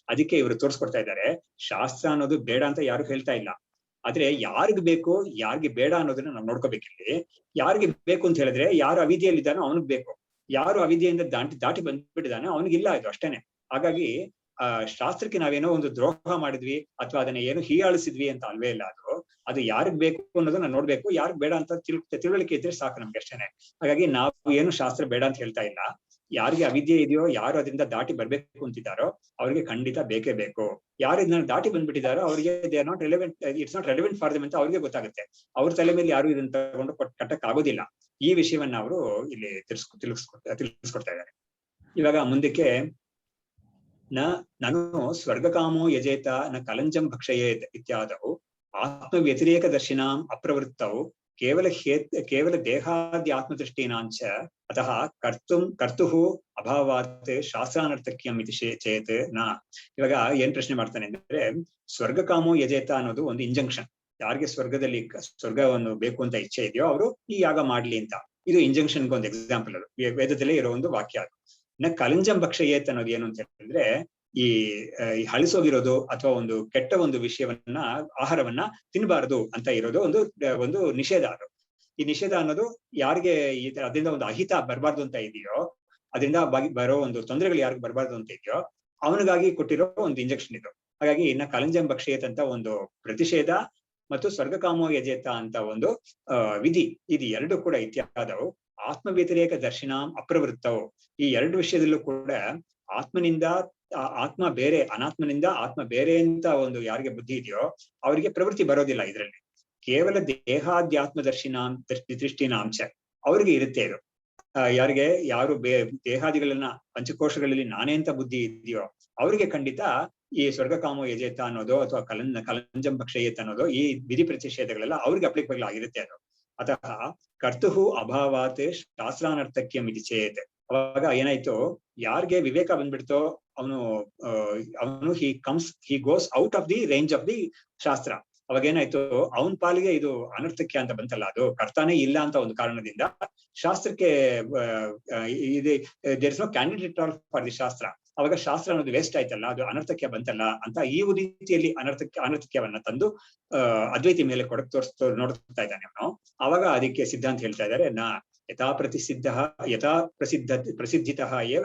ಅದಕ್ಕೆ ಇವರು ತೋರಿಸ್ಕೊಡ್ತಾ ಇದ್ದಾರೆ ಶಾಸ್ತ್ರ ಅನ್ನೋದು ಬೇಡ ಅಂತ ಯಾರು ಹೇಳ್ತಾ ಇಲ್ಲ. ಆದ್ರೆ ಯಾರಿಗ್ ಬೇಕು ಯಾರಿಗೆ ಬೇಡ ಅನ್ನೋದನ್ನ ನಾವು ನೋಡ್ಕೋಬೇಕಿಲ್ಲಿ. ಯಾರಿಗೆ ಬೇಕು ಅಂತ ಹೇಳಿದ್ರೆ, ಯಾರು ಅವಿದ್ಯೆಯಲ್ಲಿದ್ದಾನೋ ಅವನಿಗೆ ಬೇಕು, ಯಾರು ಅವಿದ್ಯೆಯಿಂದ ದಾಟಿ ಬಂದ್ಬಿಟ್ಟಿದ್ದಾನೋ ಅವನಿಗಿಲ್ಲ ಇದು ಅಷ್ಟೇನೆ. ಹಾಗಾಗಿ ಶಾಸ್ತ್ರಕ್ಕೆ ನಾವೇನೋ ಒಂದು ದ್ರೋಹ ಮಾಡಿದ್ವಿ ಅಥವಾ ಅದನ್ನ ಏನು ಹೀಯಾಳಿಸಿದ್ವಿ ಅಂತ ಅಲ್ವೇ ಇಲ್ಲ. ಅದು ಯಾರಿಗ್ ಬೇಕು ಅನ್ನೋದನ್ನ ನೋಡ್ಬೇಕು, ಯಾರಿಗ್ ಬೇಡ ಅಂತ ತಿಳುವಳಿಕೆ ಇದ್ರೆ ಸಾಕು ನಮ್ಗೆ ಅಷ್ಟೇನೆ. ಹಾಗಾಗಿ ನಾವು ಏನು ಶಾಸ್ತ್ರ ಬೇಡ ಅಂತ ಹೇಳ್ತಾ ಇಲ್ಲ. ಯಾರಿಗೆ ಅವಿದ್ಯೆ ಇದೆಯೋ, ಯಾರು ಅದರಿಂದ ದಾಟಿ ಬರ್ಬೇಕು ಅಂತಿದ್ದಾರೋ ಅವ್ರಿಗೆ ಖಂಡಿತ ಬೇಕೇ ಬೇಕು. ಯಾರು ಇದನ್ನ ದಾಟಿ ಬಂದ್ಬಿಟ್ಟಿದಾರೋ ಅವ್ರಿಗೆ they are not relevant, it's not relevant for them ಅಂತ ಅವ್ರಿಗೆ ಗೊತ್ತಾಗುತ್ತೆ. ಅವ್ರ ತಲೆ ಮೇಲೆ ಯಾರು ಇದನ್ನ ತಗೊಂಡು ಕಟ್ಟಕ್ ಆಗೋದಿಲ್ಲ. ಈ ವಿಷಯವನ್ನ ಅವರು ಇಲ್ಲಿ ತಿಳಿಸ್ಕೊಡ್ತಾ ಇದ್ದಾರೆ. ಇವಾಗ ಮುಂದಕ್ಕೆ, ನಾನು ಸ್ವರ್ಗಕಾಮೋ ಯಜೇತ ನ ಕಲಂಜಂ ಭಕ್ಷಯೇತ್ ಇತ್ಯಾದವು ಆತ್ಮ ವ್ಯತಿರೇಕ ದರ್ಶಿನಾಂ ಅಪ್ರವೃತ್ತವು ಕೇವಲ ದೇಹಾದ್ಯ ಆತ್ಮದೃಷ್ಟೀನಾಂಚ ಅತಃ ಕರ್ತುಃ ಅಭಾವಾತ್ ಶಾಸ್ತ್ರಾನರ್ಥಕ್ಯಂ ಇತಿ ಚೇತ್ ನ. ಇವಾಗ ಏನ್ ಪ್ರಶ್ನೆ ಮಾಡ್ತಾನೆ ಅಂದ್ರೆ, ಸ್ವರ್ಗಕಾಮೋ ಯಜೇತ ಅನ್ನೋದು ಒಂದು ಇಂಜಂಕ್ಷನ್. ಯಾರಿಗೆ ಸ್ವರ್ಗವನ್ನು ಬೇಕು ಅಂತ ಇಚ್ಛೆ ಇದೆಯೋ ಅವರು ಈ ಯಾಗ ಮಾಡ್ಲಿ ಅಂತ. ಇದು ಇಂಜಂಕ್ಷನ್ಗೆ ಒಂದು ಎಕ್ಸಾಂಪಲ್. ಅದು ವೇದದಲ್ಲೇ ಇರೋ ಒಂದು ವಾಕ್ಯ. ಅದು ನ ಕಲಂಜಂ ಭಕ್ಷಯೇತ್ ಅನ್ನೋದು ಏನು ಅಂತ ಹೇಳಿದ್ರೆ, ಈ ಹಳಿಸೋಗಿರೋದು ಅಥವಾ ಒಂದು ಕೆಟ್ಟ ಒಂದು ವಿಷಯವನ್ನ, ಆಹಾರವನ್ನ ತಿನ್ಬಾರದು ಅಂತ ಇರೋದು ಒಂದು ನಿಷೇಧ. ಅದು ಈ ನಿಷೇಧ ಅನ್ನೋದು ಯಾರಿಗೆ ಅದರಿಂದ ಒಂದು ಅಹಿತ ಬರಬಾರ್ದು ಅಂತ ಇದೆಯೋ, ಅದರಿಂದ ಬರೋ ಒಂದು ತೊಂದರೆಗಳು ಯಾರಿಗೆ ಬರಬಾರ್ದು ಅಂತ ಇದೆಯೋ ಅವನಿಗಾಗಿ ಕೊಟ್ಟಿರೋ ಒಂದು ಇಂಜೆಕ್ಷನ್ ಇದು. ಹಾಗಾಗಿ ಇನ್ನ ಕಲಂಜಂ ಭಕ್ಷಯೇತ್ ಅಂತ ಒಂದು ಪ್ರತಿಷೇಧ ಮತ್ತು ಸ್ವರ್ಗಕಾಮೋ ಯಜೇತ ಅಂತ ಒಂದು ವಿಧಿ, ಇದು ಎರಡು ಕೂಡ ಇತ್ಯಾದವು ಆತ್ಮ ವ್ಯತಿರೇಕ ದರ್ಶಿನಾಂ ಅಪ್ರವೃತ್ತವು. ಈ ಎರಡು ವಿಷಯದಲ್ಲೂ ಕೂಡ ಆತ್ಮನಿಂದ ಆತ್ಮ ಬೇರೆ, ಅನಾತ್ಮನಿಂದ ಆತ್ಮ ಬೇರೆ ಅಂತ ಒಂದು ಯಾರಿಗೆ ಬುದ್ಧಿ ಇದೆಯೋ ಅವರಿಗೆ ಪ್ರವೃತ್ತಿ ಬರೋದಿಲ್ಲ. ಇದರಲ್ಲಿ ಕೇವಲ ದೇಹಾಧ್ಯಾತ್ಮ ದೃಷ್ಟಿನಾಂಶ ಅವ್ರಿಗೆ ಇರುತ್ತೆ ಇದು. ಯಾರು ದೇಹಾದಿಗಳನ್ನ ಪಂಚಕೋಶಗಳಲ್ಲಿ ನಾನೇ ಅಂತ ಬುದ್ಧಿ ಇದೆಯೋ ಅವರಿಗೆ ಖಂಡಿತ ಈ ಸ್ವರ್ಗಕಾಮೋ ಯಜೇತ ಅನ್ನೋದು ಅಥವಾ ಕಲಂಜಂ ಭಕ್ಷಯೇತ್ ಅನ್ನೋದು, ಈ ವಿಧಿ ಪ್ರತಿಷೇಧಗಳೆಲ್ಲ ಅವ್ರಿಗೆ ಅಪ್ಲಿಕಬಲ್ ಆಗಿರುತ್ತೆ. ಅದು ಅತಃ ಕರ್ತುಃ ಅಭಾವಾತ್ ಶಾಸ್ತ್ರಾನರ್ಥಕ್ಯಂ ಇತಿ ಚೇತ್. ಅವಾಗ ಏನಾಯ್ತು, ಯಾರಿಗೆ ವಿವೇಕ ಬಂದ್ಬಿಡ್ತೋ ಅವನು he goes out of the range of the ಶಾಸ್ತ್ರ. ಅವಾಗ ಏನಾಯ್ತು, ಅವನ್ ಪಾಲಿಗೆ ಇದು ಅನರ್ಥಕ್ಯ ಅಂತ ಬಂತಲ್ಲ, ಅದು ಕರ್ತಾನೇ ಇಲ್ಲ ಅಂತ ಒಂದು ಕಾರಣದಿಂದ ಶಾಸ್ತ್ರಕ್ಕೆ ಇದೆ, there is no candidate for the ಶಾಸ್ತ್ರ. ಅವಾಗ ಶಾಸ್ತ್ರ ಅನ್ನೋದು ವೇಸ್ಟ್ ಆಯ್ತಲ್ಲ, ಅದು ಅನರ್ಥಕ್ಯ ಬಂತಲ್ಲ ಅಂತ ಈ ರೀತಿಯಲ್ಲಿ ಅನರ್ಥಕ್ಯವನ್ನ ತಂದು ಅದ್ವೈತಿ ಮೇಲೆ ನೋಡ್ತಾ ಇದ್ದಾನೆ ಅವನು. ಅವಾಗ ಅದಕ್ಕೆ ಸಿದ್ಧಾಂತ ಹೇಳ್ತಾ ಇದ್ದಾರೆ, ಯಥಾ ಪ್ರಸಿದ್ಧಿತಃ ಏವ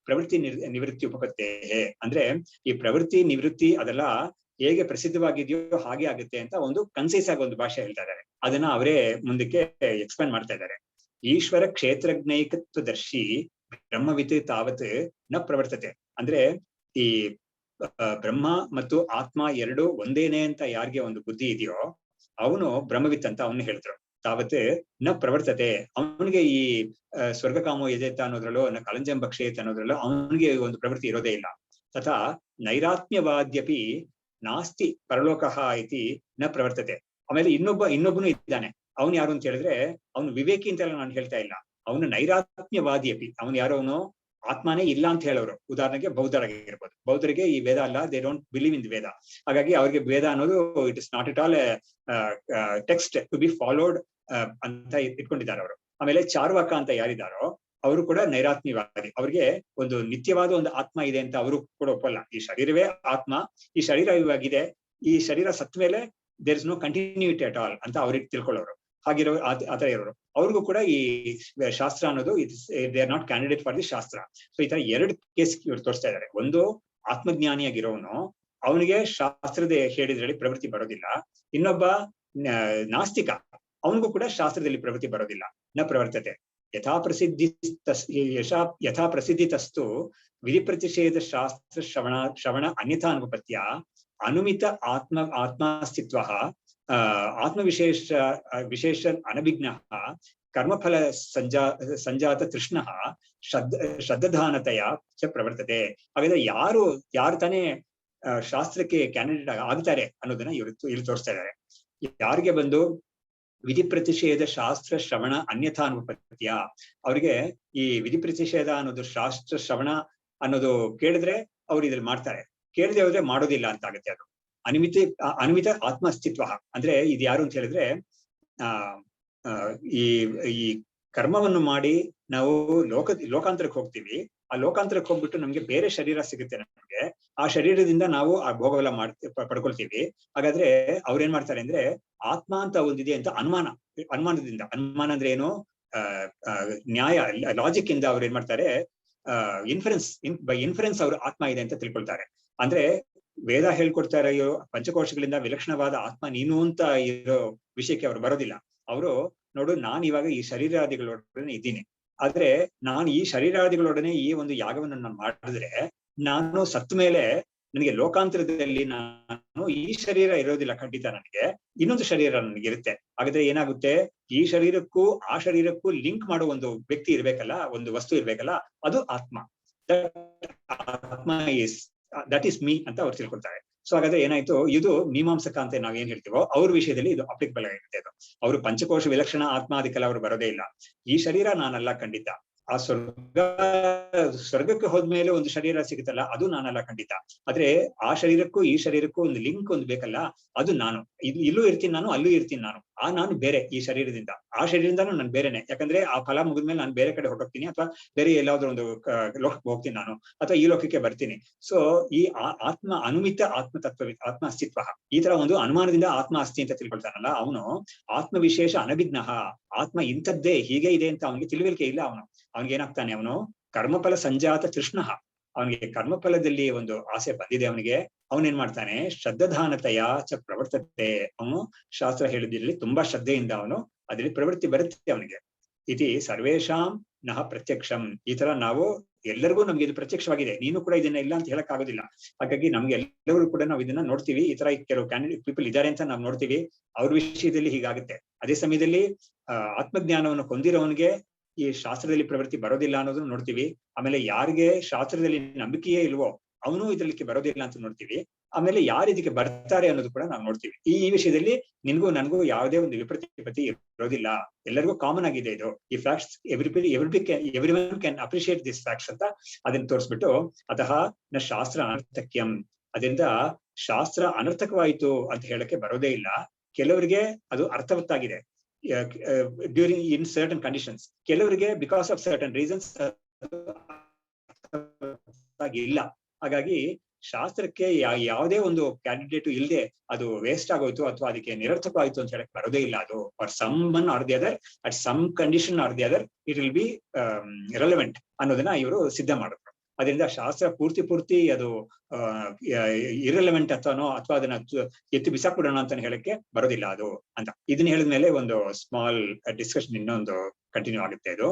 ಪ್ರವೃತ್ತಿ ನಿವೃತ್ತಿ ಉಪಪತ್ತೇ. ಅಂದ್ರೆ ಈ ಪ್ರವೃತ್ತಿ ನಿವೃತ್ತಿ ಅದೆಲ್ಲ ಹೇಗೆ ಪ್ರಸಿದ್ಧವಾಗಿದೆಯೋ ಹಾಗೆ ಆಗುತ್ತೆ ಅಂತ ಒಂದು ಕನ್ಸೈಸ್ ಆಗಿ ಒಂದು ಭಾಷೆ ಹೇಳ್ತಾ ಇದ್ದಾರೆ. ಅದನ್ನ ಅವರೇ ಮುಂದಕ್ಕೆ ಎಕ್ಸ್ಪ್ಲೇನ್ ಮಾಡ್ತಾ ಇದ್ದಾರೆ. ಈಶ್ವರ ಕ್ಷೇತ್ರಜ್ಞೈಕತ್ವದರ್ಶಿ ಬ್ರಹ್ಮವಿತ್ ತಾವತ್ ನ ಪ್ರವರ್ತತೆ. ಅಂದ್ರೆ ಈ ಬ್ರಹ್ಮ ಮತ್ತು ಆತ್ಮ ಎರಡು ಒಂದೇನೆ ಅಂತ ಯಾರಿಗೆ ಒಂದು ಬುದ್ಧಿ ಇದೆಯೋ ಅವನು ಬ್ರಹ್ಮವಿತ್ ಅಂತ ಅವನು ಹೇಳಿದ್ರು. ತಾವತ್ ನ ಪ್ರವರ್ತತೆ, ಅವನಿಗೆ ಈ ಸ್ವರ್ಗಕಾಮೋ ಯಜೇತ ಅನ್ನೋದ್ರಲ್ಲೋ ಕಲಂಜಂ ಭಕ್ಷೇತ್ ಅನ್ನೋದ್ರಲ್ಲೋ ಅವನಿಗೆ ಒಂದು ಪ್ರವೃತ್ತಿ ಇರೋದೇ ಇಲ್ಲ. ತಥಾ ನೈರಾತ್ಮ್ಯವಾದ್ಯಪಿ ನಾಸ್ತಿ ಪರಲೋಕಃ ಇತಿ ನ ಪ್ರವರ್ತತೆ. ಆಮೇಲೆ ಇನ್ನೊಬ್ಬನು ಇದ್ದಾನೆ. ಅವನು ಯಾರು ಅಂತ ಹೇಳಿದ್ರೆ ಅವನು ವಿವೇಕಿ ಅಂತೆಲ್ಲ ನಾನು ಹೇಳ್ತಾ ಇಲ್ಲ, ಅವನು ನೈರಾತ್ಮ್ಯವಾದಿಯಪಿ. ಅವನು ಯಾರೋ ಅವನು ಆತ್ಮನೇ ಇಲ್ಲ ಅಂತ ಹೇಳೋರು. ಉದಾಹರಣೆಗೆ ಬೌದ್ಧರಾಗಿರ್ಬೋದು. ಬೌದ್ಧರಿಗೆ ಈ ವೇದ ಅಲ್ಲ, they don't believe in the Veda. ಹಾಗಾಗಿ ಅವ್ರಿಗೆ ವೇದ ಅನ್ನೋದು it is not it all text to be followed ಅಂತ ಇಟ್ಕೊಂಡಿದ್ದಾರೆ ಅವರು. ಆಮೇಲೆ ಚಾರ್ವಾಕ ಅಂತ ಯಾರಿದ್ದಾರೋ ಅವರು ಕೂಡ ನೈರಾತ್ಮ್ಯವಾದಿ. ಅವ್ರಿಗೆ ಒಂದು ನಿತ್ಯವಾದ ಒಂದು ಆತ್ಮ ಇದೆ ಅಂತ ಅವರು ಕೂಡ ಒಪ್ಪಲ್ಲ. ಈ ಶರೀರವೇ ಆತ್ಮ, ಈ ಶರೀರ ಇವಾಗಿದೆ, ಈ ಶರೀರ ಸತ್ತ ಮೇಲೆ there is no continuity at all ಅಂತ ಅವ್ರಿಗೆ ತಿಳ್ಕೊಳ್ಳೋರು. ಹಾಗಿರೋ ಆತರ ಇರೋರು ಅವ್ರಿಗೂ ಕೂಡ ಈ ಶಾಸ್ತ್ರ ಅನ್ನೋದು they are not candidate for the ಶಾಸ್ತ್ರ. ಸೊ ಈ ತರ ಎರಡು ಕೇಸ್ ಇವ್ರು ತೋರಿಸ್ತಾ ಇದ್ದಾರೆ. ಒಂದು ಆತ್ಮಜ್ಞಾನಿಯಾಗಿರೋನು, ಅವನಿಗೆ ಶಾಸ್ತ್ರದ ಹೇಳಿದ್ರಲ್ಲಿ ಪ್ರವೃತ್ತಿ ಬರೋದಿಲ್ಲ. ಇನ್ನೊಬ್ಬ ನಾಸ್ತಿಕ, ಅವನಿಗೂ ಕೂಡ ಶಾಸ್ತ್ರದಲ್ಲಿ ಪ್ರವೃತ್ತಿ ಬರೋದಿಲ್ಲ. ನ ಪ್ರವರ್ತತೆ. ಯಥಾ ಪ್ರಸಿದ್ಧಿ ತಸ್ತು ವಿಧಿ ಪ್ರತಿಷೇಧ ಶಾಸ್ತ್ರ ಶ್ರವಣ ಅನ್ಯಥಾ ಅನುಪತ್ಯ ಅನುಮಿತ ಆತ್ಮಾಸ್ತಿತ್ವ ವಿಶೇಷ ಅನಭಿಜ್ಞ ಕರ್ಮಫಲ ಸಂಜಾತ ತೃಷ್ಣ ಶ್ರದ್ಧಾನತೆಯ ಚ ಪ್ರವರ್ತತೆ. ಹಾಗಾದ್ರೆ ಯಾರು ತಾನೇ ಶಾಸ್ತ್ರಕ್ಕೆ ಕ್ಯಾಂಡಿಡೇಟ್ ಆಗ್ತಾರೆ ಅನ್ನೋದನ್ನ ಇಲ್ಲಿ ತೋರಿಸ್ತಾ ಇದ್ದಾರೆ. ಯಾರಿಗೆ ಬಂದು ವಿಧಿ ಪ್ರತಿಷೇಧ ಶಾಸ್ತ್ರ ಶ್ರವಣ ಅನ್ಯಥಾ ಅನುಪತ್ಯ, ಅವ್ರಿಗೆ ಈ ವಿಧಿ ಪ್ರತಿಷೇಧ ಅನ್ನೋದು ಶಾಸ್ತ್ರ ಶ್ರವಣ ಅನ್ನೋದು ಕೇಳಿದ್ರೆ ಅವ್ರು ಇದ್ರಲ್ಲಿ ಮಾಡ್ತಾರೆ, ಕೇಳದೆ ಹೋದ್ರೆ ಮಾಡೋದಿಲ್ಲ ಅಂತ ಆಗುತ್ತೆ. ಅದು ಅನುಮಿತ ಆತ್ಮ ಅಸ್ತಿತ್ವ. ಅಂದ್ರೆ ಇದು ಯಾರು ಅಂತ ಹೇಳಿದ್ರೆ ಈ ಕರ್ಮವನ್ನು ಮಾಡಿ ನಾವು ಲೋಕಾಂತರಕ್ಕೆ ಹೋಗ್ತೀವಿ. ಆ ಲೋಕಾಂತರಕ್ಕೆ ಹೋಗ್ಬಿಟ್ಟು ನಮ್ಗೆ ಬೇರೆ ಶರೀರ ಸಿಗುತ್ತೆ. ನಮ್ಗೆ ಆ ಶರೀರದಿಂದ ನಾವು ಆ ಭೋಗವೆಲ್ಲ ಪಡ್ಕೊಳ್ತೀವಿ. ಹಾಗಾದ್ರೆ ಅವ್ರೇನ್ ಮಾಡ್ತಾರೆ ಅಂದ್ರೆ ಆತ್ಮ ಅಂತ ಒಂದಿದೆ ಅಂತ ಅನುಮಾನದಿಂದ, ಅನುಮಾನ ಅಂದ್ರೆ ಏನು, ನ್ಯಾಯ ಲಾಜಿಕ್ ಇಂದ ಅವ್ರು ಏನ್ ಮಾಡ್ತಾರೆ, ಬೈ ಇನ್ಫರೆನ್ಸ್ ಅವರು ಆತ್ಮ ಇದೆ ಅಂತ ತಿಳ್ಕೊಳ್ತಾರೆ. ಅಂದ್ರೆ ವೇದ ಹೇಳ್ಕೊಡ್ತಾ ಇರೋ ಪಂಚಕೋಶಗಳಿಂದ ವಿಲಕ್ಷಣವಾದ ಆತ್ಮ ನೀನು ಅಂತ ಇರೋ ವಿಷಯಕ್ಕೆ ಅವ್ರು ಬರೋದಿಲ್ಲ. ಅವರು ನೋಡು, ನಾನು ಇವಾಗ ಈ ಶರೀರಾದಿಗಳೊಡನೆ ಇದ್ದೀನಿ, ಆದ್ರೆ ನಾನು ಈ ಶರೀರಾದಿಗಳೊಡನೆ ಈ ಒಂದು ಯಾಗವನ್ನು ನಾನು ಮಾಡಿದ್ರೆ ನಾನು ಸತ್ತ ಮೇಲೆ ನನಗೆ ಲೋಕಾಂತರದಲ್ಲಿ ನಾನು ಈ ಶರೀರ ಇರೋದಿಲ್ಲ ಖಂಡಿತ, ನನಗೆ ಇನ್ನೊಂದು ಶರೀರ ನನಗಿರುತ್ತೆ. ಹಾಗಾದ್ರೆ ಏನಾಗುತ್ತೆ, ಈ ಶರೀರಕ್ಕೂ ಆ ಶರೀರಕ್ಕೂ ಲಿಂಕ್ ಮಾಡೋ ಒಂದು ವ್ಯಕ್ತಿ ಇರ್ಬೇಕಲ್ಲ, ಒಂದು ವಸ್ತು ಇರ್ಬೇಕಲ್ಲ, ಅದು ಆತ್ಮ. ಆತ್ಮ ದಟ್ ಈಸ್ ಮೀ ಅಂತ ಅವ್ರು ತಿಳ್ಕೊಳ್ತಾರೆ. ಸೊ ಹಾಗಾದ್ರೆ ಏನಾಯ್ತು, ಇದು ಮೀಮಾಂಸಕ ಅಂತ ನಾವ್ ಏನ್ ಹೇಳ್ತೀವೋ ಅವ್ರ ವಿಷಯದಲ್ಲಿ ಇದು ಅಪ್ಲಿಕಬಲ್ ಆಗಿರುತ್ತೆ. ಅದು ಅವರು ಪಂಚಕೋಶ ವಿಲಕ್ಷಣ ಆತ್ಮ, ಅದಕ್ಕೆಲ್ಲ ಅವ್ರು ಬರೋದೇ ಇಲ್ಲ. ಈ ಶರೀರ ನಾನಲ್ಲ ಖಂಡಿತ. ಆ ಸ್ವರ್ಗಕ್ಕೆ ಹೋದ್ಮೇಲೆ ಒಂದು ಶರೀರ ಸಿಗುತ್ತಲ್ಲ, ಅದು ನಾನಲ್ಲ ಖಂಡಿತ. ಆದ್ರೆ ಆ ಶರೀರಕ್ಕೂ ಈ ಶರೀರಕ್ಕೂ ಒಂದು ಲಿಂಕ್ ಒಂದು ಬೇಕಲ್ಲ, ಅದು ನಾನು. ಇಲ್ಲೂ ಇರ್ತೀನಿ ನಾನು, ಅಲ್ಲೂ ಇರ್ತೀನಿ ನಾನು. ನಾನು ಬೇರೆ ಈ ಶರೀರದಿಂದ, ಆ ಶರೀರದಿಂದಾನು ನಾನು ಬೇರೆನೆ. ಯಾಕಂದ್ರೆ ಆ ಫಲ ಮುಗಿದ್ಮೇಲೆ ನಾನು ಬೇರೆ ಕಡೆ ಹೊರಟೋಗ್ತೀನಿ, ಅಥವಾ ಬೇರೆ ಎಲ್ಲಾದ್ರೂ ಒಂದು ಲೋಕಕ್ಕೆ ಹೋಗ್ತೀನಿ ನಾನು, ಅಥವಾ ಈ ಲೋಕಕ್ಕೆ ಬರ್ತೀನಿ. ಸೊ ಈ ಆತ್ಮ ಅನುಮಿತ ಆತ್ಮ ಅಸ್ತಿತ್ವ, ಈ ತರ ಒಂದು ಅನುಮಾನದಿಂದ ಆತ್ಮ ಅಸ್ತಿ ಅಂತ ತಿಳ್ಕೊಳ್ತಾನಲ್ಲ ಅವನು ಆತ್ಮ ವಿಶೇಷ ಅನಭಿಜ್ಞ. ಆತ್ಮ ಇಂಥದ್ದೇ ಹೀಗೆ ಇದೆ ಅಂತ ಅವನಿಗೆ ತಿಳುವಳಿಕೆ ಇಲ್ಲ. ಅವನಿಗೆ ಏನಾಗ್ತಾನೆ, ಅವನು ಕರ್ಮಫಲ ಸಂಜಾತ ತೃಷ್ಣ, ಅವನಿಗೆ ಕರ್ಮಫಲದಲ್ಲಿ ಒಂದು ಆಸೆ ಬಂದಿದೆ ಅವನಿಗೆ. ಅವನೇನ್ ಮಾಡ್ತಾನೆ, ಶ್ರದ್ಧಾನತೆಯ ಚ ಪ್ರವರ್ತತೆ. ಅವನು ಶಾಸ್ತ್ರ ಹೇಳಿದ್ರಲ್ಲಿ ತುಂಬಾ ಶ್ರದ್ಧೆಯಿಂದ ಅವನು ಅದರಲ್ಲಿ ಪ್ರವೃತ್ತಿ ಬರುತ್ತೆ ಅವನಿಗೆ. ಇತಿ ಸರ್ವೇಶಾಂ ನಹ ಪ್ರತ್ಯಕ್ಷಂ. ಈ ತರ ನಾವು ಎಲ್ಲರಿಗೂ ನಮ್ಗೆ ಇದು ಪ್ರತ್ಯಕ್ಷವಾಗಿದೆ, ನೀನು ಕೂಡ ಇದನ್ನ ಇಲ್ಲ ಅಂತ ಹೇಳಕ್ ಆಗೋದಿಲ್ಲ. ಹಾಗಾಗಿ ನಮ್ಗೆ ಎಲ್ಲರೂ ಕೂಡ ನಾವು ಇದನ್ನ ನೋಡ್ತೀವಿ. ಈ ತರ ಕೆಲವು ಕ್ಯಾಂಡಿಡೇಟ್ ಪೀಪಲ್ ಇದ್ದಾರೆ ಅಂತ ನಾವು ನೋಡ್ತೀವಿ, ಅವ್ರ ವಿಷಯದಲ್ಲಿ ಹೀಗಾಗುತ್ತೆ. ಅದೇ ಸಮಯದಲ್ಲಿ ಆತ್ಮಜ್ಞಾನವನ್ನು ಹೊಂದಿರೋವನಿಗೆ ಈ ಶಾಸ್ತ್ರದಲ್ಲಿ ಪ್ರವೃತ್ತಿ ಬರೋದಿಲ್ಲ ಅನ್ನೋದನ್ನ ನೋಡ್ತೀವಿ. ಆಮೇಲೆ ಯಾರಿಗೆ ಶಾಸ್ತ್ರದಲ್ಲಿ ನಂಬಿಕೆಯೇ ಇಲ್ವೋ ಅವನು ಇದಕ್ಕೆ ಬರೋದಿಲ್ಲ ಅಂತ ನೋಡ್ತೀವಿ. ಆಮೇಲೆ ಯಾರು ಇದಕ್ಕೆ ಬರ್ತಾರೆ ಅನ್ನೋದು ಕೂಡ ನಾವು ನೋಡ್ತೀವಿ. ಈ ವಿಷಯದಲ್ಲಿ ನಿನ್ಗೂ ನನಗೂ ಯಾವುದೇ ಒಂದು ವಿಪ್ರತಿಪತ್ತಿ ಇರೋದಿಲ್ಲ, ಎಲ್ಲರಿಗೂ ಕಾಮನ್ ಆಗಿದೆ ಇದು. ಈ facts everyone can appreciate this facts ಅಂತ ಅದನ್ನ ತೋರಿಸ್ಬಿಟ್ಟು, ಅತಃ ನ ಶಾಸ್ತ್ರ ಅನರ್ಥಕ್ಯಂ, ಅದರಿಂದ ಶಾಸ್ತ್ರ ಅನರ್ಥಕವಾಯಿತು ಅಂತ ಹೇಳಕ್ಕೆ ಬರೋದೇ ಇಲ್ಲ. ಕೆಲವರಿಗೆ ಅದು ಅರ್ಥವತ್ತಾಗಿದೆ ಡ್ಯೂರಿಂಗ್ ಇನ್ ಸರ್ಟನ್ ಕಂಡೀಷನ್ಸ್, ಕೆಲವರಿಗೆ ಬಿಕಾಸ್ ಆಫ್ ಸರ್ಟನ್ ರೀಸನ್ಸ್ ಇಲ್ಲ. ಹಾಗಾಗಿ ಶಾಸ್ತ್ರಕ್ಕೆ ಯಾವುದೇ ಒಂದು ಕ್ಯಾಂಡಿಡೇಟ್ ಇಲ್ಲದೆ ಅದು ವೇಸ್ಟ್ ಆಗೋಯ್ತು ಅಥವಾ ಅದಕ್ಕೆ ನಿರರ್ಥಕವಾಯಿತು ಅಂತ ಹೇಳಕ್ ಬರೋದೇ ಇಲ್ಲ. ಅದು for someone or the other at some condition or the other it will be relevant ಅನ್ನೋದನ್ನ ಇವರು ಸಿದ್ಧ ಮಾಡಿದ್ರು. ಅದರಿಂದ ಶಾಸ್ತ್ರ ಪೂರ್ತಿ ಅದು ಇರ್ರೆಲೆವೆಂಟ್ ಅಥವಾ ಅದನ್ನ ಎತ್ತಿ ಬಿಸಾಕ್ಬಿಡೋಣ ಅಂತ ಹೇಳಕ್ಕೆ ಬರೋದಿಲ್ಲ ಅದು ಅಂತ. ಇದನ್ನ ಹೇಳಿದ್ಮೇಲೆ ಒಂದು ಸ್ಮಾಲ್ ಡಿಸ್ಕಷನ್ ಇನ್ನೊಂದು ಕಂಟಿನ್ಯೂ ಆಗುತ್ತೆ. ಇದು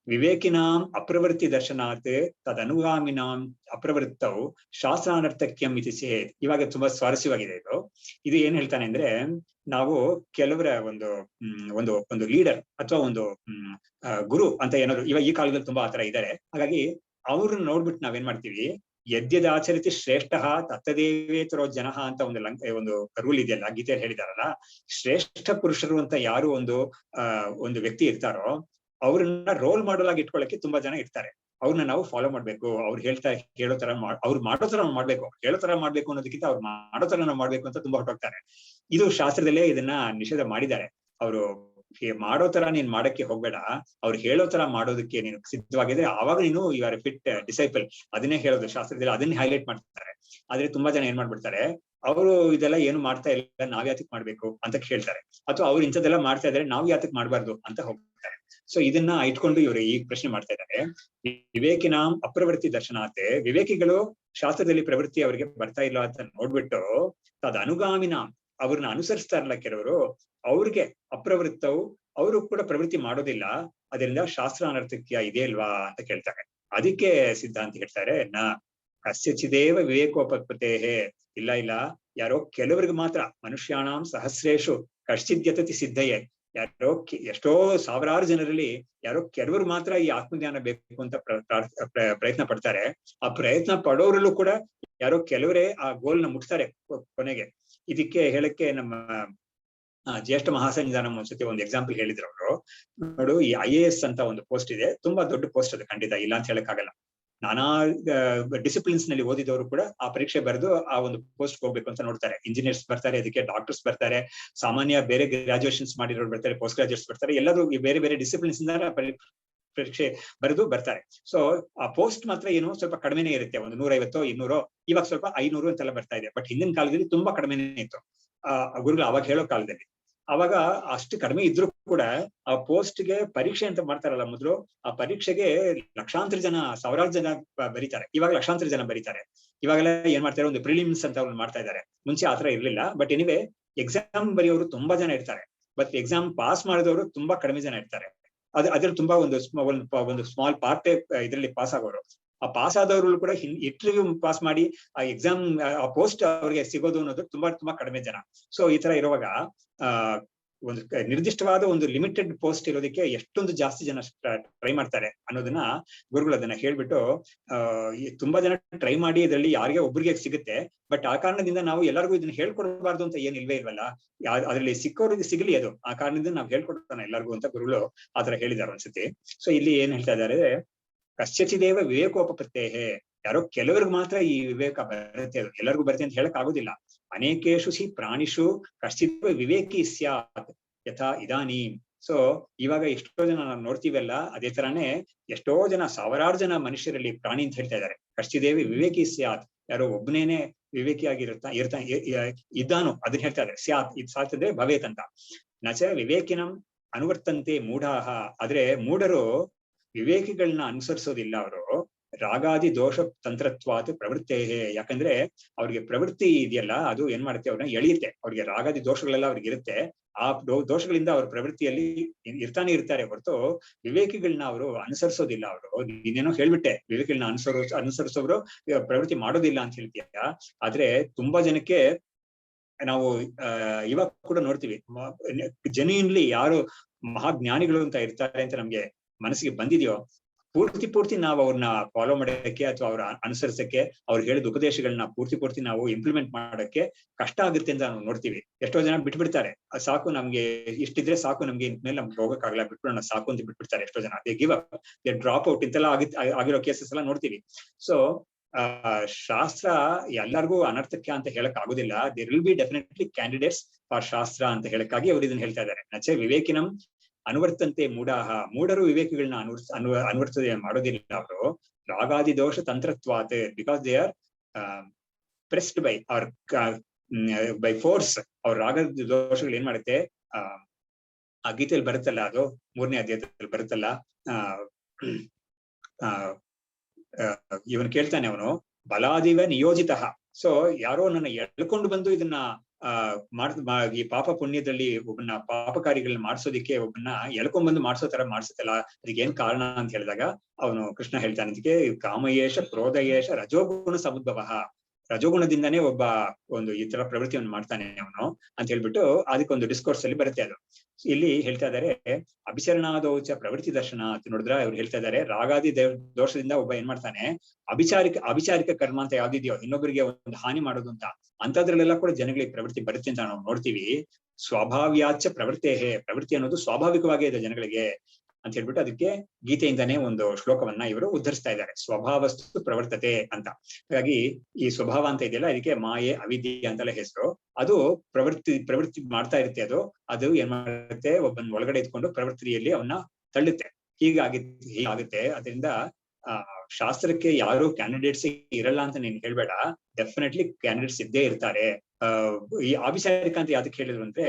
ವಿವೇಕಿನಾಂ ಅಪ್ರವೃತ್ತಿ ದರ್ಶನಾತ್ ತದನುಗಾಮಿನಾಂ ಅಪ್ರವೃತ್ತವು ಶಾಸ್ತ್ರಾನರ್ಥಕ್ಯಂ ಇತಿ ಸೇತ್. ಇವಾಗ ತುಂಬಾ ಸ್ವಾರಸ್ಯವಾಗಿದೆ ಇದು ಏನ್ ಹೇಳ್ತಾನೆ ಅಂದ್ರೆ, ನಾವು ಕೆಲವರ ಒಂದು ಲೀಡರ್ ಅಥವಾ ಒಂದು ಗುರು ಅಂತ ಏನಾದ್ರು ಇವಾಗ ಈ ಕಾಲದಲ್ಲಿ ತುಂಬಾ ಆತರ ಇದ್ದಾರೆ. ಹಾಗಾಗಿ ಅವ್ರನ್ನ ನೋಡ್ಬಿಟ್ಟು ನಾವೇನ್ ಮಾಡ್ತೀವಿ, ಯದ್ಯದಾಚರಿತಿ ಶ್ರೇಷ್ಠ ತತ್ತದೇವೇತರೋ ಜನಃ ಅಂತ ಒಂದು ರೂಲ್ ಇದೆಯಲ್ಲ, ಗೀತೆಯಲ್ಲಿ ಹೇಳಿದಾರಲ್ಲ, ಶ್ರೇಷ್ಠ ಪುರುಷರು ಅಂತ ಯಾರು ಒಂದು ವ್ಯಕ್ತಿ ಇರ್ತಾರೋ ಅವ್ರನ್ನ ರೋಲ್ ಮಾಡಲ್ ಆಗಿ ಇಟ್ಕೊಳ್ಳಕ್ಕೆ ತುಂಬಾ ಜನ ಇರ್ತಾರೆ. ಅವ್ರನ್ನ ನಾವು ಫಾಲೋ ಮಾಡ್ಬೇಕು. ಅವ್ರು ಹೇಳೋ ತರ ಅವ್ರು ಮಾಡೋ ತರ ಮಾಡ್ಬೇಕು. ಹೇಳೋ ತರ ಮಾಡ್ಬೇಕು ಅನ್ನೋದಕ್ಕಿಂತ ಅವ್ರು ಮಾಡೋ ತರ ನಾವು ಮಾಡ್ಬೇಕು ಅಂತ ತುಂಬಾ ಹೊರಟೋಗ್ತಾರೆ. ಇದು ಶಾಸ್ತ್ರದಲ್ಲೇ ಇದನ್ನ ನಿಷೇಧ ಮಾಡಿದ್ದಾರೆ. ಅವರು ಮಾಡೋ ತರ ನೀನ್ ಮಾಡಕ್ಕೆ ಹೋಗ್ಬೇಡ, ಅವ್ರು ಹೇಳೋ ತರ ಮಾಡೋದಕ್ಕೆ ನೀನು ಸಿದ್ಧವಾಗಿದ್ರೆ ಆವಾಗ ನೀನು ಯು ಆರ್ ಫಿಟ್ ಡಿಸೈಪಲ್. ಅದನ್ನೇ ಹೇಳೋದು ಶಾಸ್ತ್ರದಲ್ಲಿ, ಅದನ್ನೇ ಹೈಲೈಟ್ ಮಾಡ್ತಾರೆ. ಆದ್ರೆ ತುಂಬಾ ಜನ ಏನ್ ಮಾಡ್ಬಿಡ್ತಾರೆ, ಅವರು ಇದೆಲ್ಲ ಏನು ಮಾಡ್ತಾ ಇಲ್ಲ, ನಾವ್ ಯಾತಕ್ ಮಾಡ್ಬೇಕು ಅಂತ ಕೇಳ್ತಾರೆ. ಅಥವಾ ಅವ್ರು ಇಂಥದ್ದೆಲ್ಲ ಮಾಡ್ತಾ ಇದಾರೆ, ನಾವು ಯಾತಕ್ ಮಾಡ್ಬಾರ್ದು ಅಂತ ಹೋಗ್ತಾರೆ. ಸೊ ಇದನ್ನ ಇಟ್ಕೊಂಡು ಇವರು ಈಗ ಪ್ರಶ್ನೆ ಮಾಡ್ತಾ ಇದ್ದಾರೆ. ವಿವೇಕಿನಾಂ ಅಪ್ರವೃತ್ತಿ ದರ್ಶನಾತೆ, ವಿವೇಕಿಗಳು ಶಾಸ್ತ್ರದಲ್ಲಿ ಪ್ರವೃತ್ತಿ ಅವರಿಗೆ ಬರ್ತಾ ಇಲ್ಲ ಅಂತ ನೋಡ್ಬಿಟ್ಟು ತದ ಅನುಗಾಮಿನ ಅವ್ರನ್ನ ಅನುಸರಿಸ್ತಾ ಇರಲ್ಲ ಕೆಲವರು, ಅವ್ರಿಗೆ ಅಪ್ರವೃತ್ತವು ಅವರು ಕೂಡ ಪ್ರವೃತ್ತಿ ಮಾಡೋದಿಲ್ಲ. ಅದರಿಂದ ಶಾಸ್ತ್ರ ಅನರ್ಥಕ್ಯ ಇದೆ ಅಲ್ವಾ ಅಂತ ಕೇಳ್ತಾರೆ. ಅದಕ್ಕೆ ಸಿದ್ಧಾಂತ ಹೇಳ್ತಾರೆ, ಕಸ್ಯಚಿದೇವ ವಿವೇಕೋಪತ್ತೇಹೇ, ಇಲ್ಲ ಯಾರೋ ಕೆಲವರಿಗೆ ಮಾತ್ರ, ಮನುಷ್ಯಾಣಾಂ ಸಹಸ್ರೇಶು ಕಶ್ಚಿದ್ಯತತಿ ಸಿದ್ಧಯೇ, ಯಾರೋ ಎಷ್ಟೋ ಸಾವಿರಾರು ಜನರಲ್ಲಿ ಯಾರೋ ಕೆಲವರು ಮಾತ್ರ ಈ ಆತ್ಮಜ್ಞಾನ ಬೇಕು ಅಂತ ಪ್ರಯತ್ನ ಪಡ್ತಾರೆ. ಆ ಪ್ರಯತ್ನ ಪಡೋರಲ್ಲೂ ಕೂಡ ಯಾರೋ ಕೆಲವರೇ ಆ ಗೋಲ್ನ ಮುಟ್ತಾರೆ ಕೊನೆಗೆ. ಇದಕ್ಕೆ ಹೇಳಕ್ಕೆ ನಮ್ಮ ಜ್ಯೇಷ್ಠ ಮಹಾಸನ್ನಿಧಾನ ಒಂದ್ಸತಿ ಒಂದು ಎಕ್ಸಾಂಪಲ್ ಹೇಳಿದ್ರು ಅವರು. ನೋಡು, ಈ IAS ಅಂತ ಒಂದು ಪೋಸ್ಟ್ ಇದೆ, ತುಂಬಾ ದೊಡ್ಡ ಪೋಸ್ಟ್ ಅದು, ಖಂಡಿತ ಇಲ್ಲ ಅಂತ ಹೇಳಕ್ ಆಗಲ್ಲ. ನಾನಾ ಡಿಸಿಪ್ಲಿನ್ಸ್ ನಲ್ಲಿ ಓದಿದವರು ಕೂಡ ಆ ಪರೀಕ್ಷೆ ಬರೆದು ಆ ಒಂದು ಪೋಸ್ಟ್ ಹೋಗ್ಬೇಕು ಅಂತ ನೋಡ್ತಾರೆ. ಇಂಜಿನಿಯರ್ಸ್ ಬರ್ತಾರೆ, ಅದಕ್ಕೆ ಡಾಕ್ಟರ್ಸ್ ಬರ್ತಾರೆ, ಸಾಮಾನ್ಯ ಬೇರೆ ಗ್ರಾಜುಯೇಷನ್ಸ್ ಮಾಡಿರೋರು ಬರ್ತಾರೆ, ಪೋಸ್ಟ್ ಗ್ರಾಜುಯೇಟ್ಸ್ ಬರ್ತಾರೆ, ಎಲ್ಲರೂ ಬೇರೆ ಬೇರೆ ಡಿಸಿಪ್ಲಿನ್ಸ್ ಇಂದ ಪರೀಕ್ಷೆ ಬರೆದು ಬರ್ತಾರೆ. ಸೊ ಆ ಪೋಸ್ಟ್ ಮಾತ್ರ ಏನು ಸ್ವಲ್ಪ ಕಡಿಮೆನೇ ಇರುತ್ತೆ, ಒಂದು 150 200, ಇವಾಗ ಸ್ವಲ್ಪ 500 ಅಂತೆಲ್ಲ ಬರ್ತಾ ಇದೆ. ಬಟ್ ಹಿಂದಿನ ಕಾಲದಲ್ಲಿ ತುಂಬಾ ಕಡಿಮೆನೇ ಇತ್ತು ಗುರುಗಳು ಅವಾಗ ಹೇಳೋ ಕಾಲದಲ್ಲಿ. ಅವಾಗ ಅಷ್ಟು ಕಡಿಮೆ ಇದ್ರು ಕೂಡ ಆ ಪೋಸ್ಟ್ಗೆ ಪರೀಕ್ಷೆ ಅಂತ ಮಾಡ್ತಾರಲ್ಲ ಮೊದಲು, ಆ ಪರೀಕ್ಷೆಗೆ ಲಕ್ಷಾಂತರ ಜನ, ಸಾವಿರಾರು ಜನ ಬರೀತಾರೆ. ಇವಾಗ ಲಕ್ಷಾಂತರ ಜನ ಬರೀತಾರೆ. ಇವಾಗೆಲ್ಲ ಏನ್ ಮಾಡ್ತಾರೆ, ಒಂದು ಪ್ರಿಲಿಮ್ಸ್ ಅಂತ ಅವ್ರು ಮಾಡ್ತಾ ಇದ್ದಾರೆ. ಮುಂಚೆ ಆತರ ಇರ್ಲಿಲ್ಲ. ಬಟ್ ಎನಿವೆ ಎಕ್ಸಾಮ್ ಬರೆಯೋರು ತುಂಬಾ ಜನ ಇರ್ತಾರೆ, ಬಟ್ ಎಕ್ಸಾಮ್ ಪಾಸ್ ಮಾಡಿದವರು ತುಂಬಾ ಕಡಿಮೆ ಜನ ಇರ್ತಾರೆ. ಅದ್ರಲ್ಲಿ ತುಂಬಾ ಒಂದು ಸ್ಮಾಲ್ ಪಾರ್ಟ್ ಇದರಲ್ಲಿ ಪಾಸ್ ಆಗೋರು. ಆ ಪಾಸ್ ಆದವರು ಕೂಡ ಇಂಟರ್ವ್ಯೂ ಪಾಸ್ ಮಾಡಿ ಆ ಎಕ್ಸಾಮ್ ಆ ಪೋಸ್ಟ್ ಅವ್ರಿಗೆ ಸಿಗೋದು ಅನ್ನೋದು ತುಂಬಾ ಕಡಿಮೆ ಜನ. ಸೊ ಈ ತರ ಇರುವಾಗ ಒಂದು ನಿರ್ದಿಷ್ಟವಾದ ಒಂದು ಲಿಮಿಟೆಡ್ ಪೋಸ್ಟ್ ಇರೋದಕ್ಕೆ ಎಷ್ಟೊಂದು ಜಾಸ್ತಿ ಜನ ಟ್ರೈ ಮಾಡ್ತಾರೆ ಅನ್ನೋದನ್ನ ಗುರುಗಳು ಅದನ್ನ ಹೇಳ್ಬಿಟ್ಟು, ತುಂಬಾ ಜನ ಟ್ರೈ ಮಾಡಿ ಇದರಲ್ಲಿ ಯಾರಿಗೆ ಒಬ್ರಿಗೆ ಸಿಗುತ್ತೆ. ಬಟ್ ಆ ಕಾರಣದಿಂದ ನಾವು ಎಲ್ಲರಿಗೂ ಇದನ್ನ ಹೇಳ್ಕೊಡ್ಬಾರ್ದು ಅಂತ ಏನ್ ಇಲ್ವಲ್ಲ, ಅದ್ರಲ್ಲಿ ಸಿಕ್ಕೋರಿಗೆ ಸಿಗ್ಲಿ, ಅದು ಆ ಕಾರಣದಿಂದ ನಾವು ಹೇಳ್ಕೊಡ್ತಾನೆ ಎಲ್ಲರಿಗೂ ಅಂತ ಗುರುಗಳು ಆತರ ಹೇಳಿದ್ದಾರೆ ಒಂದ್ಸತಿ. ಸೊ ಇಲ್ಲಿ ಏನ್ ಹೇಳ್ತಾ ಇದ್ದಾರೆ, ಕಶ್ಚಿದೇವ ವಿವೇಕೋಪತ್ತೇಹೇ, ಯಾರೋ ಕೆಲವರಿಗೆ ಮಾತ್ರ ಈ ವಿವೇಕ ಬರುತ್ತೆ, ಅದು ಎಲ್ಲರಿಗೂ ಬರುತ್ತೆ ಅಂತ ಹೇಳಕ್ ಆಗುದಿಲ್ಲ. ಅನೇಕೇಶು ಪ್ರಾಣಿಷು ಕಶ್ಚಿತ್ ವಿವೇಕಿ ಸ್ಯಾತ್ ಯಥಾ ಇದಾನೀಂ. ಸೊ ಇವಾಗ ಎಷ್ಟೋ ಜನ ನಾವು ನೋಡ್ತೀವಲ್ಲ, ಅದೇ ತರಾನೇ ಎಷ್ಟೋ ಜನ, ಸಾವಿರಾರು ಜನ ಮನುಷ್ಯರಲ್ಲಿ ಪ್ರಾಣಿ ಅಂತ ಹೇಳ್ತಾ ಇದ್ದಾರೆ. ಕಶ್ಚಿದೇವಿ ವಿವೇಕಿ ಸ್ಯಾತ್, ಯಾರೋ ಒಬ್ಬನೇನೆ ಇದ್ದಾನು ಅದನ್ನ ಹೇಳ್ತಾ ಇದ್ದಾರೆ. ಸ್ಯಾತ್, ಇದು ಸಾತ್ ಅಂದ್ರೆ ಭವೇತ್ ಅಂತ. ನಚ ವಿವೇಕಿನಂ ಅನುವರ್ತಂತೆ ಮೂಢಾಹ, ಆದ್ರೆ ಮೂಢರು ವಿವೇಕಿಗಳನ್ನ ಅನುಸರಿಸೋದಿಲ್ಲ. ಅವರು ರಾಗಾದಿ ದೋಷ ತಂತ್ರತ್ವಾತ್ ಪ್ರವೃತ್ತೇಹೇ, ಯಾಕಂದ್ರೆ ಅವ್ರಿಗೆ ಪ್ರವೃತ್ತಿ ಇದೆಯಲ್ಲ, ಅದು ಏನ್ ಮಾಡುತ್ತೆ, ಅವ್ರನ್ನ ಎಳೆಯುತ್ತೆ. ಅವ್ರಿಗೆ ರಾಗಾದಿ ದೋಷಗಳೆಲ್ಲ ಅವ್ರಿಗೆ ಇರುತ್ತೆ. ಆ ದೋಷಗಳಿಂದ ಅವ್ರ ಪ್ರವೃತ್ತಿಯಲ್ಲಿ ಇರ್ತಾನೆ ಇರ್ತಾರೆ ಹೊರತು ವಿವೇಕಿಗಳನ್ನ ಅವರು ಅನುಸರಿಸೋದಿಲ್ಲ. ಅವರು ನೀನೇನೋ ಹೇಳ್ಬಿಟ್ಟೆ, ವಿವೇಕಿಗಳನ್ನ ಅನುಸರಿಸೋರು ಪ್ರವೃತ್ತಿ ಮಾಡೋದಿಲ್ಲ ಅಂತ ಹೇಳ್ತೀಯ. ಆದ್ರೆ ತುಂಬಾ ಜನಕ್ಕೆ ನಾವು ಇವಾಗ ಕೂಡ ನೋಡ್ತೀವಿ, ಜೆನ್ಯೂನ್ಲಿ ಯಾರು ಮಹಾಜ್ಞಾನಿಗಳು ಅಂತ ಇರ್ತಾರೆ ಅಂತ ನಮ್ಗೆ ಮನಸ್ಸಿಗೆ ಬಂದಿದೆಯೋ, ಪೂರ್ತಿ ನಾವು ಅವ್ರನ್ನ ಫಾಲೋ ಮಾಡೋಕ್ಕೆ ಅಥವಾ ಅವ್ರ ಅನುಸರಿಸಕ್ಕೆ, ಅವ್ರು ಹೇಳಿದ ಉಪದೇಶಗಳನ್ನ ಪೂರ್ತಿ ನಾವು ಇಂಪ್ಲಿಮೆಂಟ್ ಮಾಡೋಕ್ಕೆ ಕಷ್ಟ ಆಗುತ್ತೆ ಅಂತ ನಾವು ನೋಡ್ತೀವಿ. ಎಷ್ಟೋ ಜನ ಬಿಟ್ಬಿಡ್ತಾರೆ, ಸಾಕು ನಮ್ಗೆ ಇಷ್ಟಿದ್ರೆ ಸಾಕು, ನಮ್ಗೆ ಇನ್ಮೇಲೆ ನಮ್ಗೆ ಹೋಗಕ್ಕಾಗಲ್ಲ, ಬಿಟ್ಬಿಡೋಣ ಸಾಕು ಅಂತ ಬಿಟ್ಬಿಡ್ತಾರೆ ಎಷ್ಟೋ ಜನ. They give up, they drop out, ಇಂತೆಲ್ಲ ಆಗಿರೋ ಕೇಸಸ್ ಎಲ್ಲ ನೋಡ್ತೀವಿ. ಸೊ ಶಾಸ್ತ್ರ ಎಲ್ಲರಿಗೂ ಅನರ್ಥಕ್ಕೆ ಅಂತ ಹೇಳಕ್ ಆಗುದಿಲ್ಲ. There will be definitely candidates for ಶಾಸ್ತ್ರ ಅಂತ ಹೇಳಕ್ಕಾಗಿ ಅವ್ರು ಇದನ್ನ ಹೇಳ್ತಾ ಇದ್ದಾರೆ. ನಚೆ ವಿವೇಕಿನಂ ಅನುವರ್ತಂತೆ ಮೂಢಾಹ, ಮೂಢರು ವಿವೇಕಿಗಳನ್ನ ಅನುವರ್ತನೆ ಮಾಡೋದಿಲ್ಲ ಅವರು. ರಾಗಾದಿ ದೋಷ ತಂತ್ರತ್ವಾತ್, because they are pressed by or by force. ಅವ್ರ ರಾಗದ ದೋಷಗಳು ಏನ್ ಮಾಡುತ್ತೆ, ಆ ಗೀತೆಯಲ್ಲಿ ಬರುತ್ತಲ್ಲ, ಅದು 3ನೇ ಅಧ್ಯಾಯದಲ್ಲಿ ಬರುತ್ತಲ್ಲ, ಇವನು ಕೇಳ್ತಾನೆ, ಅವನು ಬಲಾದಿವ ನಿಯೋಜಿತ. ಸೊ ಯಾರೋ ನನ್ನ ಎಳ್ಕೊಂಡು ಬಂದು ಇದನ್ನ ಈ ಪಾಪ ಪುಣ್ಯದಲ್ಲಿ ಒಬ್ಬನ ಪಾಪಕಾರಿಗಳನ್ನ ಮಾಡ್ಸೋದಿಕ್ಕೆ ಒಬ್ಬನ ಎಳ್ಕೊಂಡ್ಬಂದು ಮಾಡ್ಸೋ ತರ ಮಾಡ್ಸುತ್ತಲ್ಲ, ಅದಕ್ಕೆ ಏನ್ ಕಾರಣ ಅಂತ ಹೇಳಿದಾಗ ಅವನು ಕೃಷ್ಣ ಹೇಳ್ತಾನೆ, ಅದಕ್ಕೆ ಕಾಮಯೇಶ ಕ್ರೋಧಯೇಶ ರಜೋಗುಣ ಸಮುದ್ಭವ, ರಜೋಗುಣದಿಂದಾನೇ ಒಬ್ಬ ಒಂದು ಈ ತರ ಪ್ರವೃತ್ತಿಯನ್ನು ಮಾಡ್ತಾನೆ ಅವನು ಅಂತ ಹೇಳ್ಬಿಟ್ಟು ಅದಕ್ಕೊಂದು ಡಿಸ್ಕೋರ್ಸ್ ಅಲ್ಲಿ ಬರುತ್ತೆ. ಅದು ಇಲ್ಲಿ ಹೇಳ್ತಾ ಇದ್ದಾರೆ, ಅಭಿಚರಣಾದೌಚ ಪ್ರವೃತ್ತಿ ದರ್ಶನ ಅಂತ ನೋಡಿದ್ರೆ ಅವ್ರು ಹೇಳ್ತಾ ಇದ್ದಾರೆ, ರಾಗಾದಿ ದೋಷದಿಂದ ಒಬ್ಬ ಏನ್ ಮಾಡ್ತಾನೆ, ಅಭಿಚಾರಿಕ ಕರ್ಮ ಅಂತ ಯಾವ್ದಿದೆಯೋ, ಇನ್ನೊಬ್ಬರಿಗೆ ಒಂದು ಹಾನಿ ಮಾಡೋದು ಅಂತ, ಅಂತದ್ರಲ್ಲೆಲ್ಲ ಕೂಡ ಜನಗಳಿಗೆ ಪ್ರವೃತ್ತಿ ಬರುತ್ತೆ ಅಂತ ನಾವು ನೋಡ್ತೀವಿ. ಸ್ವಾಭಾವ್ಯಾಚ ಪ್ರವೃತ್ತಿ ಅನ್ನೋದು ಸ್ವಾಭಾವಿಕವಾಗೇ ಇದೆ ಜನಗಳಿಗೆ ಅಂತ ಹೇಳ್ಬಿಟ್ಟು ಅದಕ್ಕೆ ಗೀತೆಯಿಂದಾನೇ ಒಂದು ಶ್ಲೋಕವನ್ನ ಇವರು ಉದ್ಧರಿಸ್ತಾ ಇದ್ದಾರೆ, ಸ್ವಭಾವಸ್ತು ಪ್ರವರ್ತತೆ ಅಂತ. ಹಾಗಾಗಿ ಈ ಸ್ವಭಾವ ಅಂತ ಇದೆಯಲ್ಲ, ಅದಕ್ಕೆ ಮಾಯೆ ಅವಿದ್ಯೆ ಅಂತೆಲ್ಲ ಹೆಸರು. ಅದು ಪ್ರವೃತ್ತಿ ಮಾಡ್ತಾ ಇರುತ್ತೆ. ಅದು ಏನ್ ಮಾಡುತ್ತೆ, ಒಬ್ಬನ ಒಳಗಡೆ ಇದ್ಕೊಂಡು ಪ್ರವೃತ್ತಿಯಲ್ಲಿ ಅವನ್ನ ತಳ್ಳುತ್ತೆ. ಹೀಗಾಗುತ್ತೆ. ಅದರಿಂದ ಶಾಸ್ತ್ರಕ್ಕೆ ಯಾರು ಕ್ಯಾಂಡಿಡೇಟ್ಸ್ ಇರಲ್ಲ ಅಂತ ನೀನ್ ಹೇಳ್ಬೇಡ, ಡೆಫಿನೆಟ್ಲಿ ಕ್ಯಾಂಡಿಡೇಟ್ಸ್ ಇದ್ದೇ ಇರ್ತಾರೆ. ಈ ಆಭಿಚಾರಿಕ ಅಂತ ಯಾವ್ದಕ್ಕೆ ಹೇಳಿದ್ರು ಅಂದ್ರೆ,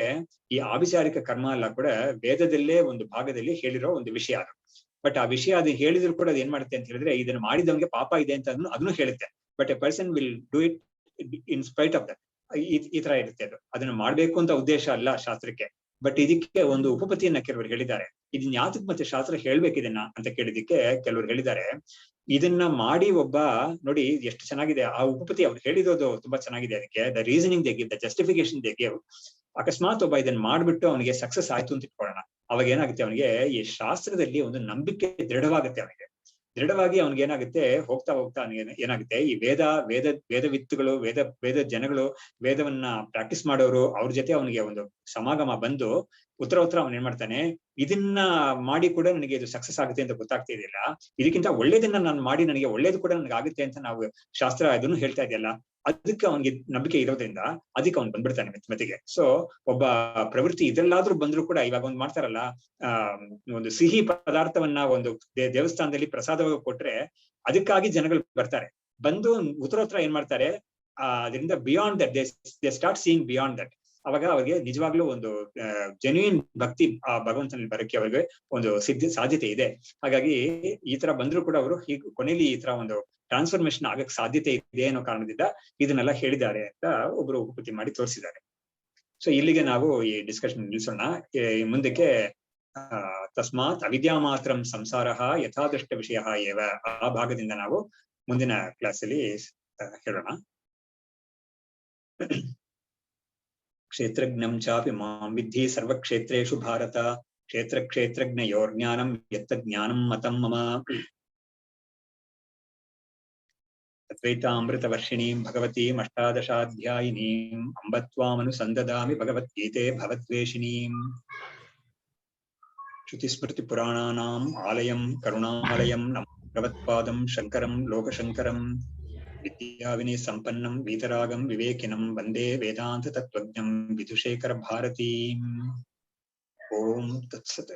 ಈ ಆಭಿಚಾರಿಕ ಕರ್ಮ ಎಲ್ಲ ಕೂಡ ವೇದದಲ್ಲೇ ಒಂದು ಭಾಗದಲ್ಲಿ ಹೇಳಿರೋ ಒಂದು ವಿಷಯ ಅದು. ಬಟ್ ಆ ವಿಷಯ ಅದು ಹೇಳಿದ್ರು ಕೂಡ ಅದು ಏನ್ ಮಾಡುತ್ತೆ ಅಂತ ಹೇಳಿದ್ರೆ, ಇದನ್ನ ಮಾಡಿದವನಿಗೆ ಪಾಪ ಇದೆ ಅಂತ ಅದನ್ನು ಹೇಳುತ್ತೆ. But A person will do it in spite of that. ಈ ತರ ಇರುತ್ತೆ ಅದು. ಅದನ್ನ ಮಾಡ್ಬೇಕು ಅಂತ ಉದ್ದೇಶ ಅಲ್ಲ ಶಾಸ್ತ್ರಕ್ಕೆ. ಬಟ್ ಇದಕ್ಕೆ ಒಂದು ಉಪಪತ್ತಿಯನ್ನ ಕೆಲವರು ಹೇಳಿದ್ದಾರೆ. ಇದನ್ನ ಯಾತಕ್ ಮತ್ತೆ ಶಾಸ್ತ್ರ ಹೇಳ್ಬೇಕಿದನ್ನ ಅಂತ ಕೇಳಿದಕ್ಕೆ ಕೆಲವರು ಹೇಳಿದ್ದಾರೆ, ಇದನ್ನ ಮಾಡಿ ಒಬ್ಬ ನೋಡಿ ಎಷ್ಟು ಚೆನ್ನಾಗಿದೆ ಆ ಉಪಪತ್ತಿ ಅವ್ರು ಹೇಳಿರೋದು, ತುಂಬಾ ಚೆನ್ನಾಗಿದೆ. ಅದಕ್ಕೆ the reasoning they give, the justification they give. ಅಕಸ್ಮಾತ್ ಒಬ್ಬ ಇದನ್ನ ಮಾಡ್ಬಿಟ್ಟು ಅವನಿಗೆ ಸಕ್ಸಸ್ ಆಯ್ತು ಅಂತ ಇಟ್ಕೊಳ್ಳೋಣ, ಅವಾಗ ಏನಾಗುತ್ತೆ, ಅವನಿಗೆ ಈ ಶಾಸ್ತ್ರದಲ್ಲಿ ಒಂದು ನಂಬಿಕೆ ದೃಢವಾಗುತ್ತೆ. ಅವನಿಗೆ ದೃಢವಾಗಿ ಅವನಿಗೆ ಏನಾಗುತ್ತೆ, ಹೋಗ್ತಾ ಅವನಿಗೆ ಏನಾಗುತ್ತೆ, ಈ ವೇದ ವಿತ್ತುಗಳು, ವೇದ ಜನಗಳು, ವೇದವನ್ನ ಪ್ರಾಕ್ಟೀಸ್ ಮಾಡೋರು, ಅವ್ರ ಜೊತೆ ಅವನಿಗೆ ಒಂದು ಸಮಾಗಮ ಬಂದು ಉತ್ತರ ಅವನ್ ಏನ್ ಮಾಡ್ತಾನೆ, ಇದನ್ನ ಮಾಡಿ ಕೂಡ ನನಗೆ ಇದು ಸಕ್ಸಸ್ ಆಗುತ್ತೆ ಅಂತ ಗೊತ್ತಾಗ್ತಿದಿಲ್ಲ, ಇದಕ್ಕಿಂತ ಒಳ್ಳೇದನ್ನ ನಾನು ಮಾಡಿ ನನಗೆ ಒಳ್ಳೇದು ಕೂಡ ನನಗೆ ಆಗುತ್ತೆ ಅಂತ ನಾವು ಶಾಸ್ತ್ರ ಅದನ್ನು ಹೇಳ್ತಾ ಇದೆಯಲ್ಲ, ಅದಕ್ಕೆ ಅವನಿಗೆ ನಂಬಿಕೆ ಇರೋದ್ರಿಂದ ಅದಕ್ಕೆ ಅವ್ನು ಬಂದ್ಬಿಡ್ತಾನೆ ಮೆತ್ತಿಗೆ. ಸೊ ಒಬ್ಬ ಪ್ರವೃತ್ತಿ ಇದ್ರಲ್ಲಾದ್ರೂ ಬಂದ್ರು ಕೂಡ, ಇವಾಗ ಒಂದ್ ಮಾಡ್ತಾರಲ್ಲ, ಒಂದು ಸಿಹಿ ಪದಾರ್ಥವನ್ನ ಒಂದು ದೇವಸ್ಥಾನದಲ್ಲಿ ಪ್ರಸಾದವಾಗಿ ಕೊಟ್ರೆ ಅದಕ್ಕಾಗಿ ಜನಗಳು ಬರ್ತಾರೆ. ಬಂದು ಉತ್ತರ ಏನ್ ಮಾಡ್ತಾರೆ, ಅದರಿಂದ beyond that they start seeing beyond that. ಅವಾಗ ಅವ್ರಿಗೆ ನಿಜವಾಗ್ಲೂ ಒಂದು ಜೆನ್ಯೂನ್ ಭಕ್ತಿ ಆ ಭಗವಂತನಲ್ಲಿ ಬರಕ್ಕೆ ಅವ್ರಿಗೆ ಒಂದು ಸಾಧ್ಯತೆ ಇದೆ. ಹಾಗಾಗಿ ಈ ತರ ಬಂದ್ರು ಕೂಡ ಅವರು ಹೀಗೆ ಕೊನೆಯಲ್ಲಿ ಈ ತರ ಒಂದು ಟ್ರಾನ್ಸ್ಫಾರ್ಮೇಶನ್ ಆಗಕ್ಕೆ ಸಾಧ್ಯತೆ ಇದೆ ಅನ್ನೋ ಕಾರಣದಿಂದ ಇದನ್ನೆಲ್ಲ ಹೇಳಿದ್ದಾರೆ ಅಂತ ಒಬ್ರು ಉಪಪತ್ತಿ ಮಾಡಿ ತೋರಿಸಿದ್ದಾರೆ. ಸೊ ಇಲ್ಲಿಗೆ ನಾವು ಈ ಡಿಸ್ಕಷನ್ ನಿಲ್ಲಿಸೋಣ. ಮುಂದಕ್ಕೆ ತಸ್ಮಾತ್ ಅವಿದ್ಯಾ ಮಾತ್ರಂ ಸಂಸಾರಃ ಯಥಾದೃಷ್ಟ ವಿಷಯ ಏವ, ಆ ಭಾಗದಿಂದ ನಾವು ಮುಂದಿನ ಕ್ಲಾಸ್ ಅಲ್ಲಿ ಹೇಳೋಣ. ಕ್ಷೇತ್ರಜ್ಞಂ ಚಾಪಿ ಮಾಂ ವಿದ್ಧಿ ಸರ್ವಕ್ಷೇತ್ರೇಷು ಭಾರತ, ಕ್ಷೇತ್ರಜ್ಞಯೋರ್ಜ್ಞಾನಂ ಯತ್ತಜ್ಞಾನಂ ಮತಂ ಮಮ. ಅದ್ವೈತಾಮೃತವರ್ಷಿಣೀಂ ಭಗವತೀಂ ಅಷ್ಟಾದಶಾಧ್ಯಾಯಿನೀಂ ಅಂಬ ತ್ವಾಮನುಸಂದದಾಮಿ ಭಗವದ್ಗೀತೆ ಭವದ್ವೇಷಿಣೀಂ. ಶ್ರುತಿಸ್ಮೃತಿ ಪುರಾಣಾನಾಂ ಆಲಯಂ ಕರುಣಾಲಯಂ ನಮೋ ಭಗವತ್ಪಾದಂ ಶಂಕರಂ ಲೋಕಶಂಕರಂ. ವಿದ್ಯಾವಿನಯ ಸಂಪನ್ನಂ ವೀತರಾಗಂ ವಿವೇಕಿನಂ ವಂದೇ ವೇದಾಂತ ತತ್ವಜ್ಞಂ ವಿಧುಶೇಖರ ಭಾರತೀಂ. ಓಂ ತತ್ಸತ್.